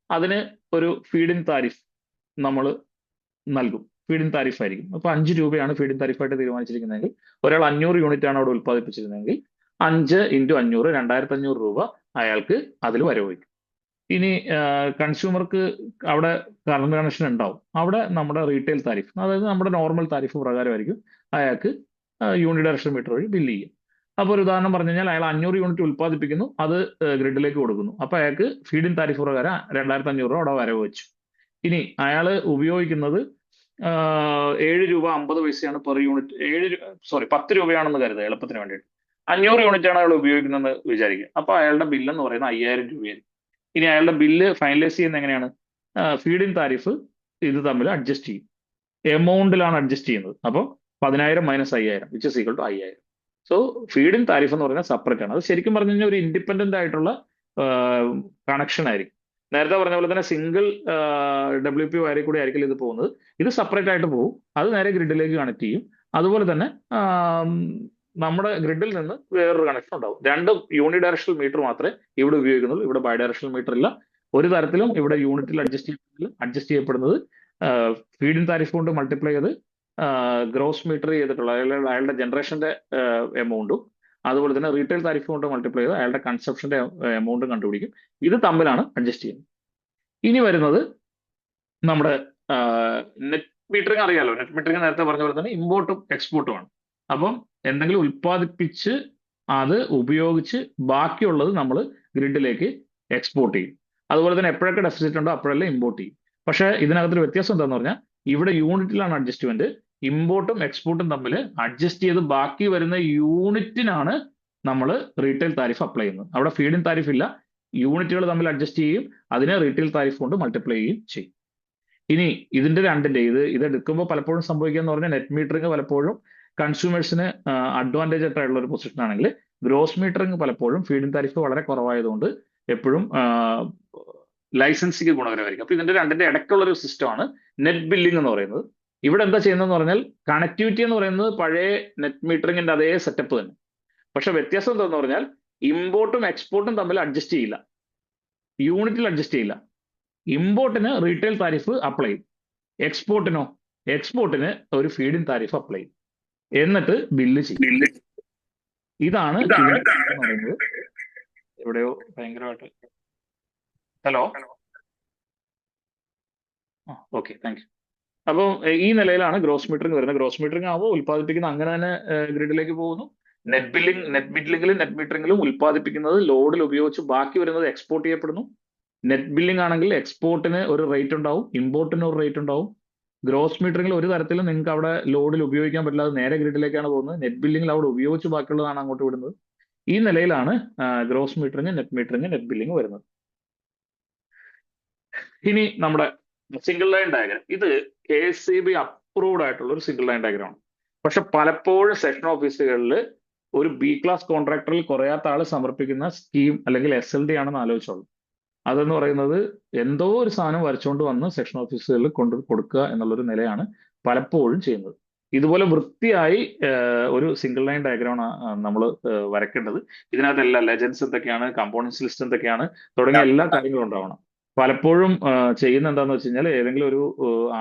അതിന് ഒരു ഫീഡിൻ താരിഫ് നമ്മൾ നൽകും. ഫീഡിൻ താരിഫ് ആയിരിക്കും. അപ്പൊ 5 രൂപയാണ് ഫീഡിൻ താരിഫായിട്ട് തീരുമാനിച്ചിരിക്കുന്നതെങ്കിൽ ഒരാൾ 500 യൂണിറ്റ് ആണ് അവിടെ ഉത്പാദിപ്പിച്ചിരുന്നതെങ്കിൽ 5 × 500 2500 രൂപ അയാൾക്ക് അതിൽ വരവയ്ക്കും. ഇനി കൺസ്യൂമർക്ക് അവിടെ കറണ്ട് കണക്ഷൻ ഉണ്ടാവും. അവിടെ നമ്മുടെ റീറ്റെയിൽ താരിഫ്, അതായത് നമ്മുടെ നോർമൽ താരിഫ് പ്രകാരമായിരിക്കും അയാൾക്ക് യൂണിഡയറക്ഷണൽ മീറ്റർ വഴി ബില്ല് ചെയ്യും. അപ്പോൾ ഒരു ഉദാഹരണം പറഞ്ഞു കഴിഞ്ഞാൽ അയാൾ 500 യൂണിറ്റ് ഉൽപ്പാദിപ്പിക്കുന്നു, അത് ഗ്രിഡിലേക്ക് കൊടുക്കുന്നു. അപ്പോൾ അയാൾക്ക് ഫീഡിൻ താരിഫ് പ്രകാരം 2500 രൂപ അവിടെ വരവ് വെച്ചു. ഇനി അയാൾ ഉപയോഗിക്കുന്നത് 7 രൂപ 50 പൈസയാണ് പെർ യൂണിറ്റ്, 10 രൂപയാണെന്ന് കരുതുക എളുപ്പത്തിന് വേണ്ടിയിട്ട്. 500 യൂണിറ്റ് ആണ് അയാൾ ഉപയോഗിക്കുന്നതെന്ന് വിചാരിക്കുക. അപ്പോൾ അയാളുടെ ബില്ലെന്ന് പറയുന്നത് 5000 രൂപയായിരിക്കും. ഇനി അയാളുടെ ബില്ല് ഫൈനലൈസ് ചെയ്യുന്നത് എങ്ങനെയാണ്? ഫീഡിൻ താരിഫ് ഇത് തമ്മിൽ അഡ്ജസ്റ്റ് ചെയ്യും, എമൗണ്ടിലാണ് അഡ്ജസ്റ്റ് ചെയ്യുന്നത്. അപ്പോൾ 10,000 minus 5000 which is equal to 5000. So feed in tariff എന്ന് പറയുന്നത് സെപ്പറേറ്റ് ആണ്. അത് ശരിക്കും പറഞ്ഞു കഴിഞ്ഞാൽ ഒരു ഇൻഡിപെൻഡന്റ് ആയിട്ടുള്ള കണക്ഷൻ ആയിരിക്കും. നേരത്തെ പറഞ്ഞ പോലെ തന്നെ സിംഗിൾ WP വയറിൽ കൂടി ആയിരിക്കില്ല ഇത് പോകുന്നത്. ഇത് സെപ്പറേറ്റ് ആയിട്ട് പോകും, അത് നേരെ ഗ്രിഡിലേക്ക് കണക്ട് ചെയ്യും. അതുപോലെ തന്നെ നമ്മുടെ ഗ്രിഡിൽ നിന്ന് വേറൊരു കണക്ഷൻ ഉണ്ടാവും. രണ്ട് യൂണിഡയറക്ഷണൽ മീറ്റർ മാത്രമേ ഇവിടെ ഉപയോഗിക്കുന്നുള്ളൂ, ഇവിടെ ബൈ ഡയറക്ഷണൽ മീറ്റർ ഇല്ല. ഒരു തരത്തിലും ഇവിടെ യൂണിറ്റിൽ അഡ്ജസ്റ്റ് ചെയ്യപ്പെടുന്നത് ഫീഡിൻ താരിഫ് കൊണ്ട് മൾട്ടിപ്ലൈ ചെയ്ത് ഗ്രോസ് മീറ്റർ ചെയ്തിട്ടുള്ള അയാളുടെ ജനറേഷന്റെ എമൗണ്ടും അതുപോലെ തന്നെ റീറ്റെയിൽ താരിഫ് കൊണ്ട് മൾട്ടിപ്ലൈ ചെയ്ത് അയാളുടെ കൺസപ്ഷന്റെ എമൗണ്ടും കണ്ടുപിടിക്കും. ഇത് തമ്മിലാണ് അഡ്ജസ്റ്റ് ചെയ്യുന്നത്. ഇനി വരുന്നത് നമ്മുടെ നെറ്റ് മീറ്ററിംഗ് അറിയാലോ. നെറ്റ് മീറ്ററിംഗ് നേരത്തെ പറഞ്ഞ പോലെ തന്നെ ഇമ്പോർട്ടും എക്സ്പോർട്ടും ആണ്. അപ്പം എന്തെങ്കിലും ഉൽപ്പാദിപ്പിച്ച് അത് ഉപയോഗിച്ച് ബാക്കിയുള്ളത് നമ്മൾ ഗ്രിഡിലേക്ക് എക്സ്പോർട്ട് ചെയ്യും. അതുപോലെ തന്നെ എപ്പോഴൊക്കെ ഡെഫിസിറ്റ് ഉണ്ടോ അപ്പോഴെല്ലാം ഇമ്പോർട്ട് ചെയ്യും. പക്ഷേ ഇതിനകത്തൊരു വ്യത്യാസം എന്താണെന്ന് പറഞ്ഞാൽ ഇവിടെ യൂണിറ്റിലാണ് അഡ്ജസ്റ്റ്മെന്റ്. ഇമ്പോർട്ടും എക്സ്പോർട്ടും തമ്മിൽ അഡ്ജസ്റ്റ് ചെയ്ത് ബാക്കി വരുന്ന യൂണിറ്റിനാണ് നമ്മൾ റീറ്റെയിൽ താരിഫ് അപ്ലൈ ചെയ്യുന്നത്. അവിടെ ഫീഡിൻ താരിഫ് ഇല്ല, യൂണിറ്റുകൾ തമ്മിൽ അഡ്ജസ്റ്റ് ചെയ്യും, അതിനെ റീറ്റെയിൽ താരിഫ് കൊണ്ട് മൾട്ടിപ്ലൈ ചെയ്യുകയും ചെയ്യും. ഇനി ഇതിന്റെ ഇത് എടുക്കുമ്പോൾ പലപ്പോഴും സംഭവിക്കുക എന്ന് പറഞ്ഞാൽ നെറ്റ് മീറ്ററിംഗ് പലപ്പോഴും കൺസ്യൂമേഴ്സിന് അഡ്വാൻറ്റേജ് ആയിട്ടുള്ള ഒരു പൊസിഷൻ ആണെങ്കിൽ ഗ്രോസ് മീറ്ററിംഗ് പലപ്പോഴും ഫീഡിൻ താരിഫ് വളരെ കുറവായതുകൊണ്ട് എപ്പോഴും ലൈസൻസിങ് ഗുണകരമായിരിക്കും. അപ്പൊ ഇതിന്റെ രണ്ടിന്റെ ഇടയ്ക്കുള്ള ഒരു സിസ്റ്റമാണ് നെറ്റ് ബില്ലിംഗ് എന്ന് പറയുന്നത്. ഇവിടെ എന്താ ചെയ്യുന്നതെന്ന് പറഞ്ഞാൽ കണക്ടിവിറ്റി എന്ന് പറയുന്നത് പഴയ നെറ്റ് മീറ്ററിംഗിന്റെ അതേ സെറ്റപ്പ് തന്നെ. പക്ഷെ വ്യത്യാസം എന്താന്ന് പറഞ്ഞാൽ ഇമ്പോർട്ടും എക്സ്പോർട്ടും തമ്മിൽ അഡ്ജസ്റ്റ് ചെയ്യില്ല, യൂണിറ്റിൽ അഡ്ജസ്റ്റ് ചെയ്യില്ല. ഇമ്പോർട്ടിന് റീറ്റെയിൽ താരിഫ് അപ്ലൈ ചെയ്യും, എക്സ്പോർട്ടിന് ഒരു ഫീഡിൻ താരിഫ് അപ്ലൈ ചെയ്യും, എന്നിട്ട് ബില്ല് ചെയ്യും. ഇതാണ് പറയുന്നത്. എവിടെയോ ഭയങ്കരമായിട്ട് ഹലോ ഓക്കെ താങ്ക് യു. അപ്പോൾ ഈ നിലയിലാണ് ഗ്രോസ് മീറ്ററിംഗ് വരുന്നത്. ഗ്രോസ് മീറ്ററിംഗ് ആവുമ്പോൾ ഉൽപ്പാദിപ്പിക്കുന്ന അങ്ങനെ തന്നെ ഗ്രിഡിലേക്ക് പോകുന്നു. നെറ്റ് ബില്ലിംഗിലും നെറ്റ് മീറ്ററിംഗിലും ഉൽപ്പാദിപ്പിക്കുന്നത് ലോഡിൽ ഉപയോഗിച്ച് ബാക്കി വരുന്നത് എക്സ്പോർട്ട് ചെയ്യപ്പെടുന്നു. നെറ്റ് ബില്ലിംഗ് ആണെങ്കിൽ എക്സ്പോർട്ടിന് ഒരു റേറ്റ് ഉണ്ടാവും, ഇമ്പോർട്ടിന് ഒരു റേറ്റ് ഉണ്ടാവും. ഗ്രോസ് മീറ്ററിംഗിൽ ഒരു തരത്തിലും നിങ്ങൾക്ക് അവിടെ ലോഡിൽ ഉപയോഗിക്കാൻ പറ്റില്ല, അത് നേരെ ഗ്രിഡിലേക്കാണ് പോകുന്നത്. നെറ്റ് ബില്ലിംഗിൽ അവിടെ ഉപയോഗിച്ച് ബാക്കിയുള്ളതാണ് അങ്ങോട്ട് വിടുന്നത്. ഈ നിലയിലാണ് ഗ്രോസ് മീറ്ററിംഗ്, നെറ്റ് ബില്ലിംഗ് വരുന്നത്. ഇനി നമ്മുടെ സിംഗിൾ ലൈൻ ഡയഗ്രാം, ഇത് KSEB അപ്രൂവ്ഡ് ആയിട്ടുള്ള ഒരു സിംഗിൾ ലൈൻ ഡയഗ്രാം ആണ്. പക്ഷെ പലപ്പോഴും സെഷൻ ഓഫീസുകളിൽ ഒരു B ക്ലാസ് കോൺട്രാക്ടറിൽ കുറയാത്ത ആൾ സമർപ്പിക്കുന്ന സ്കീം അല്ലെങ്കിൽ SLD ആണെന്ന് ആലോചിച്ചോളൂ. അതെന്ന് പറയുന്നത് എന്തോ ഒരു സാധനം വരച്ചുകൊണ്ട് വന്ന് സെഷൻ ഓഫീസുകളിൽ കൊണ്ട് കൊടുക്കുക എന്നുള്ളൊരു നിലയാണ് പലപ്പോഴും ചെയ്യുന്നത്. ഇതുപോലെ വൃത്തിയായി ഒരു സിംഗിൾ ലൈൻ ഡയഗ്രാം നമ്മൾ വരയ്ക്കേണ്ടത്. ഇതിനകത്ത് എല്ലാ ലെജൻസ് എന്തൊക്കെയാണ്, കമ്പോണൻസ് ലിസ്റ്റ് എന്തൊക്കെയാണ് തുടങ്ങിയ എല്ലാ കാര്യങ്ങളും ഉണ്ടാവണം. പലപ്പോഴും ചെയ്യുന്ന എന്താന്ന് വെച്ച് കഴിഞ്ഞാൽ ഏതെങ്കിലും ഒരു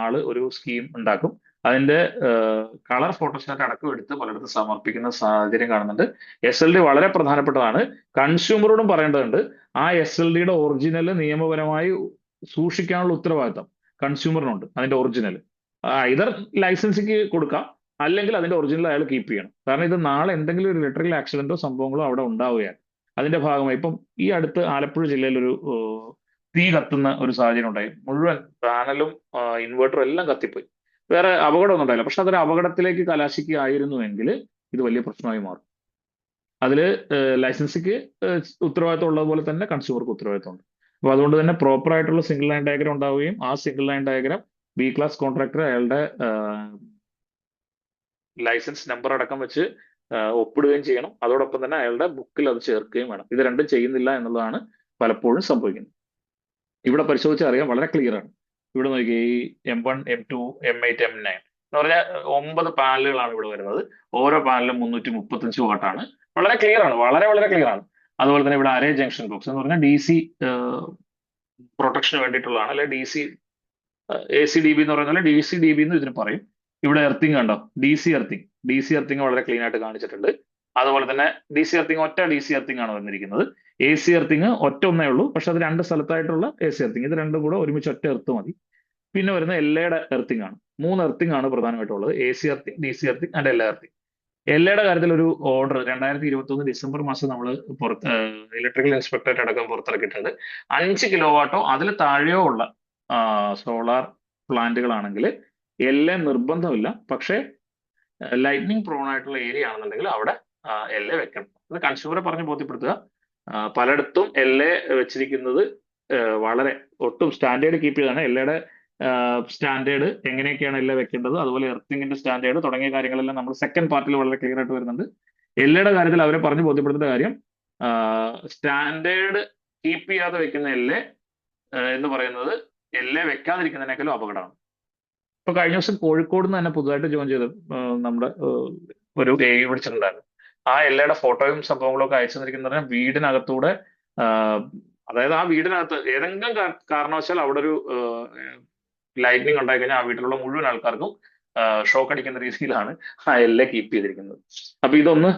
ആള് ഒരു സ്കീം ഉണ്ടാക്കും, അതിന്റെ കളർ ഫോട്ടോസ്റ്റാറ്റ് അടക്കം എടുത്ത് പലയിടത്തും സമർപ്പിക്കുന്ന സാഹചര്യം കാണുന്നുണ്ട്. SLD വളരെ പ്രധാനപ്പെട്ടതാണ്. കൺസ്യൂമറോടും പറയേണ്ടതുണ്ട്. ആ SLDയുടെ ഒറിജിനൽ നിയമപരമായി സൂക്ഷിക്കാനുള്ള ഉത്തരവാദിത്തം കൺസ്യൂമറിനുണ്ട്. അതിന്റെ ഒറിജിനൽ ഇതർ ലൈസൻസിക്ക് കൊടുക്കാം, അല്ലെങ്കിൽ അതിന്റെ ഒറിജിനൽ അയാൾ കീപ്പ് ചെയ്യണം. കാരണം ഇത് നാളെ എന്തെങ്കിലും ഒരു ഇലക്ട്രിക്കൽ ആക്സിഡന്റോ സംഭവങ്ങളോ അവിടെ ഉണ്ടാവുകയാണ്. അതിന്റെ ഭാഗമായി ഇപ്പം ഈ അടുത്ത് ആലപ്പുഴ ജില്ലയിൽ ഒരു തീ കത്തുന്ന ഒരു സാഹചര്യം ഉണ്ടായി. മുഴുവൻ പാനലും ഇൻവെർട്ടറും എല്ലാം കത്തിപ്പോയി. വേറെ അപകടമൊന്നും ഉണ്ടായില്ല, പക്ഷെ അതൊരു അപകടത്തിലേക്ക് കലാശിക്കുകയായിരുന്നുവെങ്കിൽ ഇത് വലിയ പ്രശ്നമായി മാറും. അതിൽ ലൈസൻസിക്ക് ഉത്തരവാദിത്തം ഉള്ളതുപോലെ തന്നെ കൺസ്യൂമർക്ക് ഉത്തരവാദിത്തമുണ്ട്. അപ്പൊ അതുകൊണ്ട് തന്നെ പ്രോപ്പർ ആയിട്ടുള്ള സിംഗിൾ ലൈൻ ഡയഗ്രാം ഉണ്ടാവുകയും ആ single line diagram B class contractor അയാളുടെ ലൈസൻസ് നമ്പർ അടക്കം വെച്ച് ഒപ്പിടുകയും ചെയ്യണം. അതോടൊപ്പം തന്നെ അയാളുടെ ബുക്കിൽ അത് ചേർക്കുകയും വേണം. ഇത് രണ്ടും ചെയ്യുന്നില്ല എന്നുള്ളതാണ് പലപ്പോഴും സംഭവിക്കുന്നത്. ഇവിടെ പരിശോധിച്ചാൽ അറിയാം, വളരെ ക്ലിയർ ആണ്. ഇവിടെ നോക്കി ഈ M1, M2, M8, M9 എന്ന് പറഞ്ഞാൽ 9 പാനലുകളാണ് ഇവിടെ വരുന്നത്. ഓരോ പാനലും 335 വാട്ടാണ്. വളരെ ക്ലിയർ ആണ്, വളരെ വളരെ ക്ലിയർ ആണ്. അതുപോലെ തന്നെ ഇവിടെ അരേ ജംഗ്ഷൻ ബോക്സ് എന്ന് പറഞ്ഞാൽ DC പ്രൊട്ടക്ഷന് വേണ്ടിയിട്ടുള്ളതാണ്, അല്ലെ DC ACDB എന്ന് പറയുന്നത് DCDB എന്ന് ഇതിന് പറയും. ഇവിടെ എർത്തിങ് കണ്ടോ, DC എർത്തിങ് വളരെ ക്ലീൻ ആയിട്ട് കാണിച്ചിട്ടുണ്ട്. അതുപോലെ തന്നെ ഒറ്റ DC എർത്തിങ് ആണ് വന്നിരിക്കുന്നത്. AC എർത്തിങ് ഒന്നേ ഉള്ളൂ, പക്ഷെ അത് 2 സ്ഥലത്തായിട്ടുള്ള AC എർത്തിങ്. ഇത് രണ്ടും കൂടെ ഒരുമിച്ച് ഒറ്റ എർത്ത് മതി. പിന്നെ വരുന്ന LAയുടെ എർത്തിങ് ആണ്. 3 എർത്തിങ് ആണ് പ്രധാനമായിട്ടുള്ളത്: AC earthing, DC earthing and LA earthing. എൽഎയുടെ കാര്യത്തിൽ ഒരു ഓർഡർ 2021 ഡിസംബർ മാസം നമ്മൾ പുറത്ത് ഇലക്ട്രിക്കൽ ഇൻസ്പെക്ടറേറ്റ് അടക്കം പുറത്തിറക്കിയിട്ടുണ്ട്. 5 കിലോവാട്ടോ അതിൽ താഴെയോ ഉള്ള സോളാർ പ്ലാന്റുകളാണെങ്കിൽ എൽഎ നിർബന്ധമില്ല. പക്ഷേ ലൈറ്റ്നിങ് പ്രോൺ ആയിട്ടുള്ള ഏരിയ ആണെന്നുണ്ടെങ്കിൽ അവിടെ എൽഎ വെക്കണം. അത് കൺസ്യൂമറെ പറഞ്ഞ് ബോധ്യപ്പെടുത്തുക. പലയിടത്തും എൽഎ വെച്ചിരിക്കുന്നത് വളരെ ഒട്ടും സ്റ്റാൻഡേർഡ് കീപ്പ് ചെയ്താണ്. എൽഎയുടെ സ്റ്റാൻഡേർഡ് എങ്ങനെയൊക്കെയാണ് എൽഎ വെക്കേണ്ടത്, അതുപോലെ എർത്തിങ്ങിന്റെ സ്റ്റാൻഡേർഡ് തുടങ്ങിയ കാര്യങ്ങളെല്ലാം നമ്മൾ സെക്കൻഡ് പാർട്ടിൽ വളരെ ക്ലിയർ ആയിട്ട് വരുന്നുണ്ട്. എൽഎയുടെ കാര്യത്തിൽ അവരെ പറഞ്ഞ് ബോധ്യപ്പെടുത്തേണ്ട കാര്യം സ്റ്റാൻഡേർഡ് കീപ്പ് ചെയ്യാതെ വെക്കുന്ന എൽഎ എന്ന് പറയുന്നത് എൽഎ വെക്കാതിരിക്കുന്നതിനേക്കാളും അപകടമാണ്. ഇപ്പൊ കഴിഞ്ഞ ദിവസം കോഴിക്കോട് നിന്ന് തന്നെ പുതുതായിട്ട് ജോയിൻ ചെയ്ത് നമ്മുടെ ഒരു എ വിളിച്ചിട്ടുണ്ടായിരുന്നു. ആ എൽഎയുടെ ഫോട്ടോയും സംഭവങ്ങളും ഒക്കെ അയച്ചു തന്നിരിക്കുന്ന വീടിനകത്തൂടെ അതായത് ആ വീടിനകത്ത് ഏതെങ്കിലും കാരണവശാൽ അവിടെ ഒരു ലൈറ്റ്നിങ് ഉണ്ടായി കഴിഞ്ഞാൽ ആ വീട്ടിലുള്ള മുഴുവൻ ആൾക്കാർക്കും ഷോക്ക് അടിക്കുന്ന രീതിയിലാണ് ആ എൽഎ കീപ്പ് ചെയ്തിരിക്കുന്നത്. അപ്പൊ ഇതൊന്ന്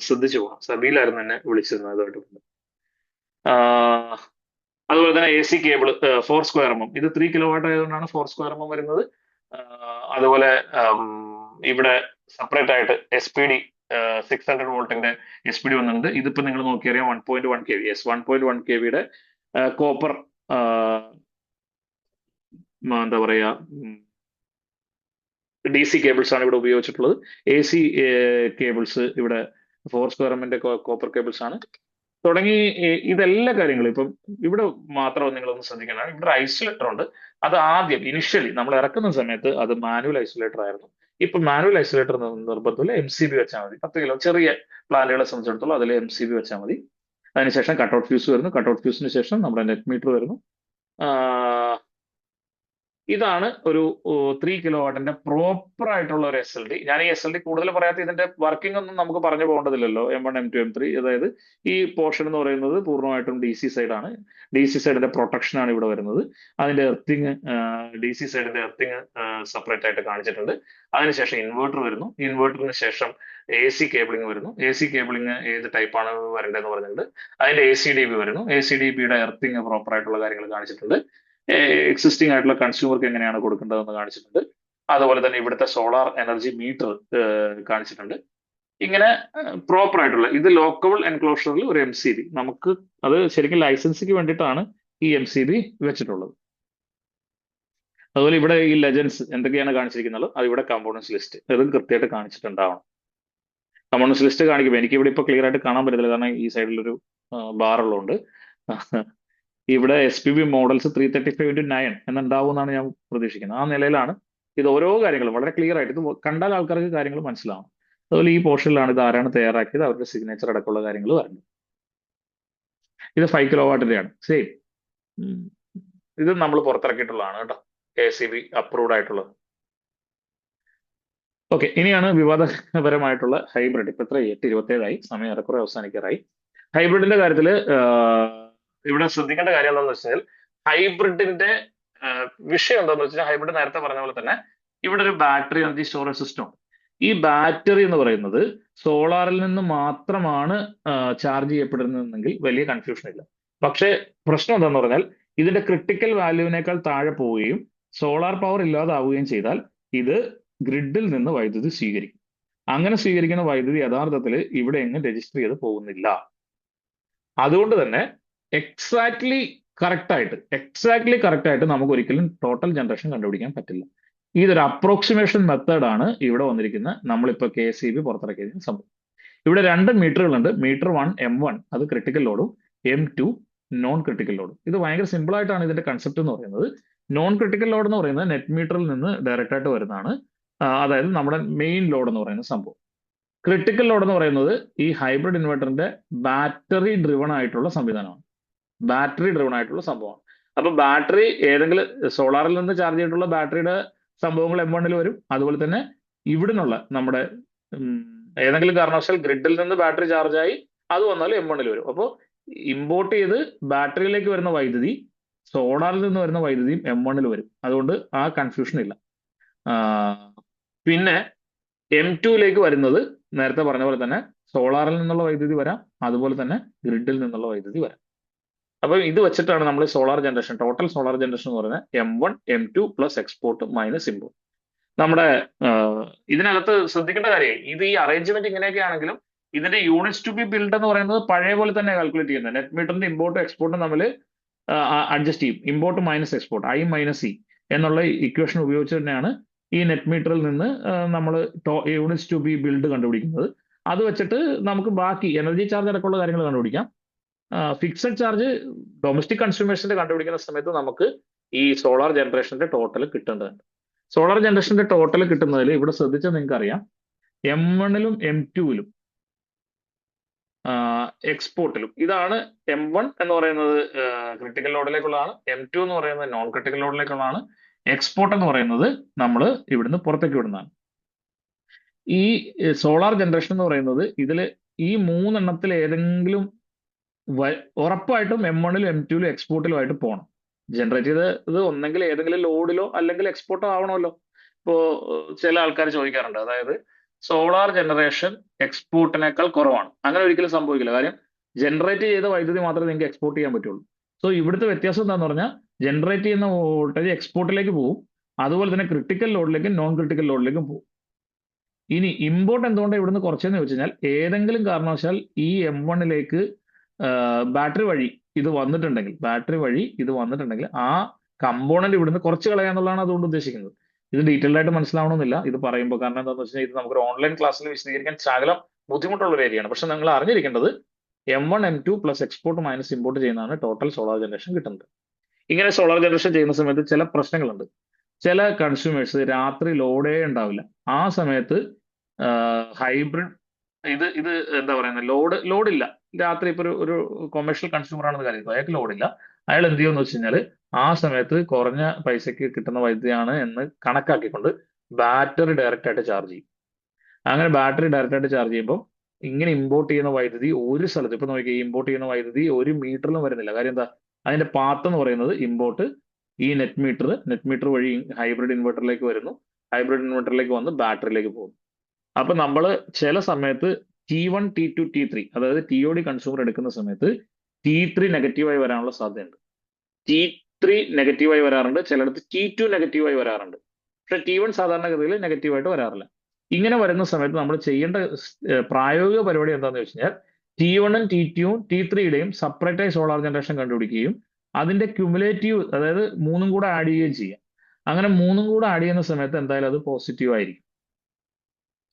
ശ്രദ്ധിച്ചു പോകാം. സബീലായിരുന്നു എന്നെ വിളിച്ചിരുന്നത് അതുമായിട്ട്. അതുപോലെ തന്നെ A C cable 4 square mm, ഇത് 3 കിലോവാട്ട് ആയതുകൊണ്ടാണ് 4 സ്ക്വയർ mm വരുന്നത്. അതുപോലെ ഇവിടെ സെപ്പറേറ്റ് ആയിട്ട് SPD 600 വോൾട്ടിന്റെ SPD വന്നിട്ടുണ്ട്. ഇതിപ്പോ നിങ്ങൾ നോക്കിയറിയാം 1.1 kV. 1.1 kVയുടെ കോപ്പർ എന്താ പറയാ DC കേബിൾസ് ആണ് ഇവിടെ ഉപയോഗിച്ചിട്ടുള്ളത്. AC കേബിൾസ് ഇവിടെ 4 സ്ക്വയർ mm കോപ്പർ കേബിൾസ് ആണ്. തുടങ്ങി ഇതെല്ലാ കാര്യങ്ങളും ഇപ്പം ഇവിടെ മാത്രം നിങ്ങളൊന്ന് ശ്രദ്ധിക്കണം. ഇവിടെ ഐസൊലേറ്റർ ഉണ്ട്. അത് ആദ്യം ഇനിഷ്യലി നമ്മൾ ഇറക്കുന്ന സമയത്ത് അത് മാനുവൽ ഐസൊലേറ്റർ ആയിരുന്നു. ഇപ്പൊ മാനുവൽ ഐസൊലേറ്റർ നിർബന്ധമില്ല, MCB വെച്ചാൽ മതി. 10 കിലോ ചെറിയ പ്ലാന്റുകളെ സംബന്ധിച്ചിടത്തോളം അതിൽ MCB വെച്ചാൽ മതി. അതിനുശേഷം കട്ടൗട്ട് ഫ്യൂസ് വരുന്നു. കട്ടൗട്ട് ഫ്യൂസിന് ശേഷം നമ്മുടെ നെറ്റ് മീറ്റർ വരുന്നു. ഇതാണ് ഒരു 3 കിലോവാട്ടിന്റെ പ്രോപ്പർ ആയിട്ടുള്ള ഒരു SLD. ഞാൻ ഈ SLD കൂടുതൽ പറയാത്ത ഇതിന്റെ വർക്കിംഗ് ഒന്നും നമുക്ക് പറഞ്ഞു പോകേണ്ടതില്ലല്ലോ. M1 M2 M3 അതായത് ഈ പോർഷൻ എന്ന് പറയുന്നത് പൂർണ്ണമായിട്ടും DC സൈഡാണ്. DC സൈഡിന്റെ പ്രൊട്ടക്ഷൻ ആണ് ഇവിടെ വരുന്നത്. അതിന്റെ എർത്തിങ് DC സൈഡിന്റെ എർത്തിങ് സെപ്പറേറ്റ് ആയിട്ട് കാണിച്ചിട്ടുണ്ട്. അതിനുശേഷം ഇൻവേർട്ടർ വരുന്നു. ഇൻവേർട്ടറിന് ശേഷം AC കേബിളിംഗ് വരുന്നു. AC കേബിളിംഗ് ഏത് ടൈപ്പാണ് വരേണ്ടതെന്ന് പറഞ്ഞിട്ടുണ്ട്. അതിന്റെ ACDB വരുന്നു. ACDBയുടെ എർത്തിങ് പ്രോപ്പർ ആയിട്ടുള്ള കാര്യങ്ങൾ കാണിച്ചിട്ടുണ്ട്. എക്സിസ്റ്റിംഗ് ആയിട്ടുള്ള കൺസ്യൂമർക്ക് എങ്ങനെയാണ് കൊടുക്കേണ്ടതെന്ന് കാണിച്ചിട്ടുണ്ട്. അതുപോലെ തന്നെ ഇവിടുത്തെ സോളാർ എനർജി മീറ്റർ കാണിച്ചിട്ടുണ്ട്. ഇങ്ങനെ പ്രോപ്പർ ആയിട്ടുള്ള ഇത് ലോക്കബിൾ എൻക്ലോഷറിൽ ഒരു MCB നമുക്ക് അത് ശരിക്കും ലൈസൻസിക്ക് വേണ്ടിയിട്ടാണ് ഈ MCB വെച്ചിട്ടുള്ളത്. അതുപോലെ ഇവിടെ ഈ ലെജൻസ് എന്തൊക്കെയാണ് കാണിച്ചിരിക്കുന്നത് അത് ഇവിടെ കമ്പോണൻസ് ലിസ്റ്റ് അതും കൃത്യമായിട്ട് കാണിച്ചിട്ടുണ്ടാവണം. കമ്പോണൻസ് ലിസ്റ്റ് കാണിക്കുമ്പോൾ എനിക്ക് ഇവിടെ ഇപ്പൊ ക്ലിയർ ആയിട്ട് കാണാൻ പറ്റത്തില്ല, കാരണം ഈ സൈഡിലൊരു ബാറുള്ളതുകൊണ്ട്. ഇവിടെ SPB മോഡൽസ് 335x9 എന്നുണ്ടാവും എന്നാണ് ഞാൻ പ്രതീക്ഷിക്കുന്നത്. ആ നിലയിലാണ് ഇത് ഓരോ കാര്യങ്ങളും വളരെ ക്ലിയർ ആയിട്ട് ഇത് കണ്ടാൽ ആൾക്കാർക്ക് കാര്യങ്ങൾ മനസ്സിലാവും. അതുപോലെ ഈ പോർഷനിലാണ് ഇത് ആരാണ് തയ്യാറാക്കിയത്, അവരുടെ സിഗ്നേച്ചർ അടക്കമുള്ള കാര്യങ്ങൾ വരുന്നത്. ഇത് 5 കിലോവാട്ടിന്റെയാണ് സെയിം. ഇത് നമ്മൾ പുറത്തിറക്കിയിട്ടുള്ളതാണ് കേട്ടോ, KCB അപ്രൂവ്ഡ് ആയിട്ടുള്ളത്. ഓക്കെ, ഇനിയാണ് വിവാദപരമായിട്ടുള്ള ഹൈബ്രിഡ്. ഇപ്പൊ എത്ര 8:27 സമയം ഏറെക്കുറെ അവസാനിക്കാറായി. ഹൈബ്രിഡിന്റെ കാര്യത്തിൽ ഇവിടെ ശ്രദ്ധിക്കേണ്ട കാര്യം എന്താണെന്ന് വെച്ചാൽ ഹൈബ്രിഡിന്റെ വിഷയം എന്താണെന്ന് വെച്ചാൽ ഹൈബ്രിഡ് നേരത്തെ പറഞ്ഞ പോലെ തന്നെ ഇവിടെ ഒരു ബാറ്ററി എനർജി സ്റ്റോറേജ് സിസ്റ്റം ഉണ്ട്. ഈ ബാറ്ററി എന്ന് പറയുന്നത് സോളാറിൽ നിന്ന് മാത്രമാണ് ചാർജ് ചെയ്യപ്പെടുന്നതെങ്കിൽ വലിയ കൺഫ്യൂഷൻ ഇല്ല. പക്ഷേ പ്രശ്നം എന്താണെന്ന് പറഞ്ഞാൽ ഇതിന്റെ ക്രിട്ടിക്കൽ വാല്യൂവിനേക്കാൾ താഴെ പോവുകയും സോളാർ പവർ ഇല്ലാതാവുകയും ചെയ്താൽ ഇത് ഗ്രിഡിൽ നിന്ന് വൈദ്യുതി സ്വീകരിക്കും. അങ്ങനെ സ്വീകരിക്കുന്ന വൈദ്യുതി യഥാർത്ഥത്തിൽ ഇവിടെ എങ്ങും രജിസ്റ്റർ ചെയ്ത് പോകുന്നില്ല. അതുകൊണ്ട് തന്നെ എക്സാക്ട്ലി കറക്റ്റ് ആയിട്ട് നമുക്ക് ഒരിക്കലും ടോട്ടൽ ജനറേഷൻ കണ്ടുപിടിക്കാൻ പറ്റില്ല. ഇതൊരു അപ്രോക്സിമേഷൻ മെത്തേഡാണ് ഇവിടെ വന്നിരിക്കുന്ന നമ്മളിപ്പോൾ KCB പുറത്തിറക്കിയിരിക്കുന്ന സംഭവം. ഇവിടെ 2 മീറ്ററുകളുണ്ട്. മീറ്റർ 1 M1 അത് ക്രിട്ടിക്കൽ ലോഡും M2 നോൺ ക്രിട്ടിക്കൽ ലോഡും. ഇത് ഭയങ്കര സിമ്പിൾ ആയിട്ടാണ് ഇതിന്റെ കൺസെപ്റ്റ് എന്ന് പറയുന്നത്. നോൺ ക്രിട്ടിക്കൽ ലോഡ് എന്ന് പറയുന്നത് നെറ്റ് മീറ്ററിൽ നിന്ന് ഡയറക്റ്റ് ആയിട്ട് വരുന്നതാണ്. അതായത് നമ്മുടെ മെയിൻ ലോഡ് എന്ന് പറയുന്ന സംഭവം. ക്രിട്ടിക്കൽ ലോഡ് എന്ന് പറയുന്നത് ഈ ഹൈബ്രിഡ് ഇൻവെർട്ടറിന്റെ ബാറ്ററി ഡ്രിവൺ ആയിട്ടുള്ള സംവിധാനമാണ്. സംഭവമാണ്. അപ്പൊ ബാറ്ററി ഏതെങ്കിലും സോളാറിൽ നിന്ന് ചാർജ് ചെയ്തിട്ടുള്ള ബാറ്ററിയുടെ സംഭവങ്ങൾ M1 വരും. അതുപോലെ തന്നെ ഇവിടുന്നുള്ള നമ്മുടെ ഏതെങ്കിലും കാരണവശാൽ ഗ്രിഡിൽ നിന്ന് ബാറ്ററി ചാർജ് ആയി അത് വന്നാലും M1 വരും. അപ്പോൾ ഇമ്പോർട്ട് ചെയ്ത് ബാറ്ററിയിലേക്ക് വരുന്ന വൈദ്യുതി സോളാറിൽ നിന്ന് വരുന്ന വൈദ്യുതിയും M1 വരും. അതുകൊണ്ട് ആ കൺഫ്യൂഷൻ ഇല്ല. പിന്നെ M2 വരുന്നത് നേരത്തെ പറഞ്ഞ പോലെ തന്നെ സോളാറിൽ നിന്നുള്ള വൈദ്യുതി വരാം, അതുപോലെ തന്നെ ഗ്രിഡിൽ നിന്നുള്ള വൈദ്യുതി വരാം. അപ്പൊ ഇത് വെച്ചിട്ടാണ് നമ്മൾ solar generation, total solar generation എന്ന് പറയുന്നത് M1 M2 plus export minus import. നമ്മുടെ ഇതിനകത്ത് ശ്രദ്ധിക്കേണ്ട കാര്യം ഇത് ഈ അറേഞ്ച്മെന്റ് ഇങ്ങനെയൊക്കെ ആണെങ്കിലും ഇതിന്റെ യൂണിറ്റ്സ് ടു ബി ബിൽഡ് എന്ന് പറയുന്നത് പഴയ പോലെ തന്നെ കാൽക്കുലേറ്റ് ചെയ്യുന്നത്. നെറ്റ് മീറ്ററിന്റെ ഇമ്പോർട്ടും എക്സ്പോർട്ടും തമ്മിൽ അഡ്ജസ്റ്റ് ചെയ്യും. Import minus export I minus C എന്നുള്ള ഇക്വേഷൻ ഉപയോഗിച്ച് തന്നെയാണ് ഈ നെറ്റ് മീറ്ററിൽ നിന്ന് നമ്മൾ യൂണിറ്റ്സ് ടു ബി ബിൽഡ് കണ്ടുപിടിക്കുന്നത്. അത് വെച്ചിട്ട് നമുക്ക് ബാക്കി എനർജി ചാർജ് അടക്കമുള്ള കാര്യങ്ങൾ കണ്ടുപിടിക്കാം. ഫിക്സഡ് ചാർജ് ഡൊമസ്റ്റിക് കൺസ്യൂമേഴ്സിന്റെ കണ്ടുപിടിക്കുന്ന സമയത്ത് നമുക്ക് ഈ സോളാർ ജനറേഷന്റെ ടോട്ടൽ കിട്ടേണ്ടതുണ്ട്. സോളാർ ജനറേഷന്റെ ടോട്ടൽ കിട്ടുന്നതിൽ ഇവിടെ ശ്രദ്ധിച്ചാൽ നിങ്ങൾക്ക് അറിയാം M1-ലും M2-ലും എക്സ്പോർട്ടിലും ഇതാണ് M1 എന്ന് പറയുന്നത് ക്രിട്ടിക്കൽ ലോഡിലേക്കുള്ളതാണ്, M2 എന്ന് പറയുന്നത് നോൺ ക്രിട്ടിക്കൽ ലോഡിലേക്കുള്ളതാണ്, എക്സ്പോർട്ട് എന്ന് പറയുന്നത് നമ്മൾ ഇവിടുന്ന് പുറത്തേക്ക് വിടുന്നതാണ്. ഈ സോളാർ ജനറേഷൻ എന്ന് പറയുന്നത് ഇതിൽ ഈ മൂന്നെണ്ണത്തിൽ ഏതെങ്കിലും ഉറപ്പായിട്ടും M1-ലും M2-ലും എക്സ്പോർട്ടിലുമായിട്ട് പോകണം. ജനറേറ്റ് ചെയ്ത് ഒന്നെങ്കിൽ ഏതെങ്കിലും ലോഡിലോ അല്ലെങ്കിൽ എക്സ്പോർട്ടോ ആവണമല്ലോ. ഇപ്പോ ചില ആൾക്കാർ ചോദിക്കാറുണ്ട്, അതായത് സോളാർ ജനറേഷൻ എക്സ്പോർട്ടിനേക്കാൾ കുറവാണ്. അങ്ങനെ ഒരിക്കലും സംഭവിക്കില്ല. കാര്യം ജനറേറ്റ് ചെയ്ത വൈദ്യുതി മാത്രമേ നിങ്ങൾക്ക് എക്സ്പോർട്ട് ചെയ്യാൻ പറ്റുള്ളൂ. സോ ഇവിടുത്തെ വ്യത്യാസം എന്താണെന്ന് പറഞ്ഞാൽ ജനറേറ്റ് ചെയ്യുന്ന വോൾട്ടേജ് എക്സ്പോർട്ടിലേക്ക് പോകും, അതുപോലെ തന്നെ ക്രിട്ടിക്കൽ ലോഡിലേക്കും നോൺ ക്രിട്ടിക്കൽ ലോഡിലേക്കും പോകും. ഇനി ഇമ്പോർട്ട് എന്തുകൊണ്ടാണ് ഇവിടുന്ന് കുറച്ചെന്ന് ചോദിച്ചു കഴിഞ്ഞാൽ ഏതെങ്കിലും കാരണവശാൽ ഈ M1-ലേക്ക് ബാറ്ററി വഴി ഇത് വന്നിട്ടുണ്ടെങ്കിൽ ആ കമ്പോണന്റ് ഇവിടുന്ന് കുറച്ച് കളയാന്നുള്ളതാണ് അതുകൊണ്ട് ഉദ്ദേശിക്കുന്നത്. ഇത് ഡീറ്റെയിൽഡ് ആയിട്ട് മനസ്സിലാവണമെന്നില്ല ഇത് പറയുമ്പോൾ, കാരണം എന്താണെന്ന് വെച്ചാൽ ഇത് നമുക്കൊരു ഓൺലൈൻ ക്ലാസ്സിൽ വിശദീകരിക്കാൻ ശകലം ബുദ്ധിമുട്ടുള്ള ഒരു ഏരിയയാണ്. പക്ഷെ നിങ്ങൾ അറിഞ്ഞിരിക്കേണ്ടത് M1 M2 plus export minus import ചെയ്യുന്നതാണ് ടോട്ടൽ സോളാർ ജനറേഷൻ കിട്ടുന്നത്. ഇങ്ങനെ സോളാർ ജനറേഷൻ ചെയ്യുന്ന സമയത്ത് ചില പ്രശ്നങ്ങളുണ്ട്. ചില കൺസ്യൂമേഴ്സ് രാത്രി ലോഡേ ഉണ്ടാവില്ല. ആ സമയത്ത് ഹൈബ്രിഡ് ഇത് എന്താ പറയുന്നത് ലോഡില്ല, രാത്രി ഇപ്പൊ ഒരു കൊമേഴ്ഷ്യൽ കൺസ്യൂമർ ആണെന്ന് കാര്യം അയാൾക്ക് ലോഡില്ല. അയാൾ എന്ത് ചെയ്യുമെന്ന് വെച്ച് കഴിഞ്ഞാൽ ആ സമയത്ത് കുറഞ്ഞ പൈസക്ക് കിട്ടുന്ന വൈദ്യുതിയാണ് എന്ന് കണക്കാക്കിക്കൊണ്ട് ബാറ്ററി ഡയറക്റ്റ് ആയിട്ട് ചാർജ് ചെയ്യും. അങ്ങനെ ബാറ്ററി ഡയറക്റ്റ് ആയിട്ട് ചാർജ് ചെയ്യുമ്പോൾ ഇങ്ങനെ ഇമ്പോർട്ട് ചെയ്യുന്ന വൈദ്യുതി ഒരു സ്ഥലത്ത് ഇപ്പൊ നോക്കി ഇമ്പോർട്ട് ചെയ്യുന്ന വൈദ്യുതി ഒരു മീറ്ററിലും വരുന്നില്ല. കാര്യം എന്താ, അതിന്റെ പാത്ത് എന്ന് പറയുന്നത് ഇമ്പോർട്ട് ഈ നെറ്റ് മീറ്റർ വഴി ഹൈബ്രിഡ് ഇൻവെർട്ടറിലേക്ക് വരുന്നു, ഹൈബ്രിഡ് ഇൻവെർട്ടറിലേക്ക് വന്ന് ബാറ്ററിയിലേക്ക് പോകുന്നു. അപ്പൊ നമ്മൾ ചില സമയത്ത് T1 T2 T3 അതായത് TOD കൺസ്യൂമർ എടുക്കുന്ന സമയത്ത് T3 നെഗറ്റീവായി വരാനുള്ള സാധ്യതയുണ്ട്. T3 നെഗറ്റീവായി വരാറുണ്ട്, ചിലയിടത്ത് T2 നെഗറ്റീവായി വരാറുണ്ട്. പക്ഷെ T1 സാധാരണഗതിയിൽ നെഗറ്റീവായിട്ട് വരാറില്ല. ഇങ്ങനെ വരുന്ന സമയത്ത് നമ്മൾ ചെയ്യേണ്ട പ്രായോഗിക പരിപാടി എന്താണെന്ന് വെച്ച് കഴിഞ്ഞാൽ T1-ഉം T2-ഉം T3-യുടെയും സെപ്പറേറ്റായി സോളാർ ജനറേഷൻ കണ്ടുപിടിക്കുകയും അതിന്റെ ക്യുമുലേറ്റീവ് അതായത് മൂന്നും കൂടെ ആഡ് ചെയ്യുകയും ചെയ്യാം. അങ്ങനെ മൂന്നും കൂടെ ആഡ് ചെയ്യുന്ന സമയത്ത് എന്തായാലും അത് പോസിറ്റീവ് ആയിരിക്കും.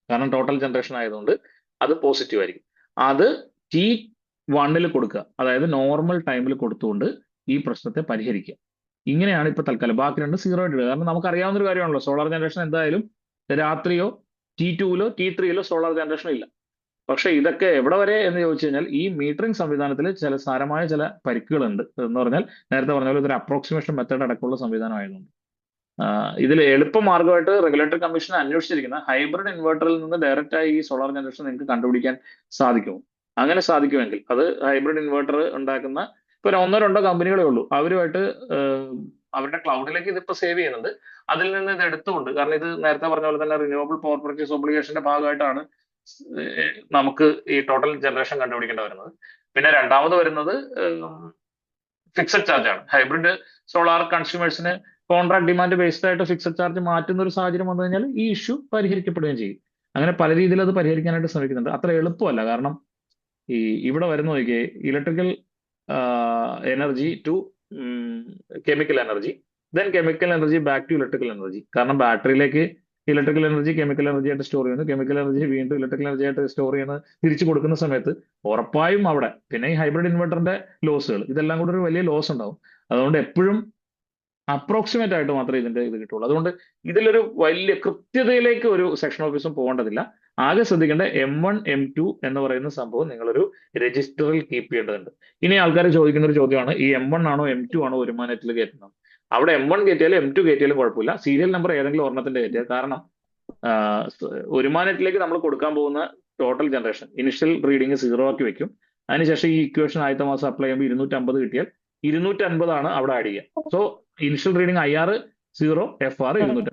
കാരണം ടോട്ടൽ ജനറേഷൻ ആയതുകൊണ്ട് അത് പോസിറ്റീവ് ആയിരിക്കും. അത് T1-ൽ കൊടുക്കുക, അതായത് നോർമൽ ടൈമിൽ കൊടുത്തുകൊണ്ട് ഈ പ്രശ്നത്തെ പരിഹരിക്കുക. ഇങ്ങനെയാണ് ഇപ്പൊ തൽക്കാലം. ബാക്കി രണ്ട് സീറോ ആയിട്ട് ഇടുക. കാരണം നമുക്ക് അറിയാവുന്ന ഒരു കാര്യമാണല്ലോ, സോളാർ ജനറേഷൻ എന്തായാലും രാത്രിയോ T2-ലോ T3-യിലോ സോളാർ ജനറേഷൻ ഇല്ല. പക്ഷെ ഇതൊക്കെ എവിടെ വരെ എന്ന് ചോദിച്ചു കഴിഞ്ഞാൽ ഈ മീറ്ററിംഗ് സംവിധാനത്തിൽ ചില സാരമായ ചില പരിക്കുകളുണ്ട്. എന്ന് പറഞ്ഞാൽ നേരത്തെ പറഞ്ഞ പോലെ ഇതൊരു അപ്രോക്സിമേഷൻ മെത്തേഡ് അടക്കമുള്ള സംവിധാനം ആയതുകൊണ്ട് ഇതിൽ എളുപ്പ മാർഗമായിട്ട് റെഗുലേറ്ററി കമ്മീഷൻ അന്വേഷിച്ചിരിക്കുന്ന ഹൈബ്രിഡ് ഇൻവെർട്ടറിൽ നിന്ന് ഡയറക്റ്റ് ആയി ഈ സോളാർ ജനറേഷൻ നിങ്ങൾക്ക് കണ്ടുപിടിക്കാൻ സാധിക്കുമോ? അങ്ങനെ സാധിക്കുമെങ്കിൽ അത് ഹൈബ്രിഡ് ഇൻവെർട്ടർ ഉണ്ടാക്കുന്ന ഇപ്പൊ 1-2 കമ്പനികളേ ഉള്ളൂ. അവരുമായിട്ട് അവരുടെ ക്ലൗഡിലേക്ക് ഇതിപ്പോ സേവ് ചെയ്യുന്നുണ്ട്. അതിൽ നിന്ന് ഇത് എടുത്തുകൊണ്ട്, കാരണം ഇത് നേരത്തെ പറഞ്ഞ പോലെ തന്നെ റിന്യൂവബിൾ പവർ പർച്ചേസ് ഒബ്ലിഗേഷന്റെ ഭാഗമായിട്ടാണ് നമുക്ക് ഈ ടോട്ടൽ ജനറേഷൻ കണ്ടുപിടിക്കേണ്ടി വരുന്നത്. പിന്നെ രണ്ടാമത് വരുന്നത് ഫിക്സഡ് ചാർജ് ആണ്. ഹൈബ്രിഡ് സോളാർ കൺസ്യൂമേഴ്സിന് കോൺട്രാക്ട് ഡിമാൻഡ് ബേസ്ഡ് ആയിട്ട് ഫിക്സഡ് ചാർജ് മാറ്റുന്ന ഒരു സാഹചര്യം വന്നു കഴിഞ്ഞാൽ ഈ ഇഷ്യൂ പരിഹരിക്കപ്പെടുകയും ചെയ്യും. അങ്ങനെ പല രീതിയിൽ അത് പരിഹരിക്കാനായിട്ട് ശ്രമിക്കുന്നുണ്ട്. അത്ര എളുപ്പമല്ല. കാരണം ഇവിടെ വരുന്ന നോക്കിയേ electrical energy to chemical energy, then chemical energy back to electrical energy. കാരണം ബാറ്ററിയിലേക്ക് ഇലക്ട്രിക്കൽ എനർജി കെമിക്കൽ എനർജി ആയിട്ട് സ്റ്റോർ ചെയ്യുന്നു, കെമിക്കൽ എനർജി വീണ്ടും ഇലക്ട്രിക്കൽ എനർജി ആയിട്ട് സ്റ്റോർ ചെയ്യുന്നത് തിരിച്ചു കൊടുക്കുന്ന സമയത്ത് ഉറപ്പായും അവിടെ പിന്നെ ഈ ഹൈബ്രിഡ് ഇൻവെർട്ടറിന്റെ ലോസുകൾ ഇതെല്ലാം കൂടെ ഒരു വലിയ ലോസ് ഉണ്ടാവും. അതുകൊണ്ട് എപ്പോഴും അപ്രോക്സിമേറ്റ് ആയിട്ട് മാത്രമേ ഇതിന്റെ ഇത് കിട്ടുള്ളൂ. അതുകൊണ്ട് ഇതിലൊരു വലിയ കൃത്യതയിലേക്ക് ഒരു സെക്ഷൻ ഓഫീസും പോകേണ്ടതില്ല. ആകെ ശ്രദ്ധിക്കേണ്ട M1 M2 എന്ന് പറയുന്ന സംഭവം നിങ്ങളൊരു രജിസ്റ്ററിൽ കീപ്പ് ചെയ്യേണ്ടതുണ്ട്. ഇനി ആൾക്കാർ ചോദിക്കുന്ന ഒരു ചോദ്യമാണ്, ഈ M1 ആണോ M2 ആണോ വരുമാനത്തിൽ കയറ്റുന്നത്? അവിടെ M1 കയറ്റിയാലും M2 കയറ്റിയാലും കുഴപ്പമില്ല, സീരിയൽ നമ്പർ ഏതെങ്കിലും ഒരെണ്ണത്തിന്റെ കയറ്റിയാൽ. കാരണം വരുമാനത്തിലേക്ക് നമ്മൾ കൊടുക്കാൻ പോകുന്ന ടോട്ടൽ ജനറേഷൻ ഇനിഷ്യൽ റീഡിങ് 0 ആക്കി വെക്കും. അതിനുശേഷം ഈ ഇക്വേഷൻ ആദ്യത്തെ മാസം അപ്ലൈ ചെയ്യുമ്പോൾ 250 കിട്ടിയാൽ 250 ആണ് അവിടെ ആഡ് ചെയ്യുക. So initial reading IR 0, FR 250.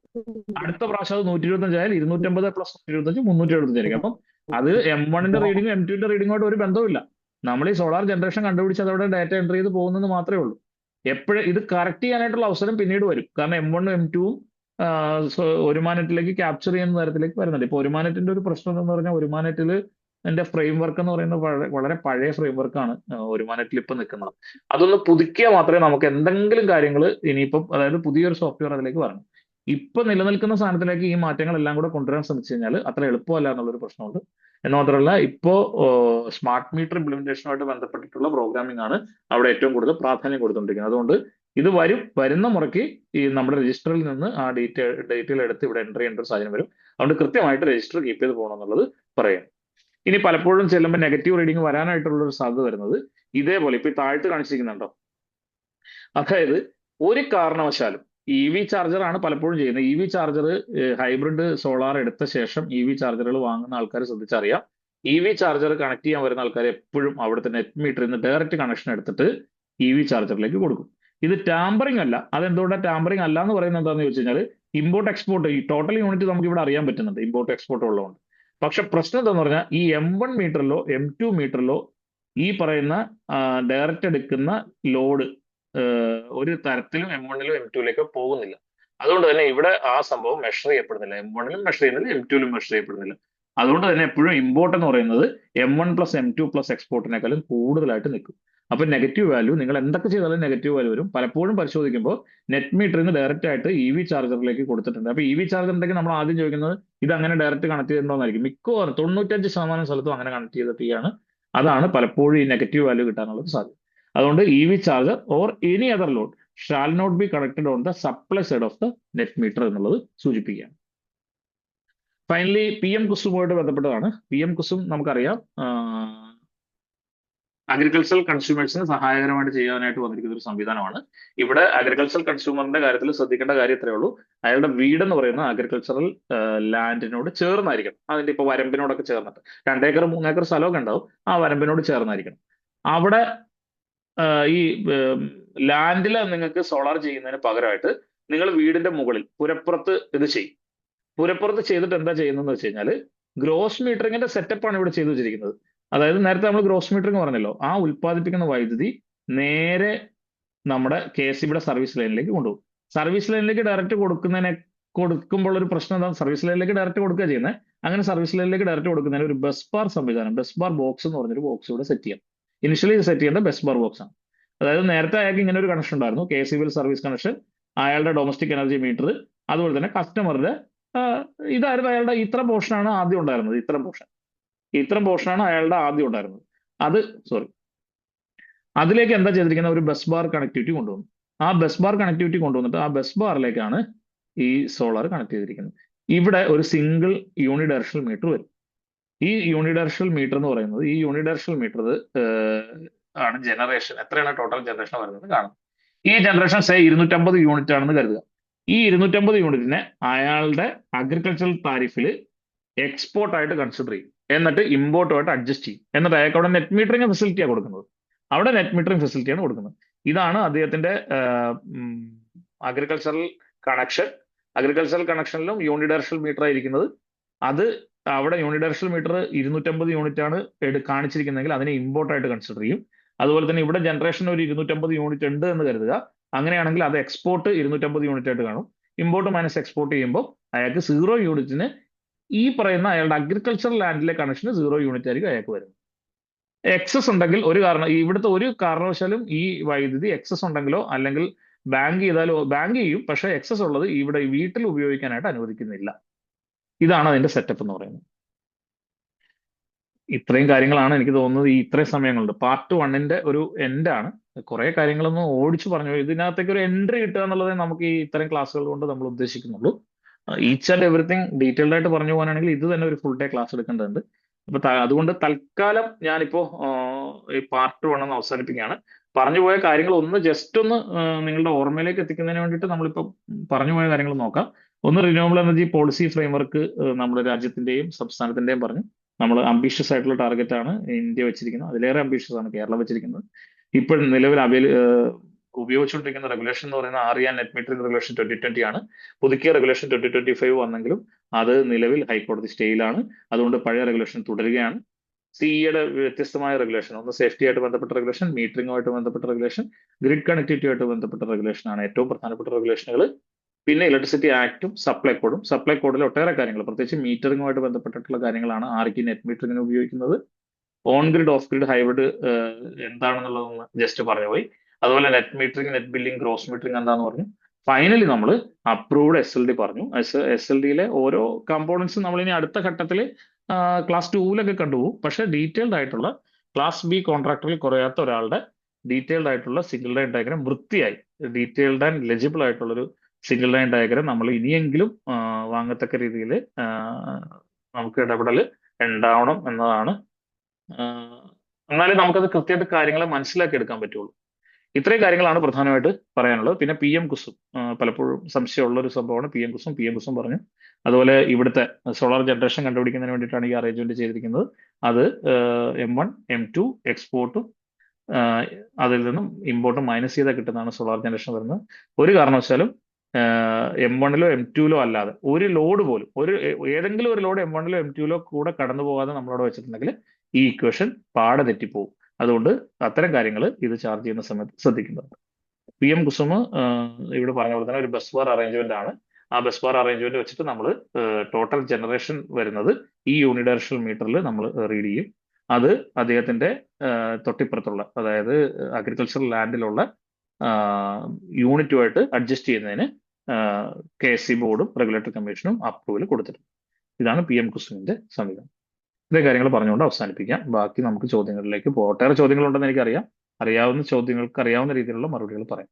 അടുത്ത പ്രാവശ്യം അത് 125 ആയാൽ 250 പ്ലസ് 125 375 ആയിരിക്കും. അപ്പം അത് M1-ന്റെ റീഡിങ്ങും M2-ന്റെ റീഡിങ്ങുമായിട്ട് ഒരു ബന്ധവുമില്ല. നമ്മൾ ഈ സോളാർ ജനറേഷൻ കണ്ടുപിടിച്ച് അതവിടെ ഡാറ്റ എൻട്രി ചെയ്ത് പോകുന്നത് മാത്രമേ ഉള്ളൂ. എപ്പോഴും ഇത് കറക്റ്റ് ചെയ്യാനായിട്ടുള്ള അവസരം പിന്നീട് വരും. കാരണം M1-ഉം M2-ഉം ഒരുമാനത്തിലേക്ക് ക്യാപ്ചർ ചെയ്യുന്ന തരത്തിലേക്ക് വരുന്നുണ്ട്. ഇപ്പൊ ഒരുമാനത്തിന്റെ ഒരു പ്രശ്നം എന്ന് പറഞ്ഞാൽ ഒരുമാനത്തിൽ എന്റെ ഫ്രെയിം വർക്ക് എന്ന് പറയുന്നത് വളരെ പഴയ ഫ്രെയിം വർക്കാണ് ഒരുമാനത്തിൽ ഇപ്പൊ നിൽക്കുന്നത്. അതൊന്ന് പുതുക്കിയാൽ മാത്രമേ നമുക്ക് എന്തെങ്കിലും കാര്യങ്ങൾ ഇനിയിപ്പം, അതായത് പുതിയൊരു സോഫ്റ്റ്വെയർ അതിലേക്ക് വരണം. ഇപ്പൊ നിലനിൽക്കുന്ന സാധനത്തിലേക്ക് ഈ മാറ്റങ്ങളെല്ലാം കൂടെ കൊണ്ടുവരാൻ ശ്രമിച്ചു കഴിഞ്ഞാൽ അത്ര എളുപ്പമല്ല എന്നുള്ളൊരു പ്രശ്നമുണ്ട്. എന്ന് മാത്രമല്ല, ഇപ്പോ സ്മാർട്ട് മീറ്റർ ഇംപ്ലിമെന്റേഷനുമായിട്ട് ബന്ധപ്പെട്ടിട്ടുള്ള പ്രോഗ്രാമിംഗ് ആണ് അവിടെ ഏറ്റവും കൂടുതൽ പ്രാധാന്യം കൊടുത്തുകൊണ്ടിരിക്കുന്നത്. അതുകൊണ്ട് ഇത് വരുന്ന മുറയ്ക്ക് ഈ നമ്മുടെ രജിസ്റ്ററിൽ നിന്ന് ആ ഡീറ്റെയിൽ എടുത്ത് ഇവിടെ എൻ്റർ ചെയ്യേണ്ട ഒരു സാഹചര്യം വരും. അതുകൊണ്ട് കൃത്യമായിട്ട് രജിസ്റ്റർ കീപ്പ് ചെയ്ത് പോകണം എന്നുള്ളത് പറയാം. ഇനി പലപ്പോഴും ചെല്ലുമ്പോൾ നെഗറ്റീവ് റീഡിംഗ് വരാനായിട്ടുള്ള ഒരു സാധ്യത വരുന്നത് ഇതേപോലെ ഇപ്പൊ ഈ താഴ്ത്ത് കാണിച്ചിരിക്കുന്നുണ്ടോ, അതായത് ഒരു കാരണവശാലും EV ചാർജർ ആണ് പലപ്പോഴും ചെയ്യുന്നത്. EV ചാർജർ ഹൈബ്രിഡ് സോളാർ എടുത്ത ശേഷം EV ചാർജറുകൾ വാങ്ങുന്ന ആൾക്കാർ ശ്രദ്ധിച്ചറിയാം, EV ചാർജർ കണക്ട് ചെയ്യാൻ വരുന്ന ആൾക്കാർ എപ്പോഴും അവിടുത്തെ നെറ്റ് മീറ്ററിൽ നിന്ന് ഡയറക്റ്റ് കണക്ഷൻ എടുത്തിട്ട് EV ചാർജറിലേക്ക് കൊടുക്കും. ഇത് ടാമ്പറിംഗ് അല്ല. അതെന്തുകൊണ്ടാണ് ടാമ്പറിംഗ് അല്ല എന്ന് പറയുന്നത് എന്താണെന്ന് ചോദിച്ചു കഴിഞ്ഞാൽ, ഇമ്പോർട്ട് എക്സ്പോർട്ട് ഈ ടോട്ടൽ യൂണിറ്റ് നമുക്ക് ഇവിടെ അറിയാൻ പറ്റുന്നുണ്ട്, ഇമ്പോർട്ട് എക്സ്പോർട്ട് ഉള്ളതുകൊണ്ട്. പക്ഷെ പ്രശ്നം എന്താന്ന് പറഞ്ഞാൽ ഈ M1 മീറ്ററിലോ M2 മീറ്ററിലോ ഈ പറയുന്ന ഡയറക്റ്റ് എടുക്കുന്ന ലോഡ് ഒരു തരത്തിലും M1ലും M2ലേക്കോ പോകുന്നില്ല. അതുകൊണ്ട് തന്നെ ഇവിടെ ആ സംഭവം മെഷർ ചെയ്യപ്പെടുന്നില്ല. M1ലും മെഷർ ചെയ്യുന്നില്ല, M2ലും മെഷർ ചെയ്യപ്പെടുന്നില്ല. അതുകൊണ്ട് തന്നെ എപ്പോഴും ഇമ്പോർട്ട് എന്ന് പറയുന്നത് M1 + M2 + എക്സ്പോർട്ടിനേക്കാളും കൂടുതലായിട്ട് നിൽക്കും. അപ്പൊ നെഗറ്റീവ് വാല്യൂ നിങ്ങൾ എന്തൊക്കെ ചെയ്താലും നെഗറ്റീവ് വാല്യൂ വരും. പലപ്പോഴും പരിശോധിക്കുമ്പോൾ നെറ്റ് മീറ്ററിൽ നിന്ന് ഡയറക്റ്റ് ആയിട്ട് EV ചാർജറിലേക്ക് കൊടുത്തിട്ടുണ്ട്. അപ്പൊ EV ചാർജർ ഉണ്ടെങ്കിൽ നമ്മൾ ആദ്യം ചോദിക്കുന്നത് ഇത് അങ്ങനെ ഡയറക്റ്റ് കണക്ട് ചെയ്തിട്ടുണ്ടോന്നായിരിക്കും. മിക്കവാറും 95% സ്ഥലത്തും അങ്ങനെ കണക്ട് ചെയ്തിട്ടാണ്. അതാണ് പലപ്പോഴും ഈ നെഗറ്റീവ് വാല്യൂ കിട്ടാനുള്ള സാധ്യത. അതുകൊണ്ട് EV charger or any other load shall not be connected on the supply side of the net meter എന്നുള്ളത് സൂചിപ്പിക്കുകയാണ്. ഫൈനലി PM കുസുമായിട്ട് ബന്ധപ്പെട്ടതാണ്. PM കുസും നമുക്കറിയാം അഗ്രികൾച്ചറൽ കൺസ്യൂമേഴ്സിന് സഹായകരമായിട്ട് ചെയ്യാനായിട്ട് വന്നിരിക്കുന്ന ഒരു സംവിധാനമാണ്. ഇവിടെ അഗ്രികൾച്ചറൽ കൺസ്യൂമറിന്റെ കാര്യത്തിൽ ശ്രദ്ധിക്കേണ്ട കാര്യം ഇത്രയേ ഉള്ളൂ, അയാളുടെ വീട് എന്ന് പറയുന്ന അഗ്രികൾച്ചറൽ ലാൻഡിനോട് ചേർന്നായിരിക്കണം. അതിന്റെ ഇപ്പൊ വരമ്പിനോടൊക്കെ ചേർന്നിട്ട് 2 ഏക്കർ 3 ഏക്കർ സ്ഥലമൊക്കെ ഉണ്ടാവും, ആ വരമ്പിനോട് ചേർന്നായിരിക്കണം. അവിടെ ഈ ലാൻഡിൽ നിങ്ങൾക്ക് സോളാർ ചെയ്യുന്നതിന് പകരമായിട്ട് നിങ്ങൾ വീടിന്റെ മുകളിൽ പുരപ്പുറത്ത് ഇത് ചെയ്യും. പുരപ്പുറത്ത് ചെയ്തിട്ട് എന്താ ചെയ്യുന്നതെന്ന് വെച്ച് കഴിഞ്ഞാൽ ഗ്രോസ് മീറ്ററിങ്ങിന്റെ സെറ്റപ്പാണ് ഇവിടെ ചെയ്തു വെച്ചിരിക്കുന്നത്. അതായത് നേരത്തെ നമ്മൾ ഗ്രോസ് മീറ്ററിങ് പറഞ്ഞല്ലോ, ആ ഉൽപ്പാദിപ്പിക്കുന്ന വൈദ്യുതി നേരെ നമ്മുടെ KSEBിയുടെ സർവീസ് ലൈനിലേക്ക് കൊണ്ടുപോകും. സർവീസ് ലൈനിലേക്ക് ഡയറക്റ്റ് കൊടുക്കുമ്പോൾ ഒരു പ്രശ്നം എന്താണ്, സർവീസ് ലൈനിലേക്ക് ഡയറക്റ്റ് കൊടുക്കുക ചെയ്യുന്നത്. അങ്ങനെ സർവീസ് ലൈനിലേക്ക് ഡയറക്റ്റ് കൊടുക്കുന്നതിന് ഒരു ബസ് ബാർ സംവിധാനം, ബസ് ബാർ ബോക്സ് എന്ന് പറഞ്ഞൊരു ബോക്സ് ഇവിടെ സെറ്റ് ചെയ്യാം. ഇനിഷ്യലി സെറ്റ് ചെയ്യേണ്ട ബസ് ബാർ ബോക്സ് ആണ്. അതായത് നേരത്തെ അയാൾക്ക് ഇങ്ങനെ ഒരു കണക്ഷൻ ഉണ്ടായിരുന്നു, KSEBിയിൽ സർവീസ് കണക്ഷൻ, അയാളുടെ ഡൊമസ്റ്റിക് എനർജി മീറ്റർ, അതുപോലെ തന്നെ കസ്റ്റമറുടെ ഇതായിരുന്നു അയാളുടെ ഇത്ര പോർഷനാണ് ആദ്യം ഉണ്ടായിരുന്നത്. ഇത്തരം പോർഷനാണ് അയാളുടെ ആദ്യം ഉണ്ടായിരുന്നത്. അതിലേക്ക് എന്താ ചെയ്തിരിക്കുന്നത്, ഒരു ബസ് ബാർ കണക്ടിവിറ്റി കൊണ്ടുവന്നു. ആ ബസ് ബാർ കണക്ടിവിറ്റി കൊണ്ടുവന്നിട്ട് ആ ബസ് ബാറിലേക്കാണ് ഈ സോളാർ കണക്ട് ചെയ്തിരിക്കുന്നത്. ഇവിടെ ഒരു സിംഗിൾ യൂണിഡയറക്ഷണൽ മീറ്റർ വരും. ഈ യൂണിഡയറക്ഷണൽ മീറ്റർ എന്ന് പറയുന്നത്, ഈ യൂണിഡയറക്ഷണൽ മീറ്റർ ആണ് ജനറേഷൻ, എത്രയാണ് ടോട്ടൽ ജനറേഷൻ വരുന്നത് കാണും. ഈ ജനറേഷൻ 250 യൂണിറ്റ് ആണെന്ന് കരുതുക. ഈ 250 യൂണിറ്റിനെ അയാളുടെ അഗ്രികൾച്ചറൽ താരിഫിൽ എക്സ്പോർട്ട് ആയിട്ട് കൺസിഡർ ചെയ്യും, എന്നിട്ട് ഇമ്പോർട്ടുമായിട്ട് അഡ്ജസ്റ്റ് ചെയ്യും. എന്നിട്ട് അയാൾക്ക് അവിടെ നെറ്റ് മീറ്ററിംഗ് ഫെസിലിറ്റിയാണ് കൊടുക്കുന്നത്. ഇതാണ് അദ്ദേഹത്തിന്റെ അഗ്രികൾച്ചറൽ കണക്ഷനിലും യൂണിഡയറക്ഷണൽ മീറ്റർ ആയിരിക്കുന്നത്. അത് അവിടെ യൂണിഡയറക്ഷണൽ മീറ്റർ 250 യൂണിറ്റ് ആണ് കാണിച്ചിരിക്കുന്നതെങ്കിൽ അതിനെ ഇമ്പോർട്ട് ആയിട്ട് കൺസിഡർ ചെയ്യും. അതുപോലെ തന്നെ ഇവിടെ ജനറേഷൻ ഒരു 250 യൂണിറ്റ് ഉണ്ട് എന്ന് കരുതുക. അങ്ങനെയാണെങ്കിൽ അത് എക്സ്പോർട്ട് 250 യൂണിറ്റ് ആയിട്ട് കാണും. ഇമ്പോർട്ട് മൈനസ് എക്സ്പോർട്ട് ചെയ്യുമ്പോൾ അയാൾക്ക് 0 യൂണിറ്റിന് ഈ പറയുന്ന അയാളുടെ അഗ്രികൾച്ചറൽ ലാൻഡിലെ കണക്ഷന് 0 യൂണിറ്റ് ആയിരിക്കും അയാൾക്ക് വരുന്നത്. എക്സസ് ഉണ്ടെങ്കിൽ ഇവിടുത്തെ ഒരു കാരണവശാലും ഈ വൈദ്യുതി എക്സസ് ഉണ്ടെങ്കിലോ അല്ലെങ്കിൽ ബാങ്ക് ചെയ്യും, പക്ഷേ എക്സസ് ഉള്ളത് ഇവിടെ വീട്ടിൽ ഉപയോഗിക്കാനായിട്ട് അനുവദിക്കുന്നില്ല. ഇതാണ് അതിന്റെ സെറ്റപ്പ് എന്ന് പറയുന്നത്. ഇത്രയും കാര്യങ്ങളാണ് എനിക്ക് തോന്നുന്നത്. ഇത്രയും സമയങ്ങളുണ്ട്. പാർട്ട് 1ന്റെ ഒരു എൻഡാണ്. കുറെ കാര്യങ്ങളൊന്നും ഓടിച്ചു പറഞ്ഞു. ഇതിനകത്തേക്ക് ഒരു എൻട്രി കിട്ടുക എന്നുള്ളതേ നമുക്ക് ഈ ഇത്തരം ക്ലാസ്സുകൾ കൊണ്ട് നമ്മൾ ഉദ്ദേശിക്കുന്നുള്ളൂ. ഈച്ച് ആൻഡ് എവറിത്തിങ് ഡീറ്റെയിൽഡ് ആയിട്ട് പറഞ്ഞു പോകാനാണെങ്കിൽ ഇത് തന്നെ ഒരു ഫുൾ ഡേ ക്ലാസ് എടുക്കേണ്ടതുണ്ട്. അപ്പൊ അതുകൊണ്ട് തൽക്കാലം ഞാനിപ്പോ ഈ പാർട്ട് 1 അവസാനിപ്പിക്കുകയാണ്. പറഞ്ഞു പോയ കാര്യങ്ങൾ ജസ്റ്റ് ഒന്ന് നിങ്ങളുടെ ഓർമ്മയിലേക്ക് എത്തിക്കുന്നതിന് വേണ്ടിയിട്ട് നമ്മളിപ്പോൾ പറഞ്ഞു പോയ കാര്യങ്ങൾ നോക്കാം. ഒന്ന്, റിന്യൂവബിൾ എനർജി പോളിസി ഫ്രെയിംവർക്ക് നമ്മുടെ രാജ്യത്തിന്റെയും സംസ്ഥാനത്തിന്റെയും പറഞ്ഞു. നമ്മൾ അംബീഷ്യസ് ആയിട്ടുള്ള ടാർഗറ്റ് ആണ് ഇന്ത്യ വെച്ചിരിക്കുന്നത്. അതിലേറെ അംബീഷ്യസ് ആണ് കേരളം വെച്ചിരിക്കുന്നത്. ഇപ്പോൾ നിലവിൽ ഉപയോഗിച്ചുകൊണ്ടിരിക്കുന്ന റെഗുലേഷൻ എന്ന് പറയുന്ന RE നെറ്റ് മീറ്ററിംഗ് റെഗുലേഷൻ 2020 ആണ്. പുതുക്കിയ റെഗുലേഷൻ 2025 വന്നെങ്കിലും അത് നിലവിൽ ഹൈക്കോടതി സ്റ്റേയിലാണ്. അതുകൊണ്ട് പഴയ റെഗുലേഷൻ തുടരുകയാണ്. CEയുടെ വ്യത്യസ്തമായ റെഗുലേഷൻ, ഒന്ന് സേഫ്റ്റി ആയിട്ട് ബന്ധപ്പെട്ട റെഗുലേഷൻ, മീറ്ററിംഗുമായിട്ട് ബന്ധപ്പെട്ട റെഗുലേഷൻ, ഗ്രിഡ് കണക്ടിവിറ്റിയുമായിട്ട് ബന്ധപ്പെട്ട റെഗുലേഷൻ ആണ് ഏറ്റവും പ്രധാനപ്പെട്ട റെഗുലേഷനുകൾ. പിന്നെ ഇലക്ട്രിസിറ്റി ആക്ടും സപ്ലൈ കോഡിലെ ഒട്ടേറെ കാര്യങ്ങൾ, പ്രത്യേകിച്ച് മീറ്ററിങ്ങുമായിട്ട് ബന്ധപ്പെട്ടിട്ടുള്ള കാര്യങ്ങളാണ് ആർക്ക് നെറ്റ് മീറ്ററിങ്ങിന് ഉപയോഗിക്കുന്നത്. On grid off grid hybrid എന്താണെന്നുള്ളതൊന്ന് ജസ്റ്റ് പറഞ്ഞു പോയി. അതുപോലെ net metering, net billing, gross metering എന്താന്ന് പറഞ്ഞു. ഫൈനലി നമ്മൾ അപ്രൂവ്ഡ് SLD പറഞ്ഞു. SLDയിലെ ഓരോ കമ്പോണൻസും നമ്മൾ ഇനി അടുത്ത ഘട്ടത്തിൽ ക്ലാസ് 2-ലൊക്കെ കണ്ടുപോകും. പക്ഷെ ഡീറ്റെയിൽഡ് ആയിട്ടുള്ള ക്ലാസ് ബി കോൺട്രാക്ടറിൽ കുറയാത്ത ഒരാളുടെ ഡീറ്റെയിൽഡ് ആയിട്ടുള്ള സിംഗിൾ ലൈൻ ഡയഗ്രാം, വൃത്തിയായി ഡീറ്റെയിൽഡ് ആൻഡ് ലെജിബിൾ ആയിട്ടുള്ളൊരു സിംഗിൾ ലൈൻ ഡയഗ്രാം നമ്മൾ ഇനിയെങ്കിലും വാങ്ങത്തക്ക രീതിയിൽ നമുക്ക് ഇടപെടൽ ഉണ്ടാവണം എന്നതാണ്. എന്നാലേ നമുക്കത് കൃത്യമായിട്ട് കാര്യങ്ങൾ മനസ്സിലാക്കി എടുക്കാൻ പറ്റുള്ളൂ. ഇത്രയും കാര്യങ്ങളാണ് പ്രധാനമായിട്ട് പറയാനുള്ളത്. പിന്നെ PM കുസും പലപ്പോഴും സംശയമുള്ള ഒരു സംഭവമാണ്. PM കുസും പറഞ്ഞു. അതുപോലെ ഇവിടുത്തെ സോളാർ ജനറേഷൻ കണ്ടുപിടിക്കുന്നതിന് വേണ്ടിയിട്ടാണ് ഈ അറേഞ്ച്മെന്റ് ചെയ്തിരിക്കുന്നത്. അത് M1 M2 എക്സ്പോർട്ടും അതിൽ നിന്നും ഇമ്പോർട്ടും മൈനസ് ചെയ്താൽ കിട്ടുന്നതാണ് സോളാർ ജനറേഷൻ വരുന്നത്. ഒരു കാരണവശാലും M1-ലോ M2-ലോ അല്ലാതെ ഒരു ലോഡ് പോലും ഏതെങ്കിലും ഒരു ലോഡ് M1-ലോ M2-ലോ കൂടെ കടന്നു പോകാതെ നമ്മളവിടെ വെച്ചിട്ടുണ്ടെങ്കിൽ ഈ ഇക്വേഷൻ പാടെ തെറ്റിപ്പോകും. അതുകൊണ്ട് അത്തരം കാര്യങ്ങൾ ഇത് ചാർജ് ചെയ്യുന്ന സമയത്ത് ശ്രദ്ധിക്കേണ്ടതുണ്ട്. PM കുസും ഇവിടെ പറഞ്ഞ പോലെ തന്നെ ഒരു ബസ് ബാർ അറേഞ്ച്മെന്റ് ആണ്. ആ ബസ് ബാർ അറേഞ്ച്മെന്റ് വെച്ചിട്ട് നമ്മൾ ടോട്ടൽ ജനറേഷൻ വരുന്നത് ഈ യൂണിഡയറക്ഷണൽ മീറ്ററിൽ നമ്മൾ റീഡ് ചെയ്യും. അത് അദ്ദേഹത്തിന്റെ തൊട്ടിപ്പുറത്തുള്ള, അതായത് അഗ്രികൾച്ചറൽ ലാൻഡിലുള്ള യൂണിറ്റുമായിട്ട് അഡ്ജസ്റ്റ് ചെയ്യുന്നതിന് KSC ബോർഡും റെഗുലേറ്ററി കമ്മീഷനും അപ്രൂവൽ കൊടുത്തിട്ടുണ്ട്. ഇതാണ് PM കുസുമിന്റെ സംവിധാനം. ഇതേ കാര്യങ്ങൾ പറഞ്ഞുകൊണ്ട് അവസാനിപ്പിക്കാം. ബാക്കി നമുക്ക് ചോദ്യങ്ങളിലേക്ക് പോകാം. ഒട്ടേറെ ചോദ്യങ്ങളുണ്ടെന്ന് എനിക്കറിയാം. അറിയാവുന്ന ചോദ്യങ്ങൾക്ക് അറിയാവുന്ന രീതിയിലുള്ള മറുപടികൾ പറയാം.